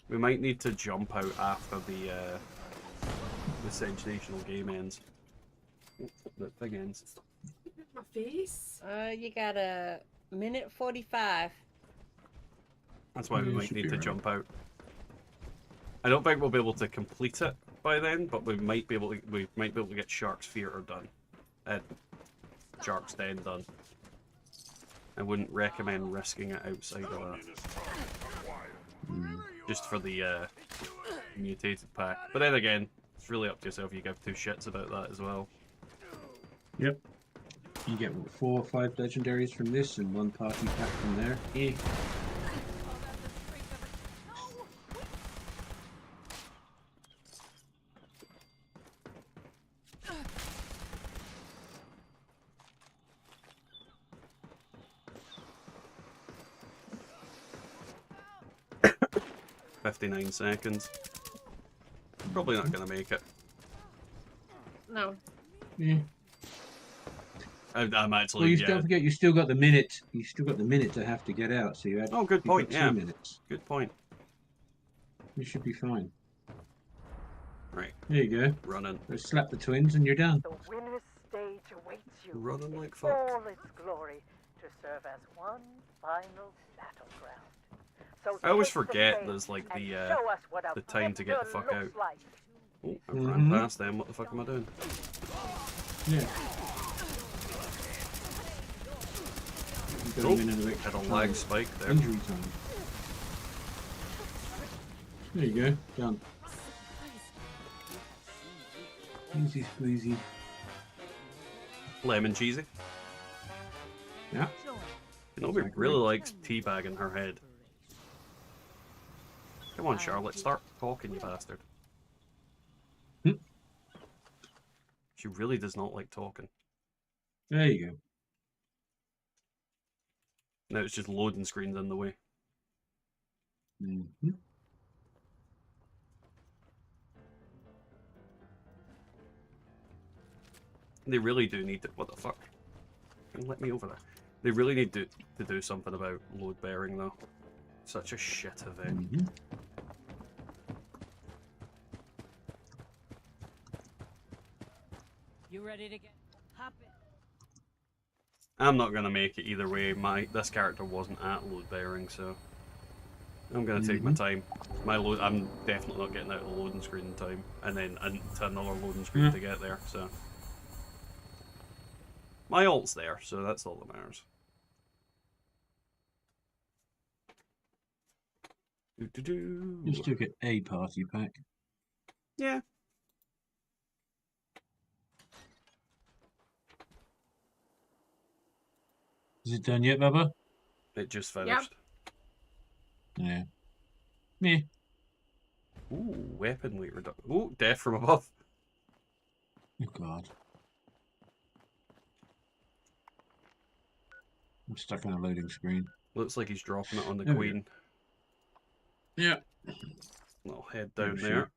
We might need to jump out after the sensational game ends. The thing ends. My face. You got a minute 45. That's why we might should need be to right. jump out. I don't think we'll be able to complete it by then, but we might be able to get Shark's Theatre done. Shark's Den done. I wouldn't recommend risking it outside of that. Just for the mutated pack. But then again, it's really up to yourself. You give two shits about that as well. Yep. You get 4 or 5 legendaries from this and 1 party pack from there. Yeah. .59 seconds. Probably not gonna make it. No. Yeah. I'm actually. Well, don't forget, you still got the minute. You still got the minute to have to get out. So you had. Oh, good point. Yeah. 2 minutes. Good point. You should be fine. Right. There you go. Running. Go slap the twins and you're done. The winner's stage awaits you. Running in like fuck. all its glory to serve as one final battleground. So I always take the forget stage there's like and the show us what a time to get the victor fuck out. looks like. Oh, I ran past them. What the fuck am I doing? Yeah. Oh, had a lag spike there. Injury time. There you go. Done. Easy squeezy. Lemon cheesy. Yeah. You know, we really likes teabagging her head. Come on, Charlotte, start talking, you bastard. She really does not like talking. There you go. Now it's just loading screens in the way. Mm-hmm. They really do need to. What the fuck? Let me over there. They really need to do something about load bearing though. Such a shit event. Mm-hmm. You ready to get hop in? I'm not gonna make it either way. This character wasn't at load bearing, so I'm gonna take my time. I'm definitely not getting out of the loading screen in time, and then to another loading screen to get there. So my ult's there, so that's all that matters. You still get a party pack. Yeah. Is it done yet, Bubba? It just finished. Yeah. Meh. Ooh, weapon weight reduction. Ooh, death from above. Oh god. I'm stuck on a loading screen. Looks like he's dropping it on the There we queen. Yeah. I'll head down Oh, there.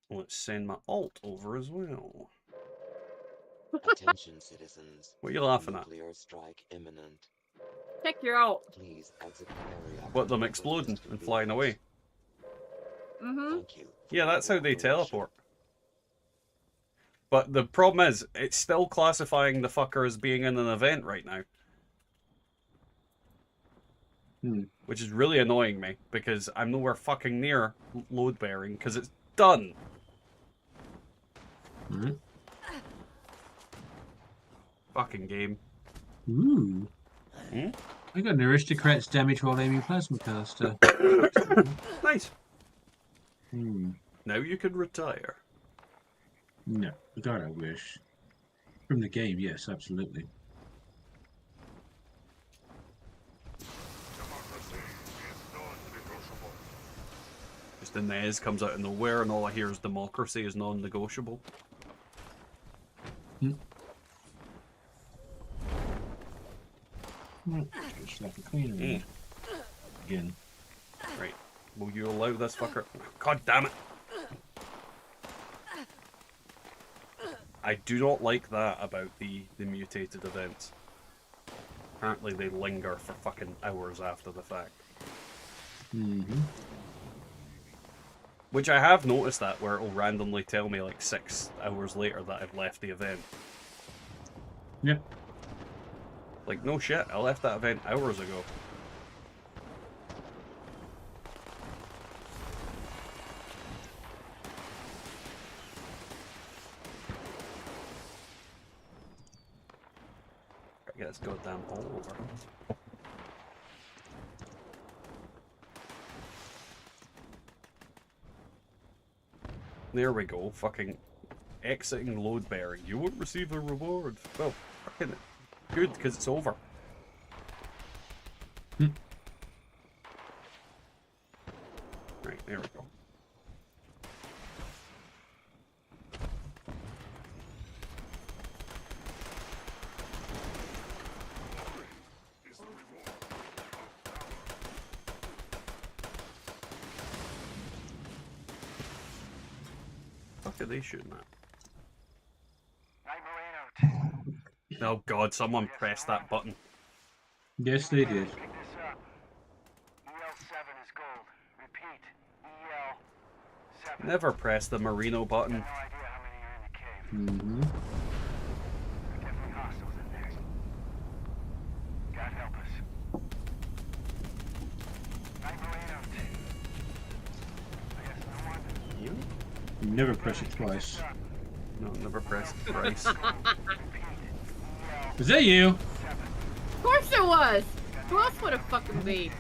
Let's send my alt over as well. Attention, citizens. What are you laughing at? Nuclear strike imminent. Check your ult. Please exit the area. What, them exploding and flying away? Mm-hmm. Thank you. Yeah, that's how they teleport. But the problem is, it's still classifying the fucker as being in an event right now. Which is really annoying me, because I'm nowhere fucking near load bearing, because it's done. Fucking game. Ooh. I got an aristocrat's damage while aiming plasma caster. Nice. Now you can retire. No, God, I wish. From the game, yes, absolutely. Just the Nez comes out of nowhere and all I hear is democracy is non-negotiable. Just like a cleaner again. Right. Will you allow this fucker? God damn it! I do not like that about the mutated events. Apparently they linger for fucking hours after the fact. Which I have noticed that, where it'll randomly tell me like 6 hours later that I've left the event. Yep. Like, no shit, I left that event hours ago. I guess goddamn all over. There we go, fucking exiting load bearing. You won't receive a reward. Well, fucking good, because it's over. Right, there we go. Fuck are they shooting at? Oh god, someone pressed that button. Yes, they did. Pick this up. EL7 is gold. Repeat. EL7. Never press the Marino button. No idea how many are in the cave. There are definitely hostiles in there. God help us. Night Marine out. I guess no one. You? You never press it twice. No, never press it twice. Is that you? Of course it was! Who else would it fucking be?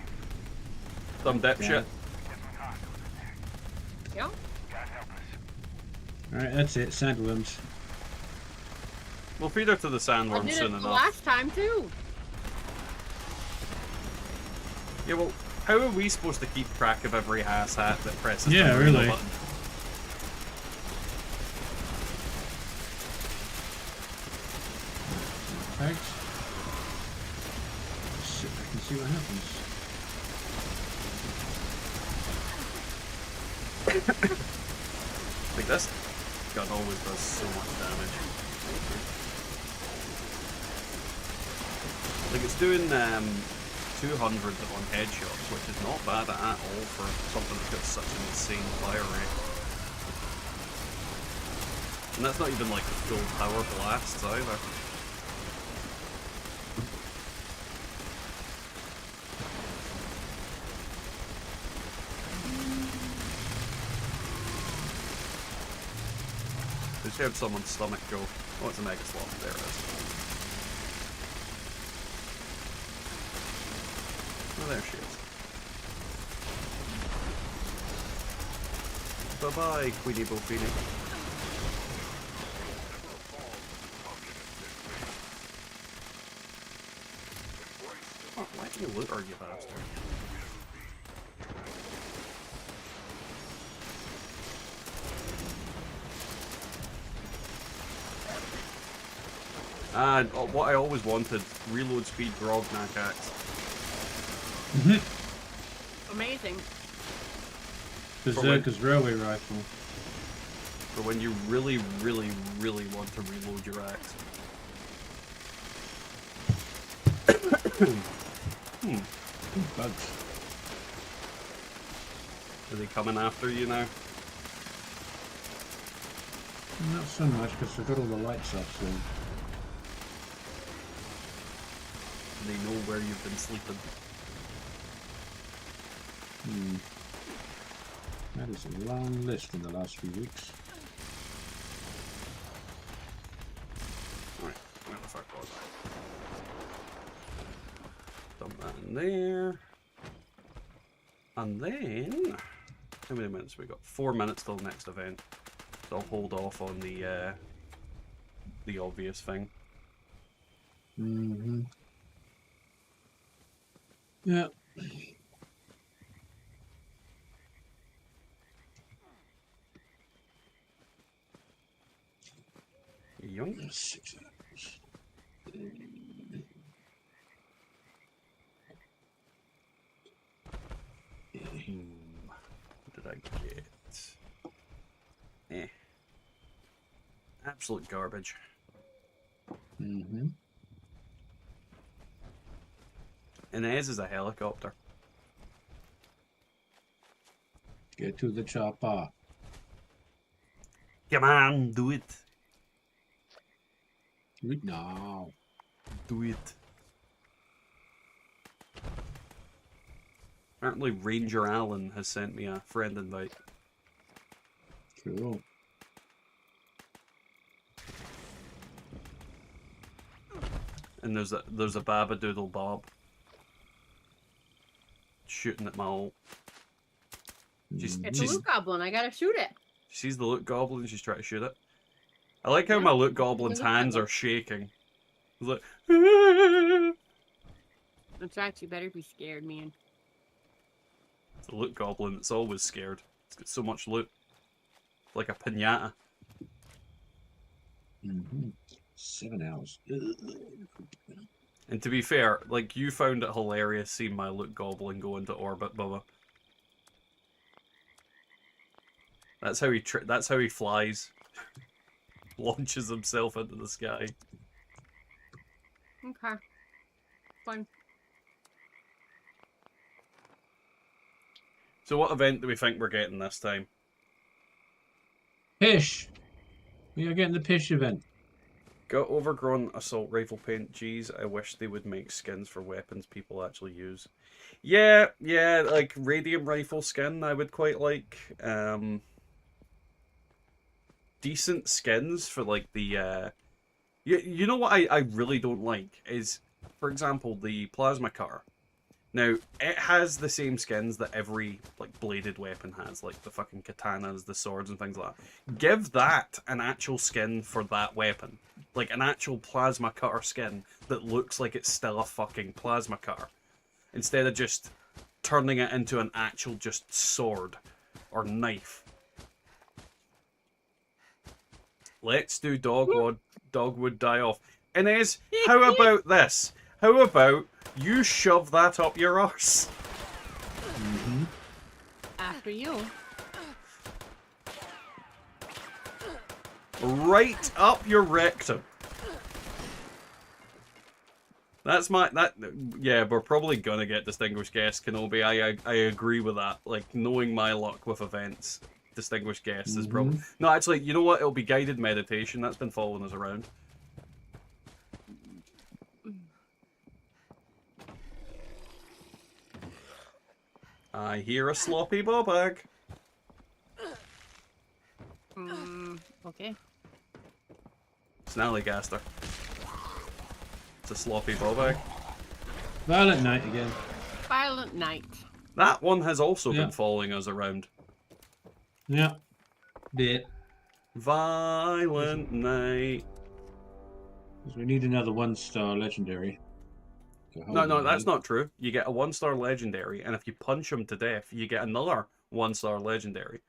Some dipshit. Yeah. Alright, that's it. Sandworms. We'll feed her to the I sandworm did soon it enough. last time too. Yeah, well, how are we supposed to keep track of every ass hat that presses Yeah, the Marino really. button? Tags. Sit back and see what happens. Like this gun always does so much damage. Like it's doing 200 on headshots, which is not bad at all for something that's got such an insane fire rate. And that's not even like full power blasts either. Just heard someone's stomach go. Oh, it's a mega sloth. There it is. Oh, there she is. Bye-bye, Queenie Bofini. Oh, why do you loot her, you bastard? And what I always wanted, reload speed Grognak axe. Amazing. Berserker's railway rifle. For when you really, really, really want to reload your axe. Bugs. Are they coming after you now? Not so much, because I've got all the lights off, so... They know where you've been sleeping. That is a long list in the last few weeks. Alright, where the fuck was I? Dump that in there. And then... How many minutes we got? 4 minutes till next event. So I'll hold off on the obvious thing. Yeah. Yoink. 6 hours. What did I get? Absolute garbage. Mm-hmm. Inez is a helicopter. Get to the chopper. Come on, do it. Do it now. Do it. Apparently Ranger Allen has sent me a friend invite. Cool. And there's a Babadoodle Bob shooting at my ult. It's a loot goblin. I gotta shoot it. She sees the loot goblin. She's trying to shoot it. I like how my loot goblin's hands are shaking. It's like, In fact, you better be scared, man. it's a loot goblin. It's always scared. It's got so much loot. It's like a pinata. Mm-hmm. 7 hours. And to be fair, like, you found it hilarious seeing my loot goblin go into orbit, Bubba. That's how he flies. Launches himself into the sky. Okay. Fine. So what event do we think we're getting this time? Pish! We are getting the Pish event. Got overgrown assault rifle paint. Geez, I wish they would make skins for weapons people actually use. Yeah, like radium rifle skin I would quite like. Decent skins for like the you know what I really don't like is, for example, the plasma cutter. Now, it has the same skins that every like bladed weapon has, like the fucking katanas, the swords and things like that. Give that an actual skin for that weapon. Like an actual plasma cutter skin that looks like it's still a fucking plasma cutter. Instead of just turning it into an actual just sword or knife. Let's do Dogwood Die Off. Inez, how about this? How about you shove that up your arse? Mm-hmm. After you. Right up your rectum. That's yeah, we're probably gonna get Distinguished Guest Kenobi. I agree with that. Like, knowing my luck with events, Distinguished Guest is probably... No, actually, you know what? It'll be Guided Meditation. That's been following us around. I hear a sloppy bobag. Okay. Snallygaster. It's a sloppy bobag. Violent Night again. Violent Night. That one has also been following us around. Yeah. Bit. Violent Night. We need another 1-star legendary. No, that's not true. You get a 1-star legendary, and if you punch him to death, you get another 1-star legendary.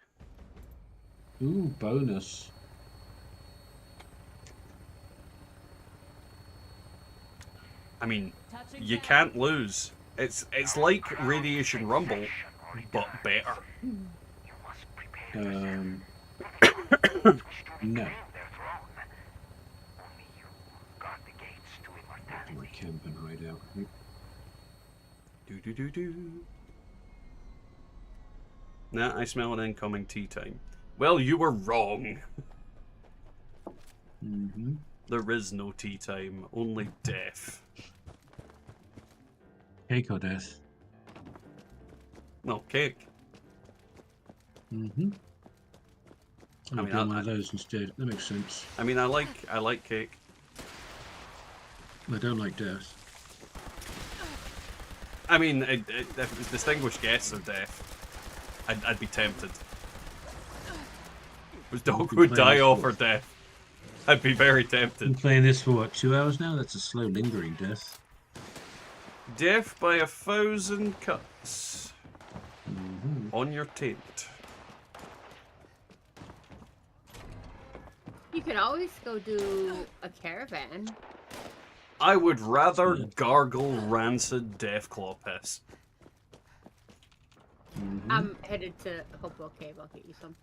Ooh, bonus. I mean, you can't lose. It's like Radiation Rumble, but better. No. My camping right out. Do. Nah, I smell an incoming tea time. Well, you were wrong. Mm-hmm. There is no tea time, only death. Cake or death? No, cake. Mm-hmm. I mean, one of those instead. That makes sense. I mean, I like cake. I don't like death. I mean, if it was Distinguished Guests or death, I'd be tempted. Was Dogwood Die Off or death? I'd be very tempted. Been playing this for what, 2 hours now? That's a slow, lingering death. Death by 1,000 cuts on your taint. You could always go do a caravan. I would rather gargle rancid Deathclaw piss. I'm headed to Hopewell Cave. I'll get you some.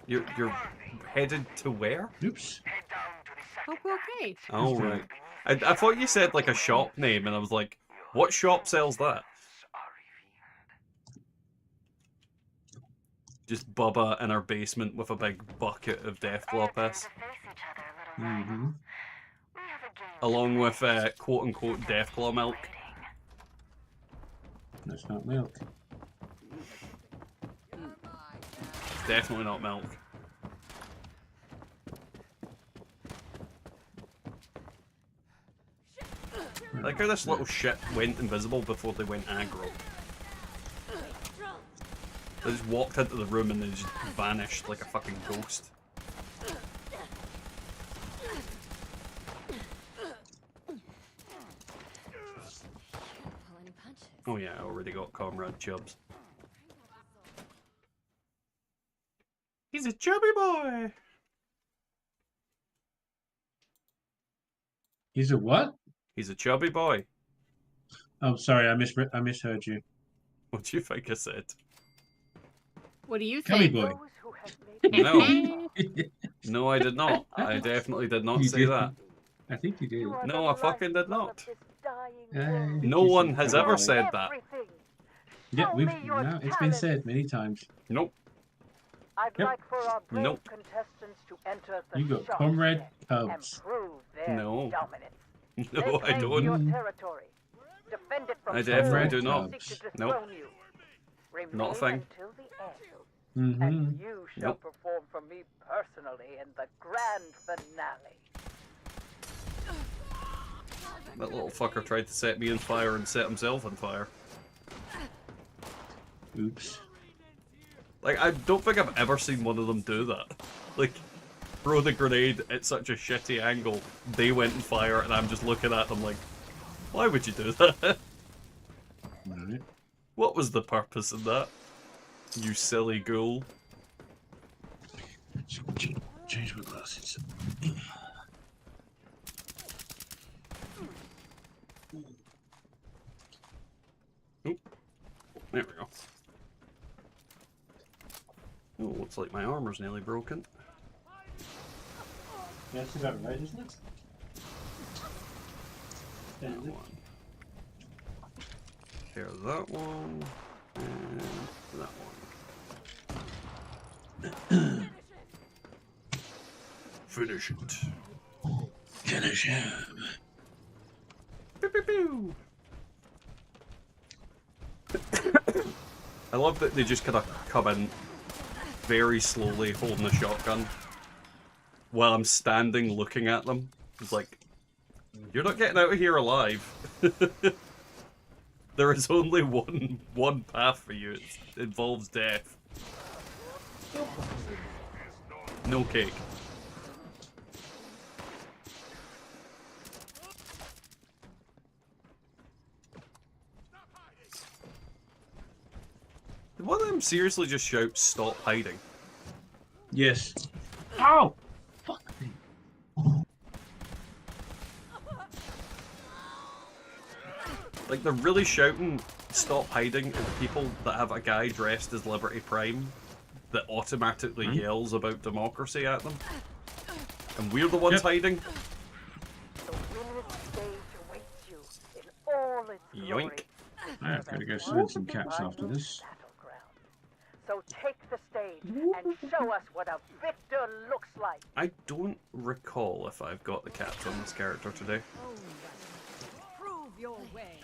You're headed to where? Oops. Hopewell Cave. Oh, right. I thought you said like a shop name, and I was like, what shop sells that? Just Bubba in our basement with a big bucket of Deathclaw piss. Along with quote-unquote Deathclaw milk. That's not milk. It's definitely not milk. I like how this little shit went invisible before they went aggro. They just walked into the room and they just vanished like a fucking ghost. Oh yeah, I already got Comrade Chubbs. He's a chubby boy! He's a what? He's a chubby boy. Oh, sorry, I misheard you. What do you think I said? What do you Cubby think? boy. No. No, I did not. I definitely did not say that. I think you did. No, I fucking did not. I think No you one said has cubby ever boy. said that. Yeah, no, it's been said many times. Nope. I'd Yep. like for our brave Nope. contestants to enter the You got shop Comrade and Pubs. prove their No. dominance. No, They I claim your don't. territory. Defend it from I definitely those do who not. seek to Nope. dethrone you. Remain Not a thing. until the end, and you shall Nope. perform for me personally in the grand finale. That little fucker tried to set me on fire and set himself on fire. Oops. Like, I don't think I've ever seen one of them do that. Like, throw the grenade at such a shitty angle, they went on fire, and I'm just looking at them like, why would you do that? Right. What was the purpose of that? You silly ghoul. Change my glasses. Oop. There we go. Oh, looks like my armor's nearly broken. Yeah, that's about right, isn't it? That one. Tear that one. And that one. Finish it. Finish him. Pew, pew, pew. I love that they just kind of come in very slowly holding a shotgun while I'm standing looking at them. It's like, you're not getting out of here alive. There is only one path for you. It involves death. No cake. Did one of them seriously just shout, "Stop hiding"? Yes. Ow! Fuck me. Like, they're really shouting, "Stop hiding" at people that have a guy dressed as Liberty Prime that automatically yells about democracy at them. And we're the ones hiding. The winner's stage awaits you in all its glory. Yoink. I've got to go sign some caps after this. So take the stage and show us what a victor looks like. I don't recall if I've got the caps on this character today. Prove your way.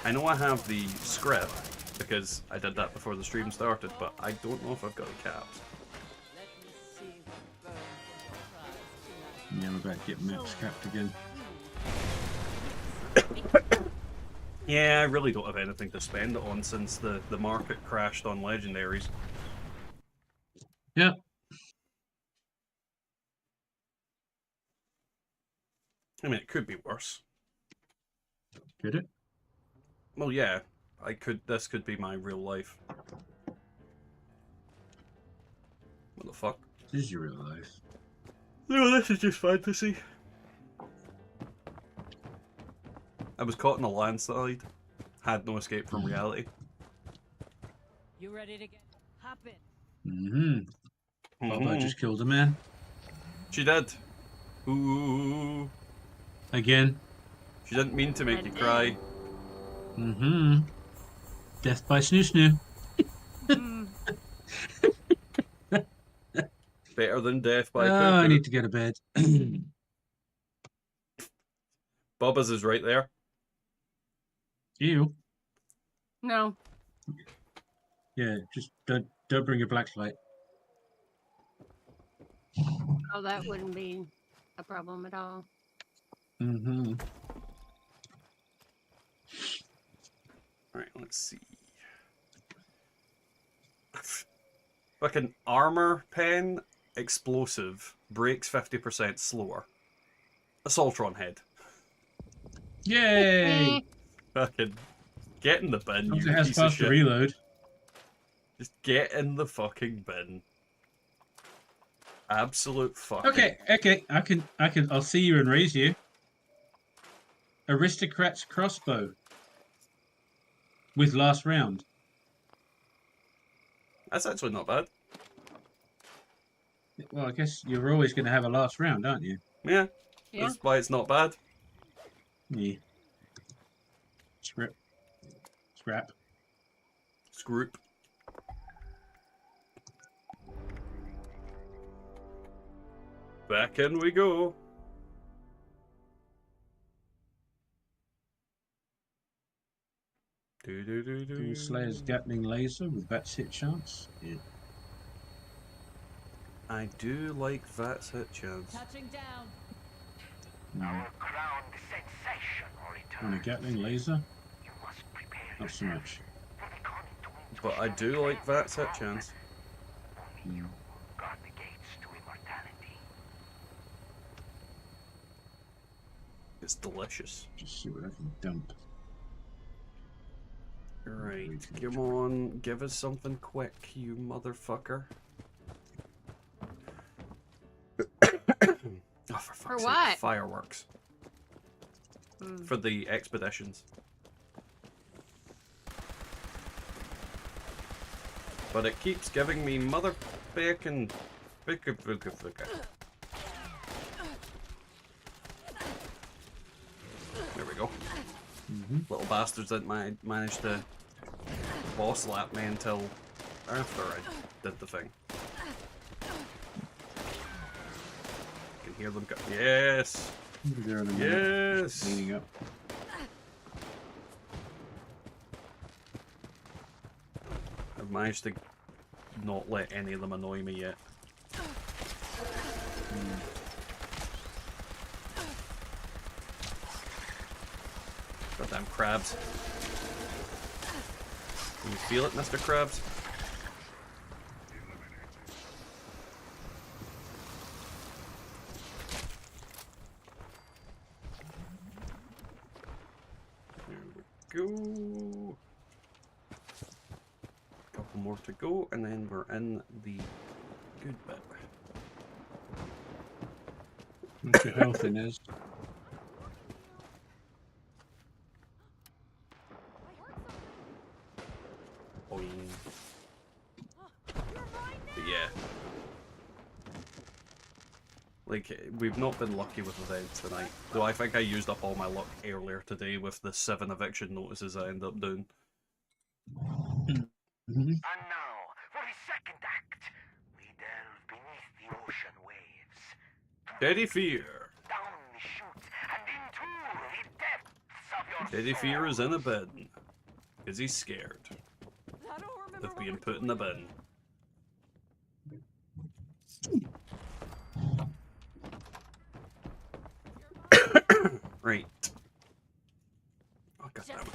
I know I have the script, because I did that before the stream started, but I don't know if I've got the caps. Yeah, I'm about to get Max capped again. Yeah, I really don't have anything to spend it on since the market crashed on legendaries. Yeah. I mean, it could be worse. Could it? Well, yeah, this could be my real life. What the fuck? This is your real life. No, this is just fantasy. I was caught in a landslide. Had no escape from reality. You ready to get hop in? Baba just killed a man. She did. Ooh. Again. She didn't mean to make you cry. Death by snoo. Better than death by Oh, I poo-poo. need to go to bed. Bubba's is right there. You? No. Yeah, just don't bring your black light. Oh, that wouldn't be a problem at all. Alright, let's see. Fucking armor pen, explosive, breaks 50% slower. Assaultron head. Yay! Fucking get in the bin, It you has piece of faster shit. reload. Just get in the fucking bin. Absolute fucking. Okay. I'll see you and raise you. Aristocrat's crossbow. With last round. That's actually not bad. Well, I guess you're always going to have a last round, aren't you? Yeah. That's why it's not bad. Yeah. Scrap. Scroop. Back in we go. Slayer's Gatling laser with Bat's hit chance. Yeah. I do like Vat's hit chance. Touching down. Our crowned sensation returns. On a Gatling laser? You must prepare Not so much. But I do like Vat's hit chance. Only you guard the gates to immortality. It's delicious. Just see what I can dump. Right, come on, give us something quick, you motherfucker. Oh, for fuck's what? sake, fireworks. For the expeditions. But it keeps giving me motherfucking... There we go. Little bastards didn't manage to boss lap me until after I did the thing. Can hear them go. Yes! Yes! Leaning up. I've managed to not let any of them annoy me yet. Goddamn crabs. Can you feel it, Mr. Krabs? There we go. Couple more to go, and then we're in the good bit. What's your health in is? But yeah. Like, we've not been lucky with events tonight. Though I think I used up all my luck earlier today with the 7 eviction notices I ended up doing. And now, for the second act, we delve beneath the ocean waves. Daddy Fear. Down the chute and into the depths of your Daddy Fear is in a bin. Because he's scared of being put in the bin. Right. Oh, goddammit.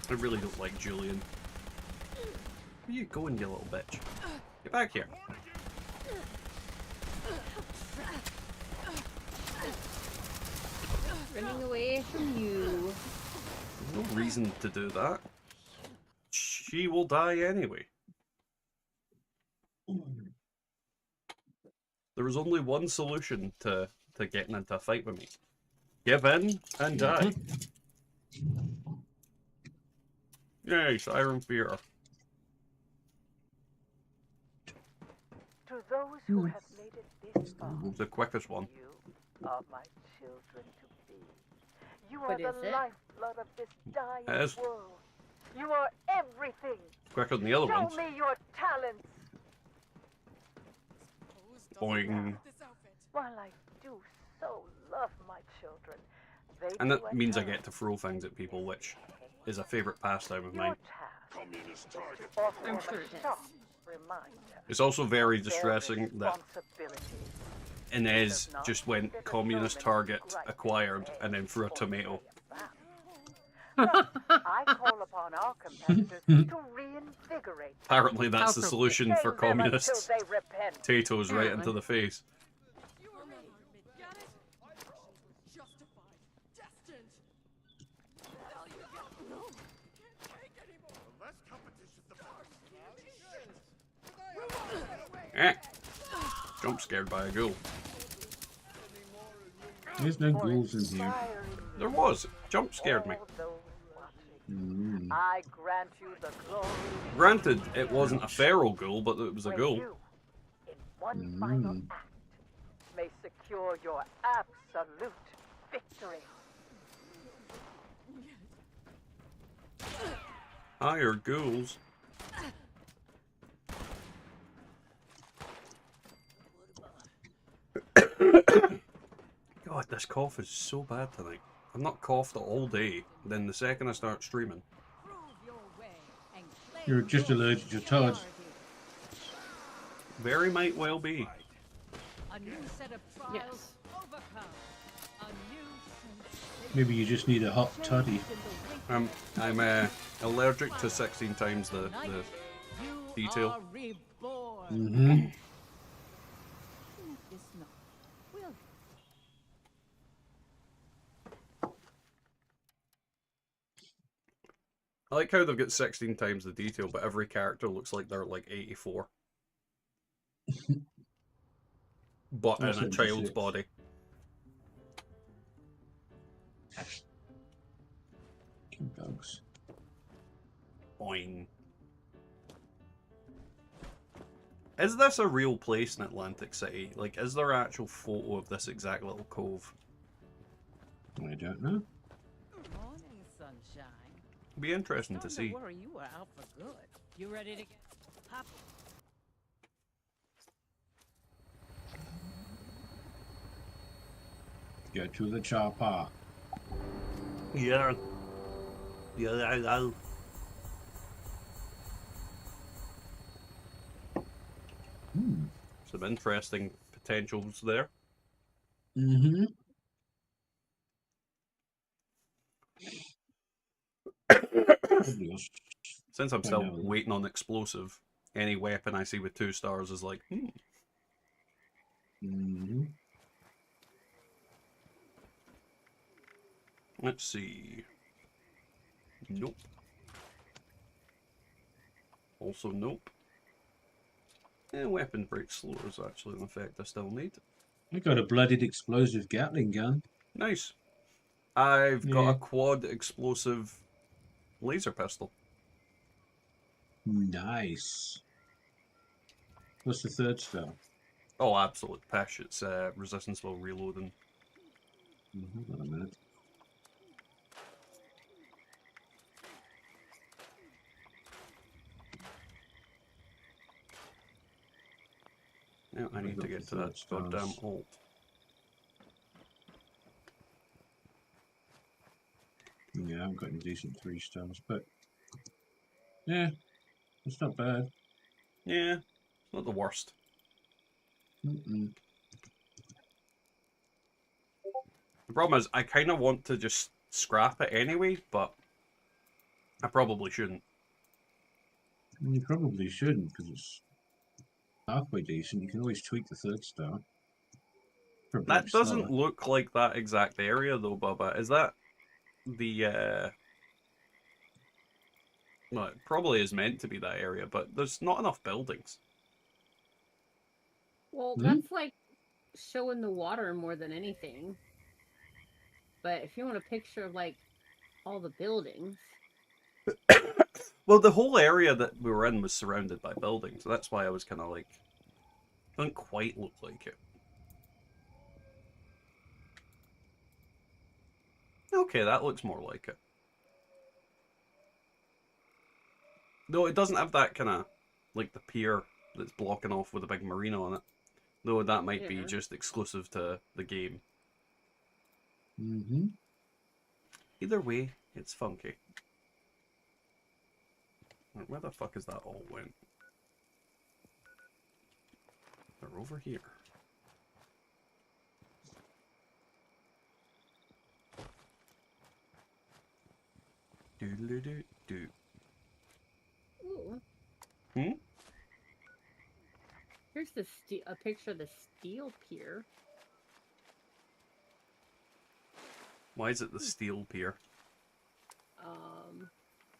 I really don't like Julian. Where you going, you little bitch? Get back here. Running away from you. No reason to do that. She will die anyway. There was only one solution to getting into a fight with me. Give in and die. Yes, Iron Fear. To those who have made it this far, The quickest one. you are my children to be. You are But the is it? lifeblood of this dying It is. world. You are everything. Quicker than the other ones. Show me your talents. Boing. While I do so love my children, they And do that means I at get to throw things at people, which is a favourite pastime of your mine. task Communist is to target. offer I'm them sure a it is. sharp reminder. It's also very of their distressing that responsibility. Inez just went communist target acquired and then threw a tomato. I call upon our competitors to reinvigorate. Apparently that's the How solution Shame for them until communists. they repent. Potatoes right Apparently. into the face. You were made, got it? My actions were justified, destined. Hell, you got no. Can't take anymore. The less competition, the better. Jump scared by a ghoul. There's no ghouls in here. There was. Jump scared me. All those watching, I grant you the glory. Granted, it wasn't a feral ghoul, but it was a where ghoul. you, in one final act, may secure your absolute victory. Higher ghouls. God, this cough is so bad tonight. I've not coughed all day. Then the second I start streaming, You're just allergic to Todd. very might well be. A new set of trials overcome. A new sensation. Maybe you just need a hot toddy. I'm allergic to 16 times the detail. Are reborn. Mm-hmm. This not. Will I like how they've got 16 times the detail, but every character looks like they're like 84. But in a child's body. Dogs. Boing. Is this a real place in Atlantic City? Like, is there an actual photo of this exact little cove? I don't know. morning, sunshine. Be interesting to Starting see. worry you were out for good. You ready to get pop? Go to the chopper. Yeah. Yeah. Some interesting potentials there. Mm-hmm. Since I'm still waiting on explosive, any weapon I see with 2 stars is like, Mm-hmm. Let's see. Nope. Also nope. Weapon breaks slower is actually an effect I still need. I got a blooded explosive Gatling gun. Nice. I've got a quad explosive laser pistol. Nice. What's the 3rd star? Oh, absolute pish. It's resistance while reloading. Hold on a minute. Yeah, I need to get to that goddamn ult. Yeah, I haven't got any decent 3 stars, but yeah, it's not bad. Yeah, it's not the worst. Mm-mm. The problem is, I kind of want to just scrap it anyway, but I probably shouldn't. You probably shouldn't, because it's halfway decent. You can always tweak the 3rd star. That doesn't look like that exact area, though, Bubba. Is that the, well, it probably is meant to be that area, but there's not enough buildings. Well, that's like showing the water more than anything. But if you want a picture of like all the buildings. Well, the whole area that we were in was surrounded by buildings, so that's why I was kind of like, doesn't quite look like it. Okay, that looks more like it. No, it doesn't have that kind of, like the pier that's blocking off with a big marina on it. Though that might be just exclusive to the game. Mm-hmm. Either way, it's funky. Where the fuck is that all went? They're over here. Do-do-do-do. Ooh. Hmm? Here's the a picture of the steel pier. Why is it the steel pier?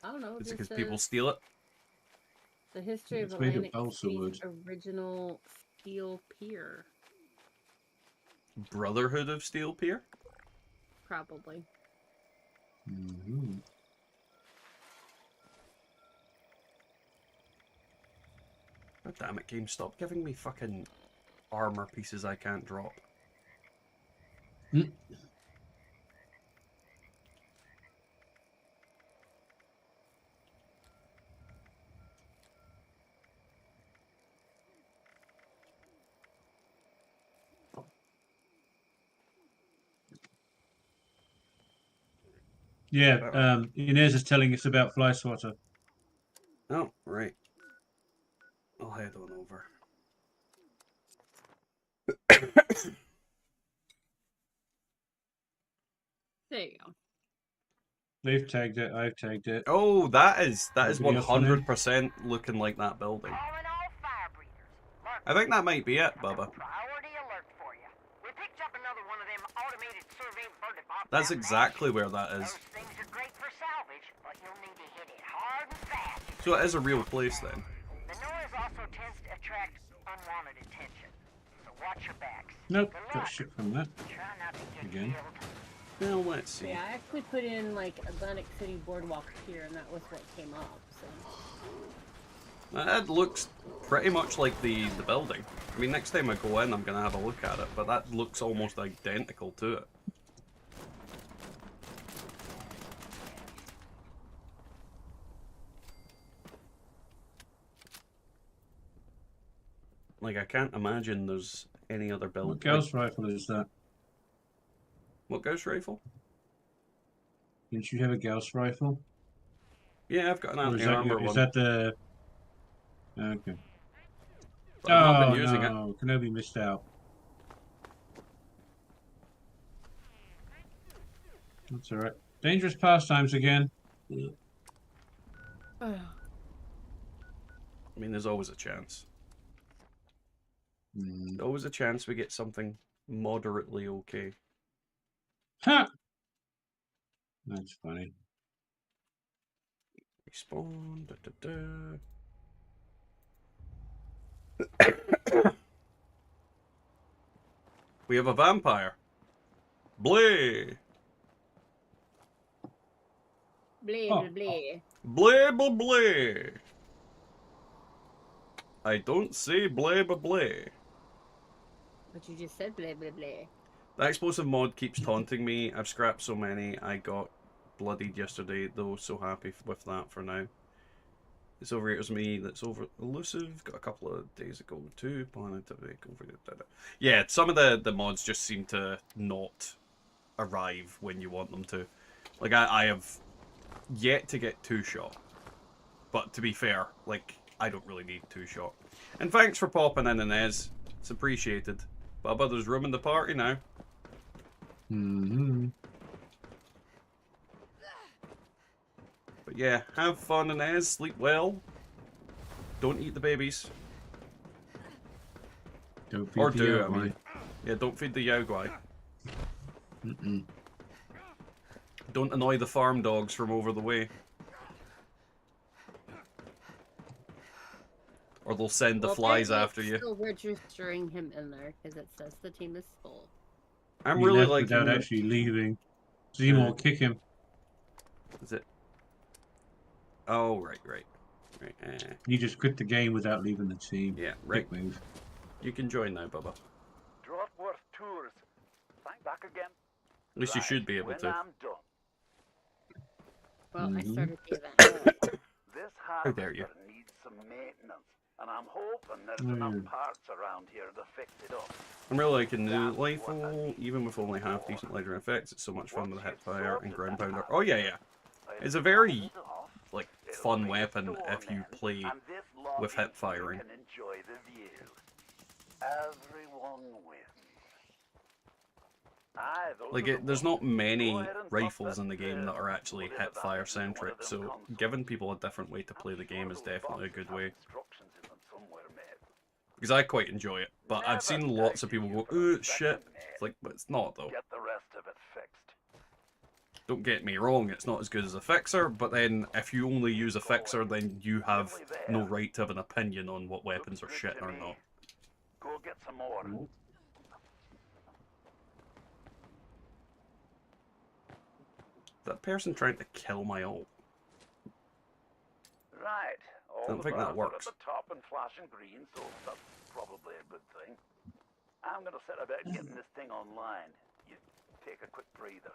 I don't know. Is it because people steal it? The history of It's made of Atlantic balsa wood. City's original steel pier. Brotherhood of Steel Pier? Probably. Mm-hmm. God damn it, game, stop giving me fucking armor pieces I can't drop. Mm. Yeah, Inez is telling us about fly swatter. Oh, right. I'll head on over. There you go. They've tagged it. I've tagged it. Oh, that is Nobody else on it? 100% looking like that building. I think that might be it, Bubba. That's exactly where that is. So it is a real place then. The noise also tends to attract unwanted attention. So watch your backs. Nope, got shit from that. Try not to get Again. Well, let's see. Yeah, I actually put in like Atlantic City Boardwalk Pier, and that was what came up. So. That looks pretty much like the building. I mean, next time I go in, I'm going to have a look at it, but that looks almost identical to it. Like, I can't imagine there's any other building. What Gauss rifle is that? What Gauss rifle? Didn't you have a Gauss rifle? Yeah, I've got an Or anti-armor one. Is that the... Okay. But I've not been using no. Kenobi missed out. That's alright. Dangerous pastimes again. I mean, there's always a chance. There's always a chance we get something moderately okay. Ha! That's funny. Respawn. Da, da, da. We have a vampire. Blay. Blay, blay, blay. Blay, blay, blay. I don't say blay, blay, blay. But you just said blay, blay, blay. The explosive mod keeps taunting me. I've scrapped so many. I got bloodied yesterday, though. So happy with that for now. It's overrated me. That's over elusive. Got a couple of days ago too. Yeah, some of the mods just seem to not arrive when you want them to. Like I have yet to get 2-shot. But to be fair, like I don't really need 2-shot. And thanks for popping in, Inez. It's appreciated. Bubba, there's room in the party now. Mm-hmm. But yeah, have fun, Inez. Sleep well. Don't eat the babies. Don't feed or the do, Yao I mean. Yeah, don't feed the Yao Guai. Don't annoy the farm dogs from over the way. Or or they'll send the Well, flies apparently after it's you. Still registering him in there because it says the team is full. I'm He really left liking without the... actually leaving. Seymour, kick him. Is it? Oh, right. He just quit the game without leaving the team. Yeah, right. Big move. You can join now, Bubba. Dropworth Tours. Thank back again. At least you should be able when to. I'm done. Well, I Mhm. started the event. This How dare you. harvester needs some maintenance, and I'm hoping there's Mm. enough parts around here to fix it up. I'm really liking the Lightfall, even with only half decent lighter effects. It's so much fun with hip fire and ground pounder. Oh yeah. It's a very like fun weapon if you play with hip firing. Can enjoy the view. Everyone wins. Like there's not many rifles in the game that are actually hip fire centric, so giving people a different way to play the game is definitely a good way. Because I quite enjoy it, but I've seen lots of people go, "Ooh, it's shit." It's like, but it's not though. Get the rest of it fixed. Don't get me wrong, it's not as good as a fixer, but then if you only use a fixer, then you have no right to have an opinion on what weapons are shit or not. Go get some more. That person trying to kill my ult. Right. All Don't the think that bars are works. at the top and flashing green, so that's probably a good thing. I'm gonna set about getting this thing online. You take a quick breather.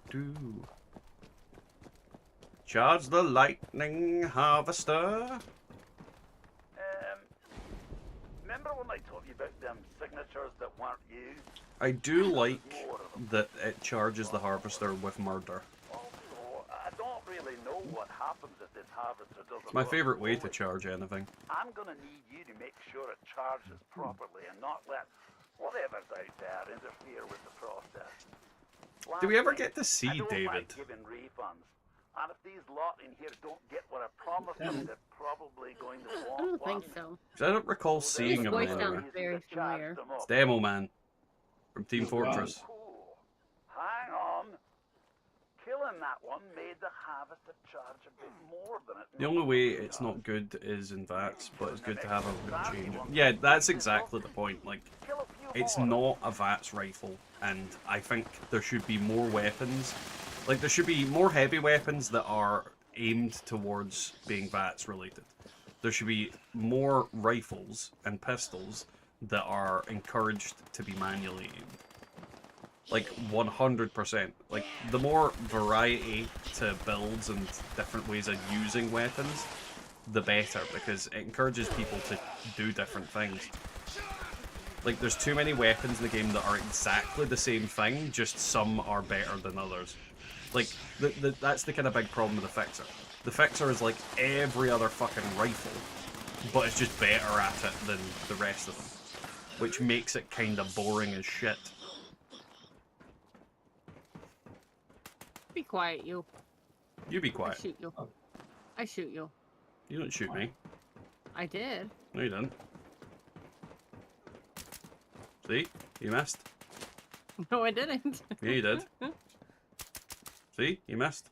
Do. Charge the lightning harvester. Remember when I told you about them signatures that weren't used? I do like that it charges the harvester with murder. Also, I don't really know what happens if this harvester doesn't. It's my run favourite way to fully. charge anything. I'm gonna need you to make sure it charges properly and not let whatever's out there interfere with the process. Do we ever Lastly, get to see I don't David? like giving refunds. And if these lot in here don't get what I promised them, they're probably going to I want don't one. think so. 'Cause I don't recall seeing His him voice anywhere. sounds very familiar. It's Demo Man from Team Fortress. Cool. Hang on. Killing that one made the harvester charge a bit more than it. The only way it's not good is in VATS, but it's good to have a good change. Yeah, that's exactly the point. Like, it's not a VATS rifle, and I think there should be more weapons. Like, there should be more heavy weapons that are aimed towards being VATS related. There should be more rifles and pistols that are encouraged to be manually aimed. Like, 100%. Like, the more variety to builds and different ways of using weapons, the better, because it encourages people to do different things. Like, there's too many weapons in the game that are exactly the same thing, just some are better than others. Like, that's the kind of big problem with the Fixer. The Fixer is like every other fucking rifle, but it's just better at it than the rest of them. Which makes it kind of boring as shit. Be quiet, you. You be I quiet. shoot you. I shoot you. You don't shoot me. I did. No, you didn't. See? You missed. No, I didn't. Yeah, you did. See? You missed.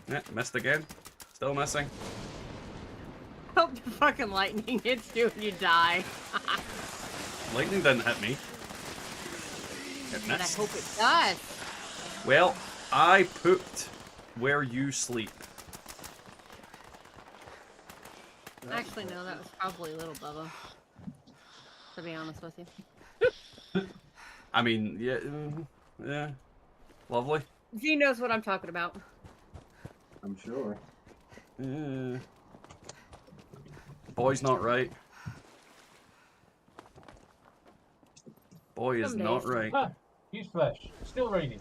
Yeah, missed again. Still missing. Hope the fucking lightning hits you and you die. Lightning didn't hit me. It But I missed. hope it does. Well, I pooped where you sleep. Actually, no, that was probably Little Bubba. To be honest with you. I mean, yeah, yeah. Lovely. He knows what I'm talking about. I'm sure. Yeah. Boy's not right. Boy is Some not days. right. Ah, newsflash. Still raining.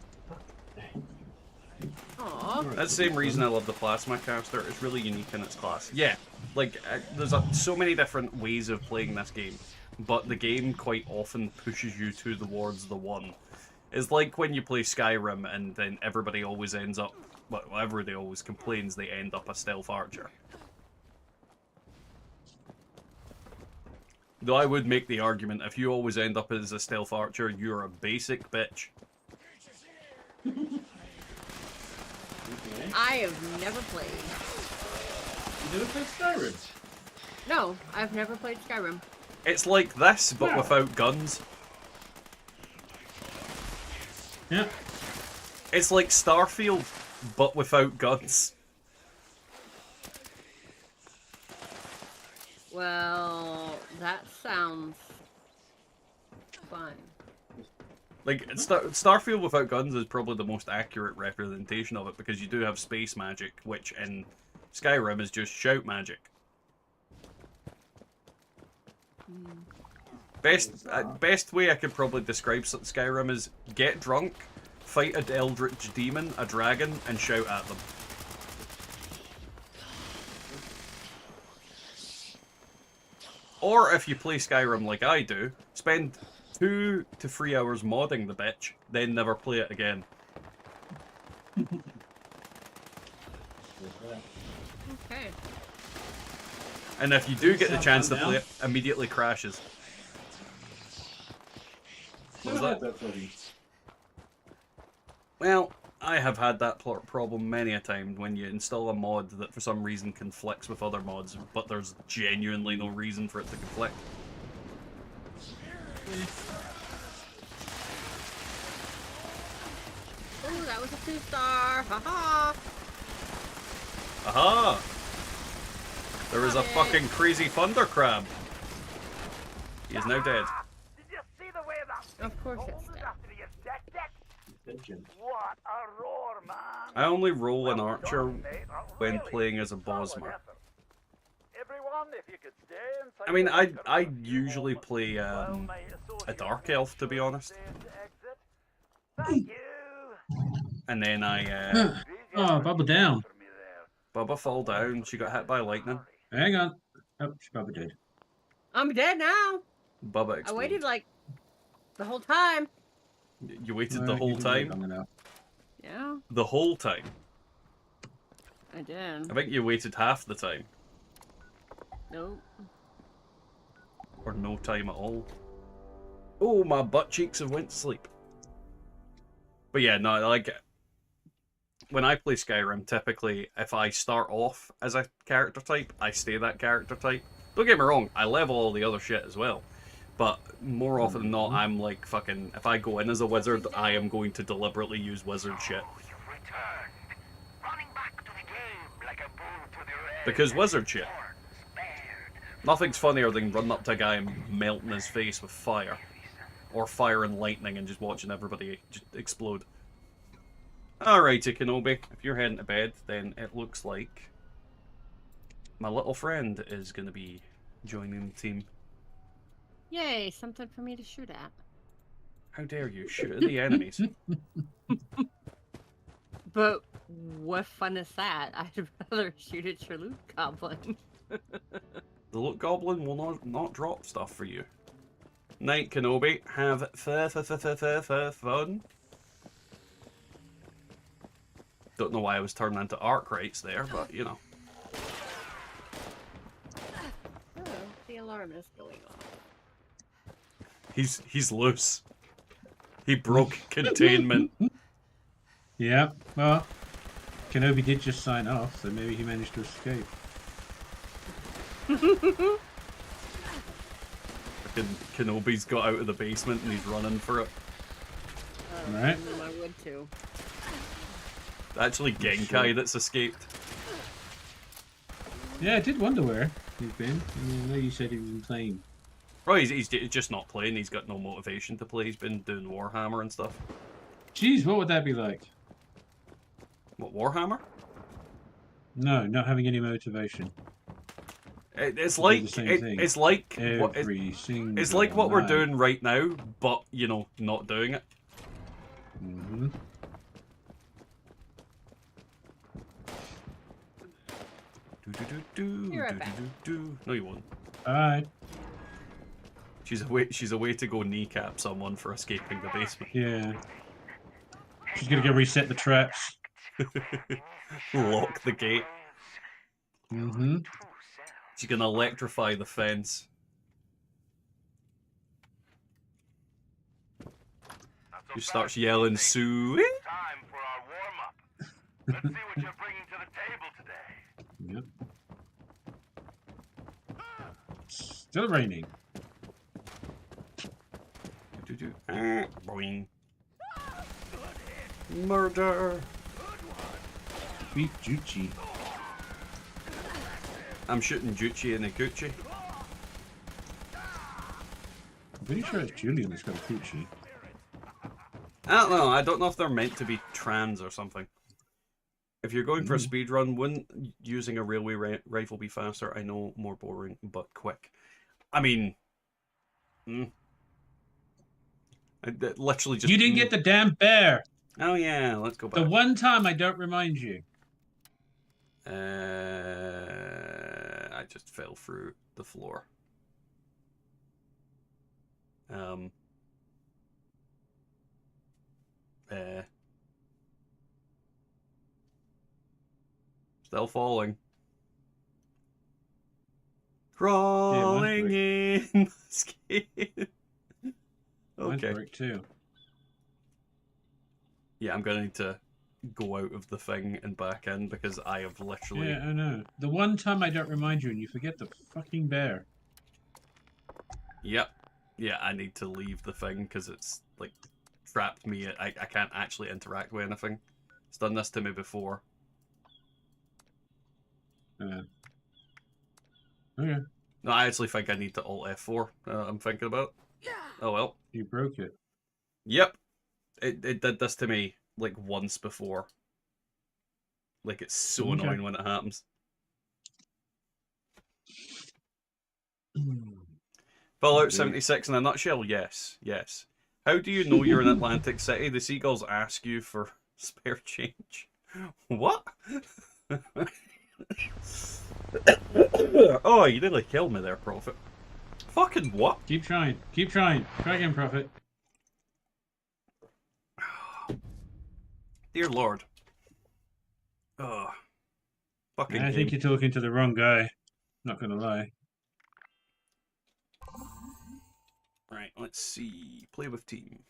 Aww. That's the same reason I love the plasma caster. It's really unique in its class. Yeah, like there's so many different ways of playing this game, but the game quite often pushes you towards the one. It's like when you play Skyrim and then everybody always ends up, whatever they always complains, they end up a stealth archer. Though I would make the argument, if you always end up as a stealth archer, you're a basic bitch. I have never played. You never played Skyrim? No, I've never played Skyrim. It's like this, but Wow. without guns. Yeah. It's like Starfield, but without guns. Well, that sounds fun. Like, Starfield without guns is probably the most accurate representation of it, because you do have space magic, which in Skyrim is just shout magic. Best way I could probably describe Skyrim is get drunk, fight an eldritch demon, a dragon, and shout at them. Or if you play Skyrim like I do, spend 2 to 3 hours modding the bitch, then never play it again. Okay. And if you do get the chance to play it, immediately crashes. What was that? Well, I have had that problem many a time when you install a mod that for some reason conflicts with other mods, but there's genuinely no reason for it to conflict. Ooh, that was a 2-star. Haha. Aha! There is a fucking crazy thunder crab. He is now dead. Did you see the way that Of course it's dead. after your deck deck? What a roar, man! I only roll an archer when playing as a Bosmer. Everyone, if you could stay inside I mean, the bunker I for a few usually moments, play while my a associates dark make elf, to be sure honest. it's safe to exit. Thank you. And then I Oh, Bubba down. Bubba fall down. She got hit by lightning. Hang on. Oh, she's probably dead. I'm dead now. Bubba I exploded. waited like the whole time. You waited Well, the you whole didn't wait time? long enough. Yeah, The whole time? I did. I think you waited half the time. Nope. Or no time at all. Oh, my butt cheeks have went to sleep. But yeah, no, like, when I play Skyrim, typically, if I start off as a character type, I stay that character type. Don't get me wrong, I level all the other shit as well. But more often than not, I'm like fucking, if I go in as a wizard, I am going to deliberately use wizard shit. Because wizard shit. Nothing's funnier than running up to a guy and melting his face with fire. Or fire and lightning and just watching everybody just explode. Alrighty, Kenobi. If you're heading to bed, then it looks like my little friend is going to be joining the team. Yay, something for me to shoot at. How dare you shoot at the enemies? But what fun is that? I'd rather shoot at your loot goblin. The loot goblin will not drop stuff for you. Night, Kenobi. Have fun. Don't know why I was turning into Arkwrights there, but you know. Oh, the alarm is going off. He's loose. He broke containment. Yeah, well, Kenobi did just sign off, so maybe he managed to escape. Kenobi's got out of the basement and he's running for it. Right. I would too. Actually, Genkai that's escaped. Yeah, I did wonder where he's been. I know you said he was playing. Right, he's just not playing. He's got no motivation to play. He's been doing Warhammer and stuff. Jeez, what would that be like? What, Warhammer? No, not having any motivation. It's like it's like it's like what we're doing right now, but you know, not doing it. Mm-hmm. You're right back. No, you won't. Alright. She's a way to go kneecap someone for escaping the basement. Yeah. She's gonna go reset the traps. Lock the gate. Mm-hmm. She's gonna electrify the fence. She starts yelling, "Sue!" Time for our warm-up. Let's see what you're bringing to the table today. Yep. Still raining. Boing. Murder. Beat Juchi. I'm shooting Juchi in a Gucci. I'm pretty sure it's Julian that's got a coochie. I don't know. I don't know if they're meant to be trans or something. If you're going for a speed run, wouldn't using a railway rifle be faster? I know, more boring, but quick. I mean, literally just. You didn't get the damn bear. Oh yeah, let's go back. The one time I don't remind you. I just fell through the floor. Still falling. Crawling in skin. Okay. Mine's too. Yeah, I'm gonna need to go out of the thing and back in because I have literally. Yeah, I know. The one time I don't remind you and you forget the fucking bear. Yep. Yeah, I need to leave the thing because it's like trapped me. I can't actually interact with anything. It's done this to me before. Okay. No, I actually think I need to Alt F4. I'm thinking about. Oh well. You broke it. Yep. It did this to me like once before. Like it's so annoying when it happens. Fallout 76 in a nutshell, yes. Yes. How do you know you're in Atlantic City? The seagulls ask you for spare change. What? Oh, you nearly killed me there, Prophet. Fucking what? Keep trying. Keep trying. Try again, Prophet. Dear Lord. Oh. Fucking I think you're talking to the wrong guy. Not gonna lie. Right, let's see. Play with team.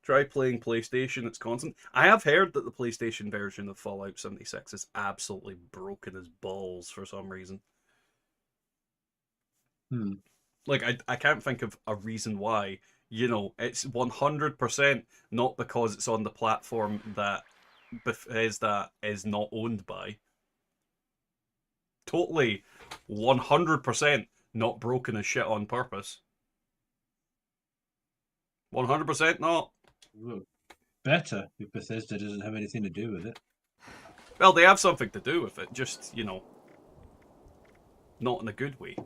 Try playing PlayStation, it's constant. I have heard that the PlayStation version of Fallout 76 is absolutely broken as balls for some reason. Like, I can't think of a reason why. You know, it's 100% not because it's on the platform that Bethesda is not owned by. Totally 100% not broken as shit on purpose. 100% not. Look, better if Bethesda doesn't have anything to do with it. Well, they have something to do with it, just, you know, not in a good way.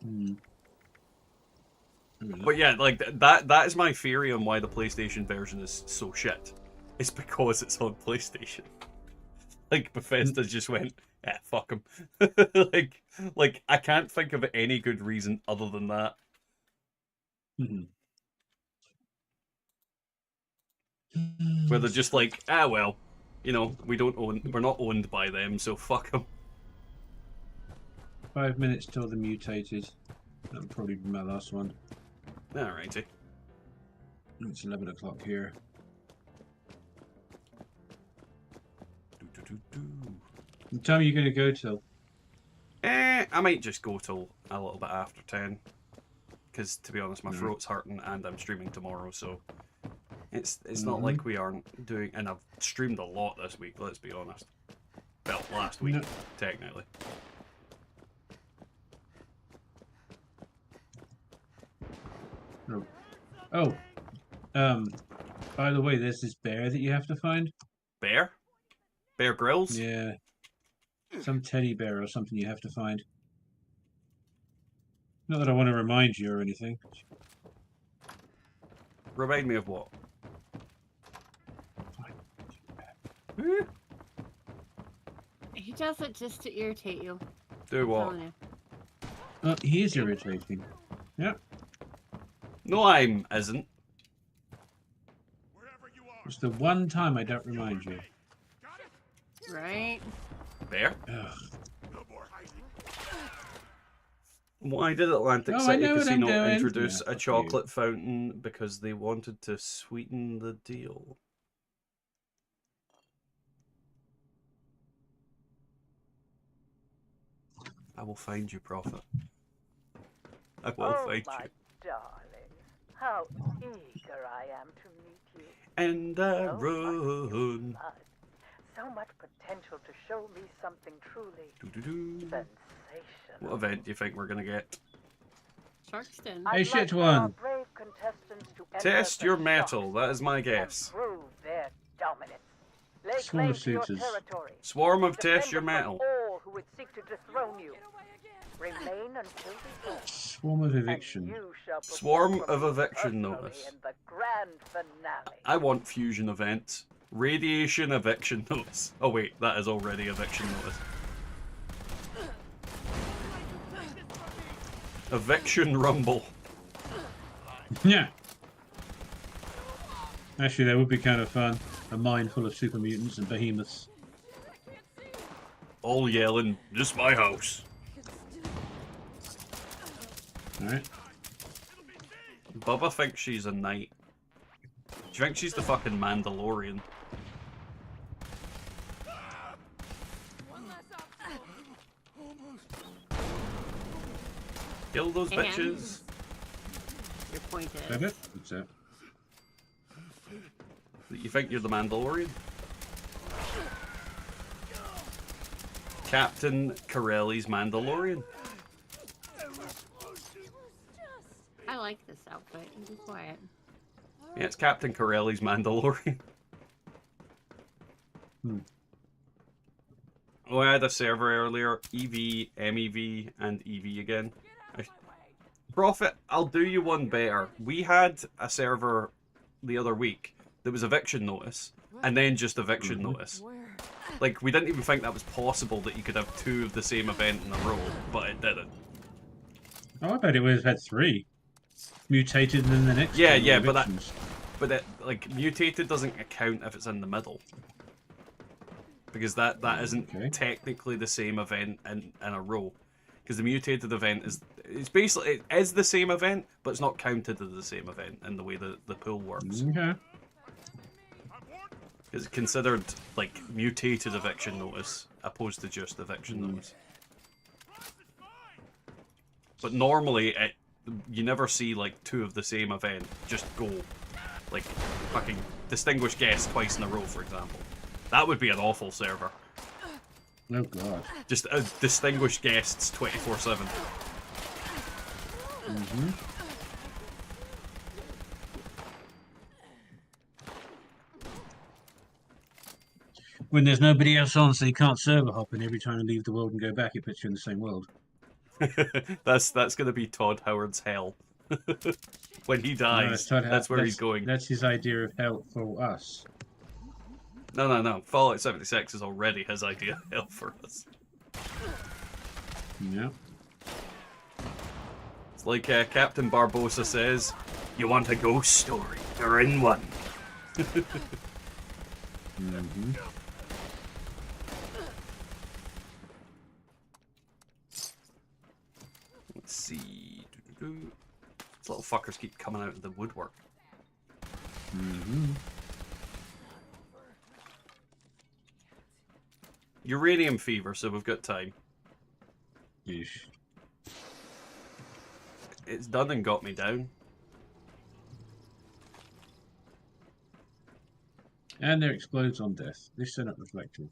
But yeah, like, that is my theory on why the PlayStation version is so shit. It's because it's on PlayStation. Like, Bethesda just went, fuck them. like, I can't think of any good reason other than that. Where they're just like, well, you know, we're not owned by them, so fuck them. 5 minutes till the mutated. That'll probably be my last one. Alrighty. It's 11 o'clock here. What time are you going to go till? I might just go till a little bit after 10. Because, to be honest, my throat's hurting and I'm streaming tomorrow, so... It's not like we aren't doing... And I've streamed a lot this week, let's be honest. Well, last week, technically. Oh. By the way, there's this bear that you have to find. Bear? Bear Grylls? Yeah. Some teddy bear or something you have to find. Not that I want to remind you or anything. Remind me of what? He does it just to irritate you. Do what? Oh, he is irritating. Yep. No, I'm isn't. It's the one time I don't remind you. Right? Bear? Ugh. Why did Atlantic I City know what I'm Casino doing. introduce Yeah, a chocolate fountain because they wanted to sweeten the deal? I will find you, Prophet. I will Oh, find my you. darling. How eager I am to meet you. And I So much run. blood. So much potential to show me something truly Doo-doo-doo. sensational. What event do you think we're gonna get? Sharkston. Hey, I'd shit like for our one. brave contestants to enter Test the your shock metal. That is zone my and guess. prove their dominance. Lay Swarm claim of to your suitors. territory. Swarm of Defend test your it from metal. all who would seek to dethrone you. Remain until the end. Swarm of And eviction. you shall Swarm perform of for me eviction personally notice. in the grand finale. I want fusion events. Radiation eviction notice. Oh wait, that is already eviction notice. Eviction rumble. Yeah. Actually, that would be kind of fun. A mine full of super mutants and behemoths. All yelling, just my house. Alright. Bubba thinks she's a knight. Do you think she's the fucking Mandalorian? Kill those And- bitches. Your point Is that is. it? That's it. You think you're the Mandalorian? Captain Corelli's Mandalorian. I like this outfit. You be quiet. Yeah, it's Captain Corelli's Mandalorian. Oh, I had a server earlier. EV, MEV, and EV again. Prophet, I'll do you one better. We had a server the other week that was eviction notice, and then just eviction notice. Like, we didn't even think that was possible that you could have two of the same event in a row, but it didn't. Oh, I bet it would have had 3. Mutated and then the next Yeah, two yeah, were but evictions. like, mutated doesn't account if it's in the middle. Because that isn't technically the same event in a row. Because the mutated event it's basically, it is the same event, but it's not counted as the same event in the way that the pool works. Okay. It's considered like mutated eviction notice opposed to just eviction notice. But normally you never see like two of the same event just go, like fucking distinguished guests twice in a row, for example. That would be an awful server. Oh god. Just distinguished guests 24/7. When there's nobody else on, so you can't server hop, and every time you leave the world and go back, it puts you in the same world. That's gonna be Todd Howard's hell. When he dies, No, that's where he's going. That's his idea of hell for us. No. Fallout 76 is already his idea of hell for us. Yeah. It's like Captain Barbosa says, you want a ghost story, you're in one. Let's see. These little fuckers keep coming out of the woodwork. Uranium fever, so we've got time. Yeesh. It's done and got me down. And there explodes on death. This is not reflective.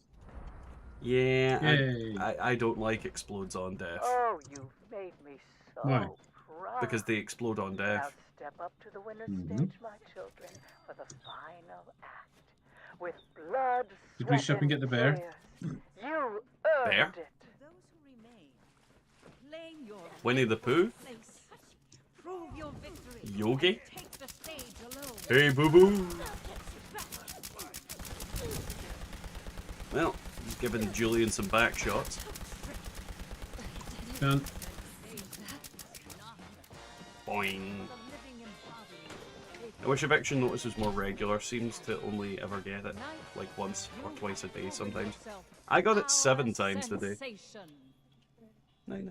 Yeah, Yay. I don't like explodes on death. Oh, you've made me so Why? proud. Because they explode on Now death. step up to the winner's stage, my children, for the final act. With blood, Did we sweat, stop and get the bear? tears. You Bear? earned it. Claim your Winnie the Pooh? place. Prove your victory. Yogi? Take the stage alone. Hey, boo-boo! Well, he's giving Julian some back shots. Done. Boing. I wish eviction notice was more regular. Seems to only ever get it like once or twice a day sometimes. I got it 7 times today. Night.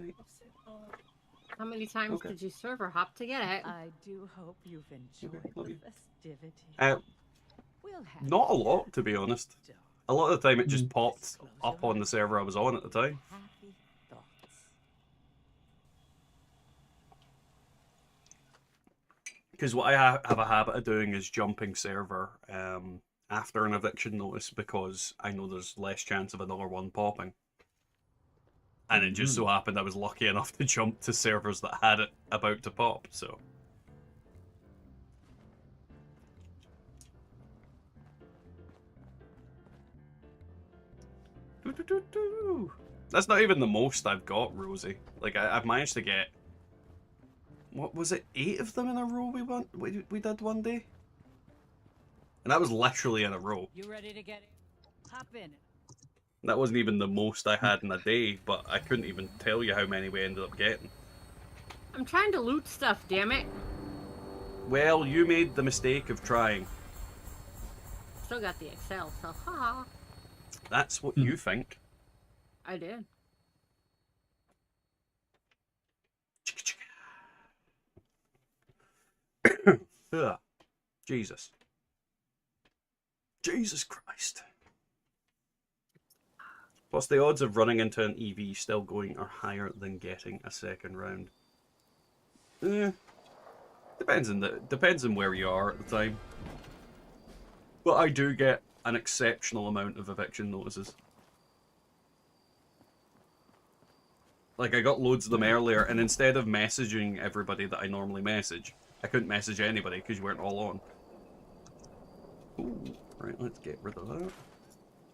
How many times did you server hop to get it? I do hope you've enjoyed love the you. festivity. We'll have Not a lot, to be honest. A lot of the time it just popped up on the server I was on at the time. happy thoughts. Because what I have a habit of doing is jumping server after an eviction notice because I know there's less chance of another one popping. And it just so happened I was lucky enough to jump to servers that had it about to pop, so. That's not even the most I've got, Rosie. Like, I've managed to get... What was it? 8 of them in a row we did one day? And that was literally in a row. You ready to get in? Hop in. That wasn't even the most I had in a day, but I couldn't even tell you how many we ended up getting. I'm trying to loot stuff, damn it. Well, you made the mistake of trying. Still got the Excel, so haha. That's what you think. I did. Ugh. Jesus. Jesus Christ. Plus, the odds of running into an EV still going are higher than getting a second round. Depends on where you are at the time. But I do get an exceptional amount of eviction notices. Like, I got loads of them earlier, and instead of messaging everybody that I normally message, I couldn't message anybody because you weren't all on. Ooh, right, let's get rid of that.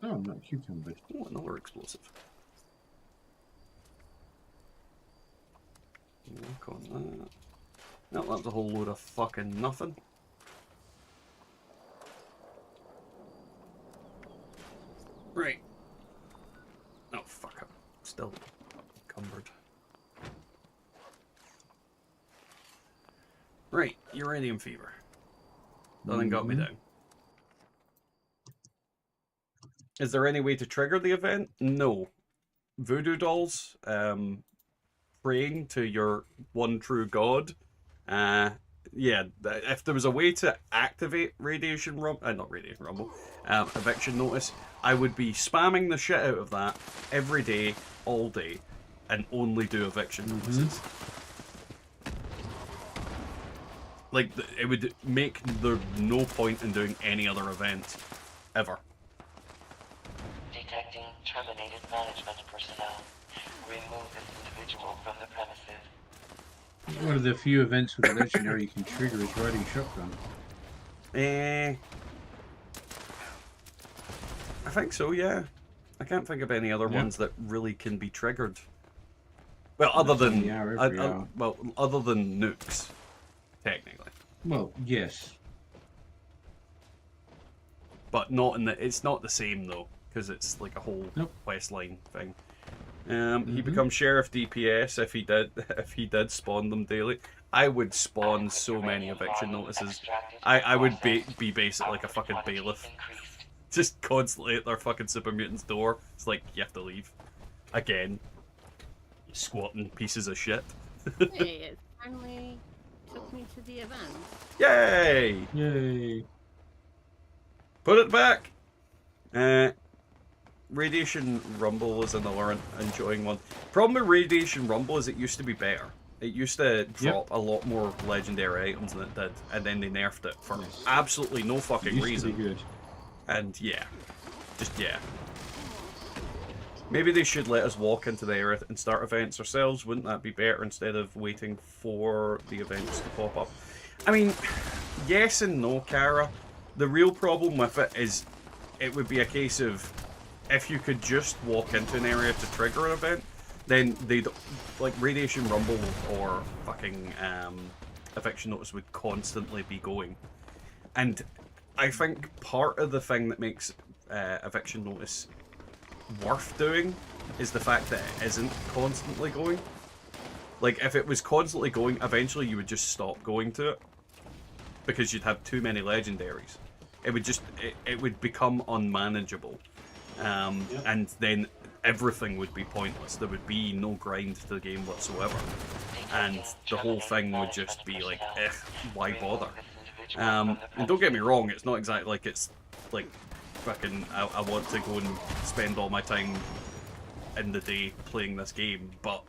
Oh, not cucumber. Oh, another explosive. Work on that. No, that was a whole load of fucking nothing. Right. Oh, fuck. I'm still encumbered. Right, uranium fever. Nothing got me down. Is there any way to trigger the event? No. Voodoo dolls, praying to your one true god. Yeah, if there was a way to activate Radiation Rumble, not Radiation Rumble, Eviction Notice, I would be spamming the shit out of that every day, all day, and only do Eviction Notices. Like, it would make there no point in doing any other event, ever. Detecting terminated management personnel. Remove this individual from the premises. One of the few events with a legendary you can trigger is riding shotgun. I think so, yeah. I can't think of any other ones that really can be triggered. Well, other than other than nukes, technically. Well, yes. But not in the. It's not the same though, because it's like a whole quest line thing. He becomes sheriff DPS if he did spawn them daily. I would spawn so many eviction notices. I would be basically like a fucking bailiff. Just constantly at their fucking super mutant's door. It's like, you have to leave. Again. Squatting pieces of shit. Hey, it finally took me to the event. Yay! Yay. Put it back! Radiation Rumble is another enjoying one. Problem with Radiation Rumble is it used to be better. It used to drop a lot more legendary items than it did, and then they nerfed it for absolutely no fucking reason. To be good. And yeah. Maybe they should let us walk into the area and start events ourselves. Wouldn't that be better instead of waiting for the events to pop up? I mean, yes and no, Kara. The real problem with it is it would be a case of if you could just walk into an area to trigger an event, then they'd, like, Radiation Rumble or fucking Eviction Notice would constantly be going. And I think part of the thing that makes Eviction Notice worth doing is the fact that it isn't constantly going. Like, if it was constantly going, eventually you would just stop going to it because you'd have too many legendaries. It would just, it would become unmanageable. And then everything would be pointless. There would be no grind to the game whatsoever. And the whole thing would just be like, why bother? And don't get me wrong, it's not exactly like it's like fucking I want to go and spend all my time in the day playing this game, but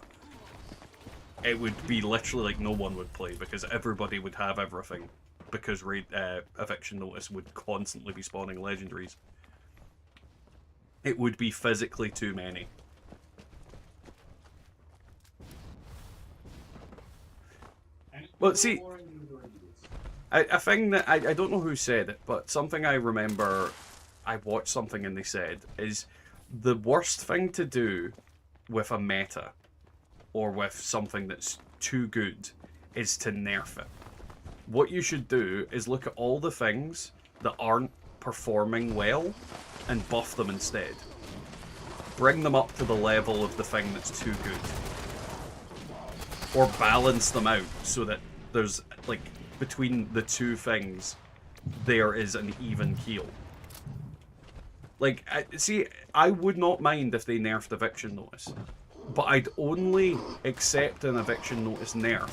it would be literally like no one would play because everybody would have everything, because eviction notice would constantly be spawning legendaries. It would be physically too many. Well, see, a thing that I don't know who said it, but something I remember, I watched something and they said, is the worst thing to do with a meta or with something that's too good is to nerf it. What you should do is look at all the things that aren't performing well and buff them instead. Bring them up to the level of the thing that's too good. Or balance them out so that there's, like, between the two things, there is an even keel. Like, see, I would not mind if they nerfed eviction notice, but I'd only accept an eviction notice nerf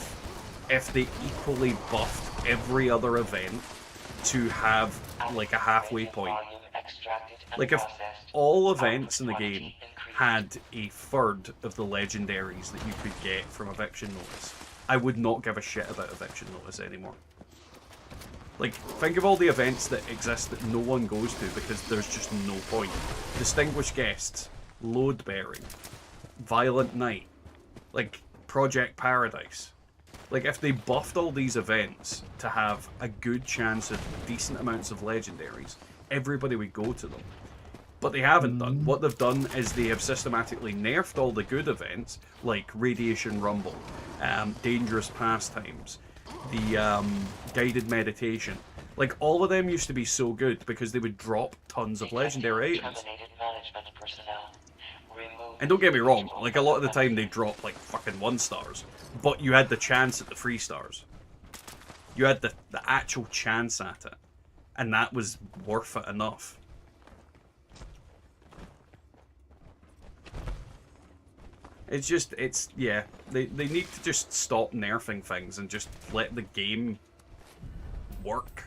if they equally buffed every other event to have, like, a halfway point. Like, if all events in the game had a third of the legendaries that you could get from eviction notice, I would not give a shit about eviction notice anymore. Like, think of all the events that exist that no one goes to because there's just no point. Distinguished Guests, Load Bearing, Violent Night, like, Project Paradise. Like, if they buffed all these events to have a good chance of decent amounts of legendaries, everybody would go to them. But they haven't done. What they've done is they have systematically nerfed all the good events, like Radiation Rumble, Dangerous Pastimes, the Guided Meditation. Like, all of them used to be so good because they would drop tons of legendary items. And don't get me wrong, like, a lot of the time they drop, like, fucking 1 stars. But you had the chance at the 3 stars. You had the actual chance at it. And that was worth it enough. It's just, yeah, they need to just stop nerfing things and just let the game work.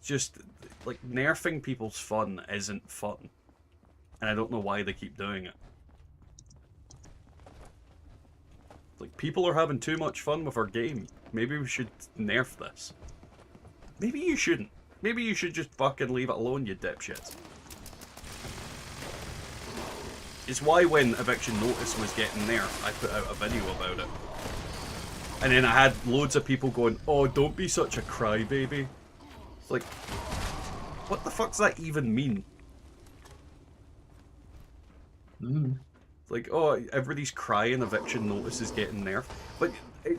Just, like, nerfing people's fun isn't fun. And I don't know why they keep doing it. Like, people are having too much fun with our game. Maybe we should nerf this. Maybe you shouldn't. Maybe you should just fucking leave it alone, you dipshits. It's why when Eviction Notice was getting nerfed, I put out a video about it. And then I had loads of people going, oh, don't be such a crybaby. It's like, what the fuck does that even mean? It's like, oh, everybody's crying Eviction Notice is getting nerfed. But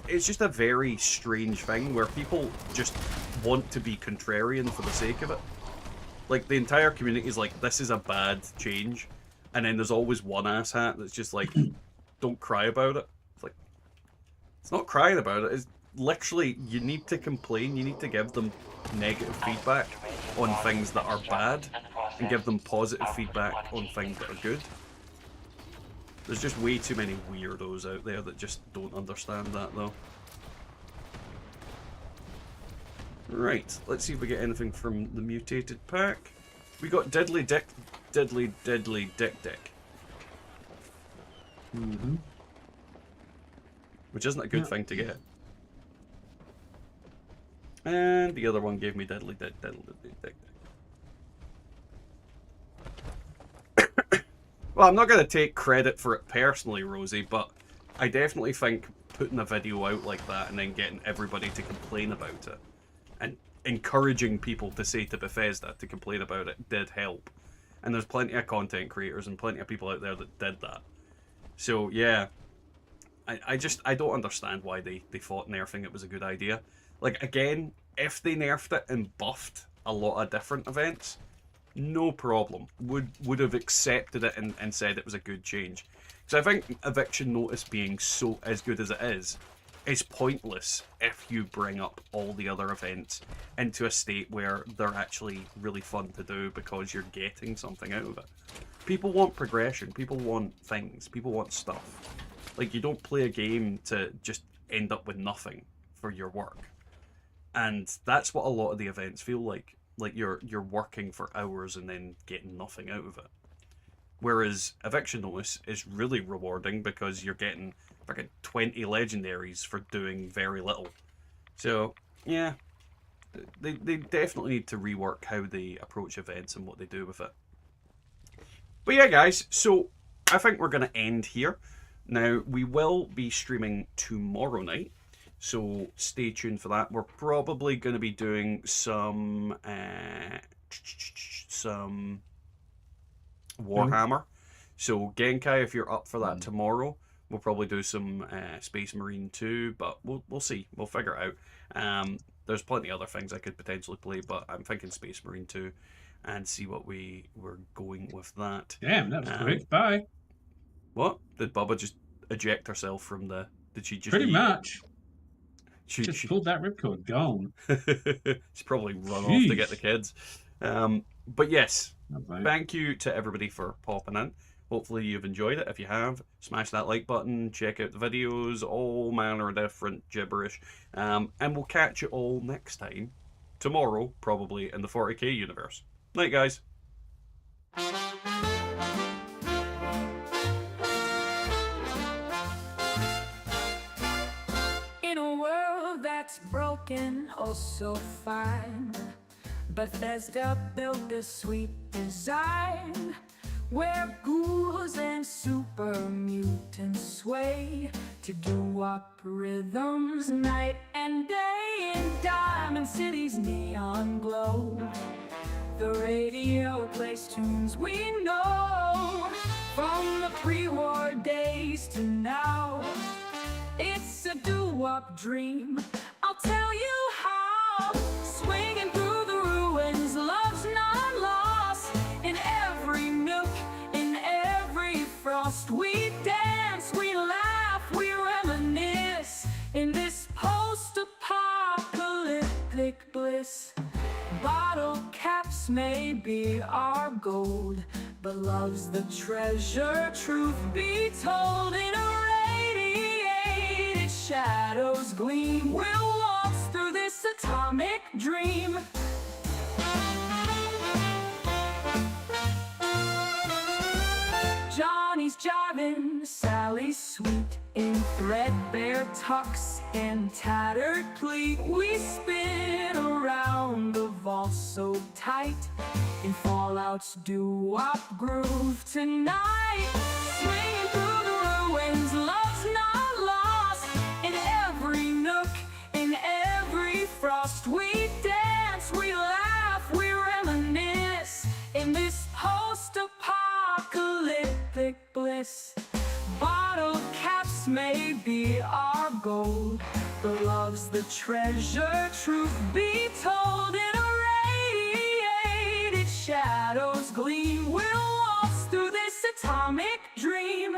it's just a very strange thing where people just want to be contrarian for the sake of it. Like, the entire community is like, this is a bad change. And then there's always one asshat that's just like, don't cry about it. It's like, it's not crying about it. It's literally, you need to complain. You need to give them negative feedback on things that are bad and give them positive feedback on things that are good. There's just way too many weirdos out there that just don't understand that, though. Right, let's see if we get anything from the mutated pack. We got Diddly Dick Dick. Which isn't a good thing to get. And the other one gave me Diddly Dick Dick. Well, I'm not going to take credit for it personally, Rosie, but I definitely think putting a video out like that and then getting everybody to complain about it and encouraging people to say to Bethesda to complain about it did help. And there's plenty of content creators and plenty of people out there that did that. So, yeah. I don't understand why they thought nerfing it was a good idea. Like, again, if they nerfed it and buffed a lot of different events, no problem. Would have accepted it and said it was a good change. Because I think Eviction Notice being so as good as it is pointless if you bring up all the other events into a state where they're actually really fun to do because you're getting something out of it. People want progression. People want things. People want stuff. Like, you don't play a game to just end up with nothing for your work. And that's what a lot of the events feel like. Like, you're working for hours and then getting nothing out of it. Whereas Eviction Notice is really rewarding because you're getting fucking 20 legendaries for doing very little. So, yeah, they definitely need to rework how they approach events and what they do with it. But yeah, guys, so I think we're going to end here. Now, we will be streaming tomorrow night, so stay tuned for that. We're probably going to be doing some Warhammer. So Genkai, if you're up for that tomorrow, we'll probably do some Space Marine 2, but we'll see. We'll figure it out. There's plenty of other things I could potentially play, but I'm thinking Space Marine 2 and see what we were going with that. Damn, that was quick. Bye. What? Did Bubba just eject herself from the... Did she just... Pretty much. She just pulled that ripcord. Gone. She's probably run off to get the kids. But yes, thank you to everybody for popping in. Hopefully you've enjoyed it. If you have, smash that like button, check out the videos, all manner of different gibberish. And we'll catch you all next time, tomorrow, probably in the 40k universe. Night, guys. In a world that's broken, oh so fine, Bethesda built a sweet design where ghouls and super mutants sway to doo-wop rhythms night and day. In Diamond City's neon glow, the radio plays tunes we know from the pre-war days to now. It's a doo-wop dream, I'll tell you how. Swinging through the ruins, love's not lost. In every nook, in every frost, we dance, we laugh, we reminisce in this post-apocalyptic bliss. Bottle caps may be our gold, but love's the treasure, truth be told. In irradiated shadows gleam, we'll waltz through this atomic dream. Johnny's jiving, Sally's sweet, in threadbare tux and tattered pleat. We spin around the vault so tight, in Fallout's doo-wop groove tonight. Swinging through the ruins, love's not lost. In every nook, in every frost, we dance, we laugh, we reminisce in this post-apocalyptic bliss. Bottle caps may be our gold, but love's the treasure, truth be told. In irradiated shadows gleam, we'll waltz through this atomic dream.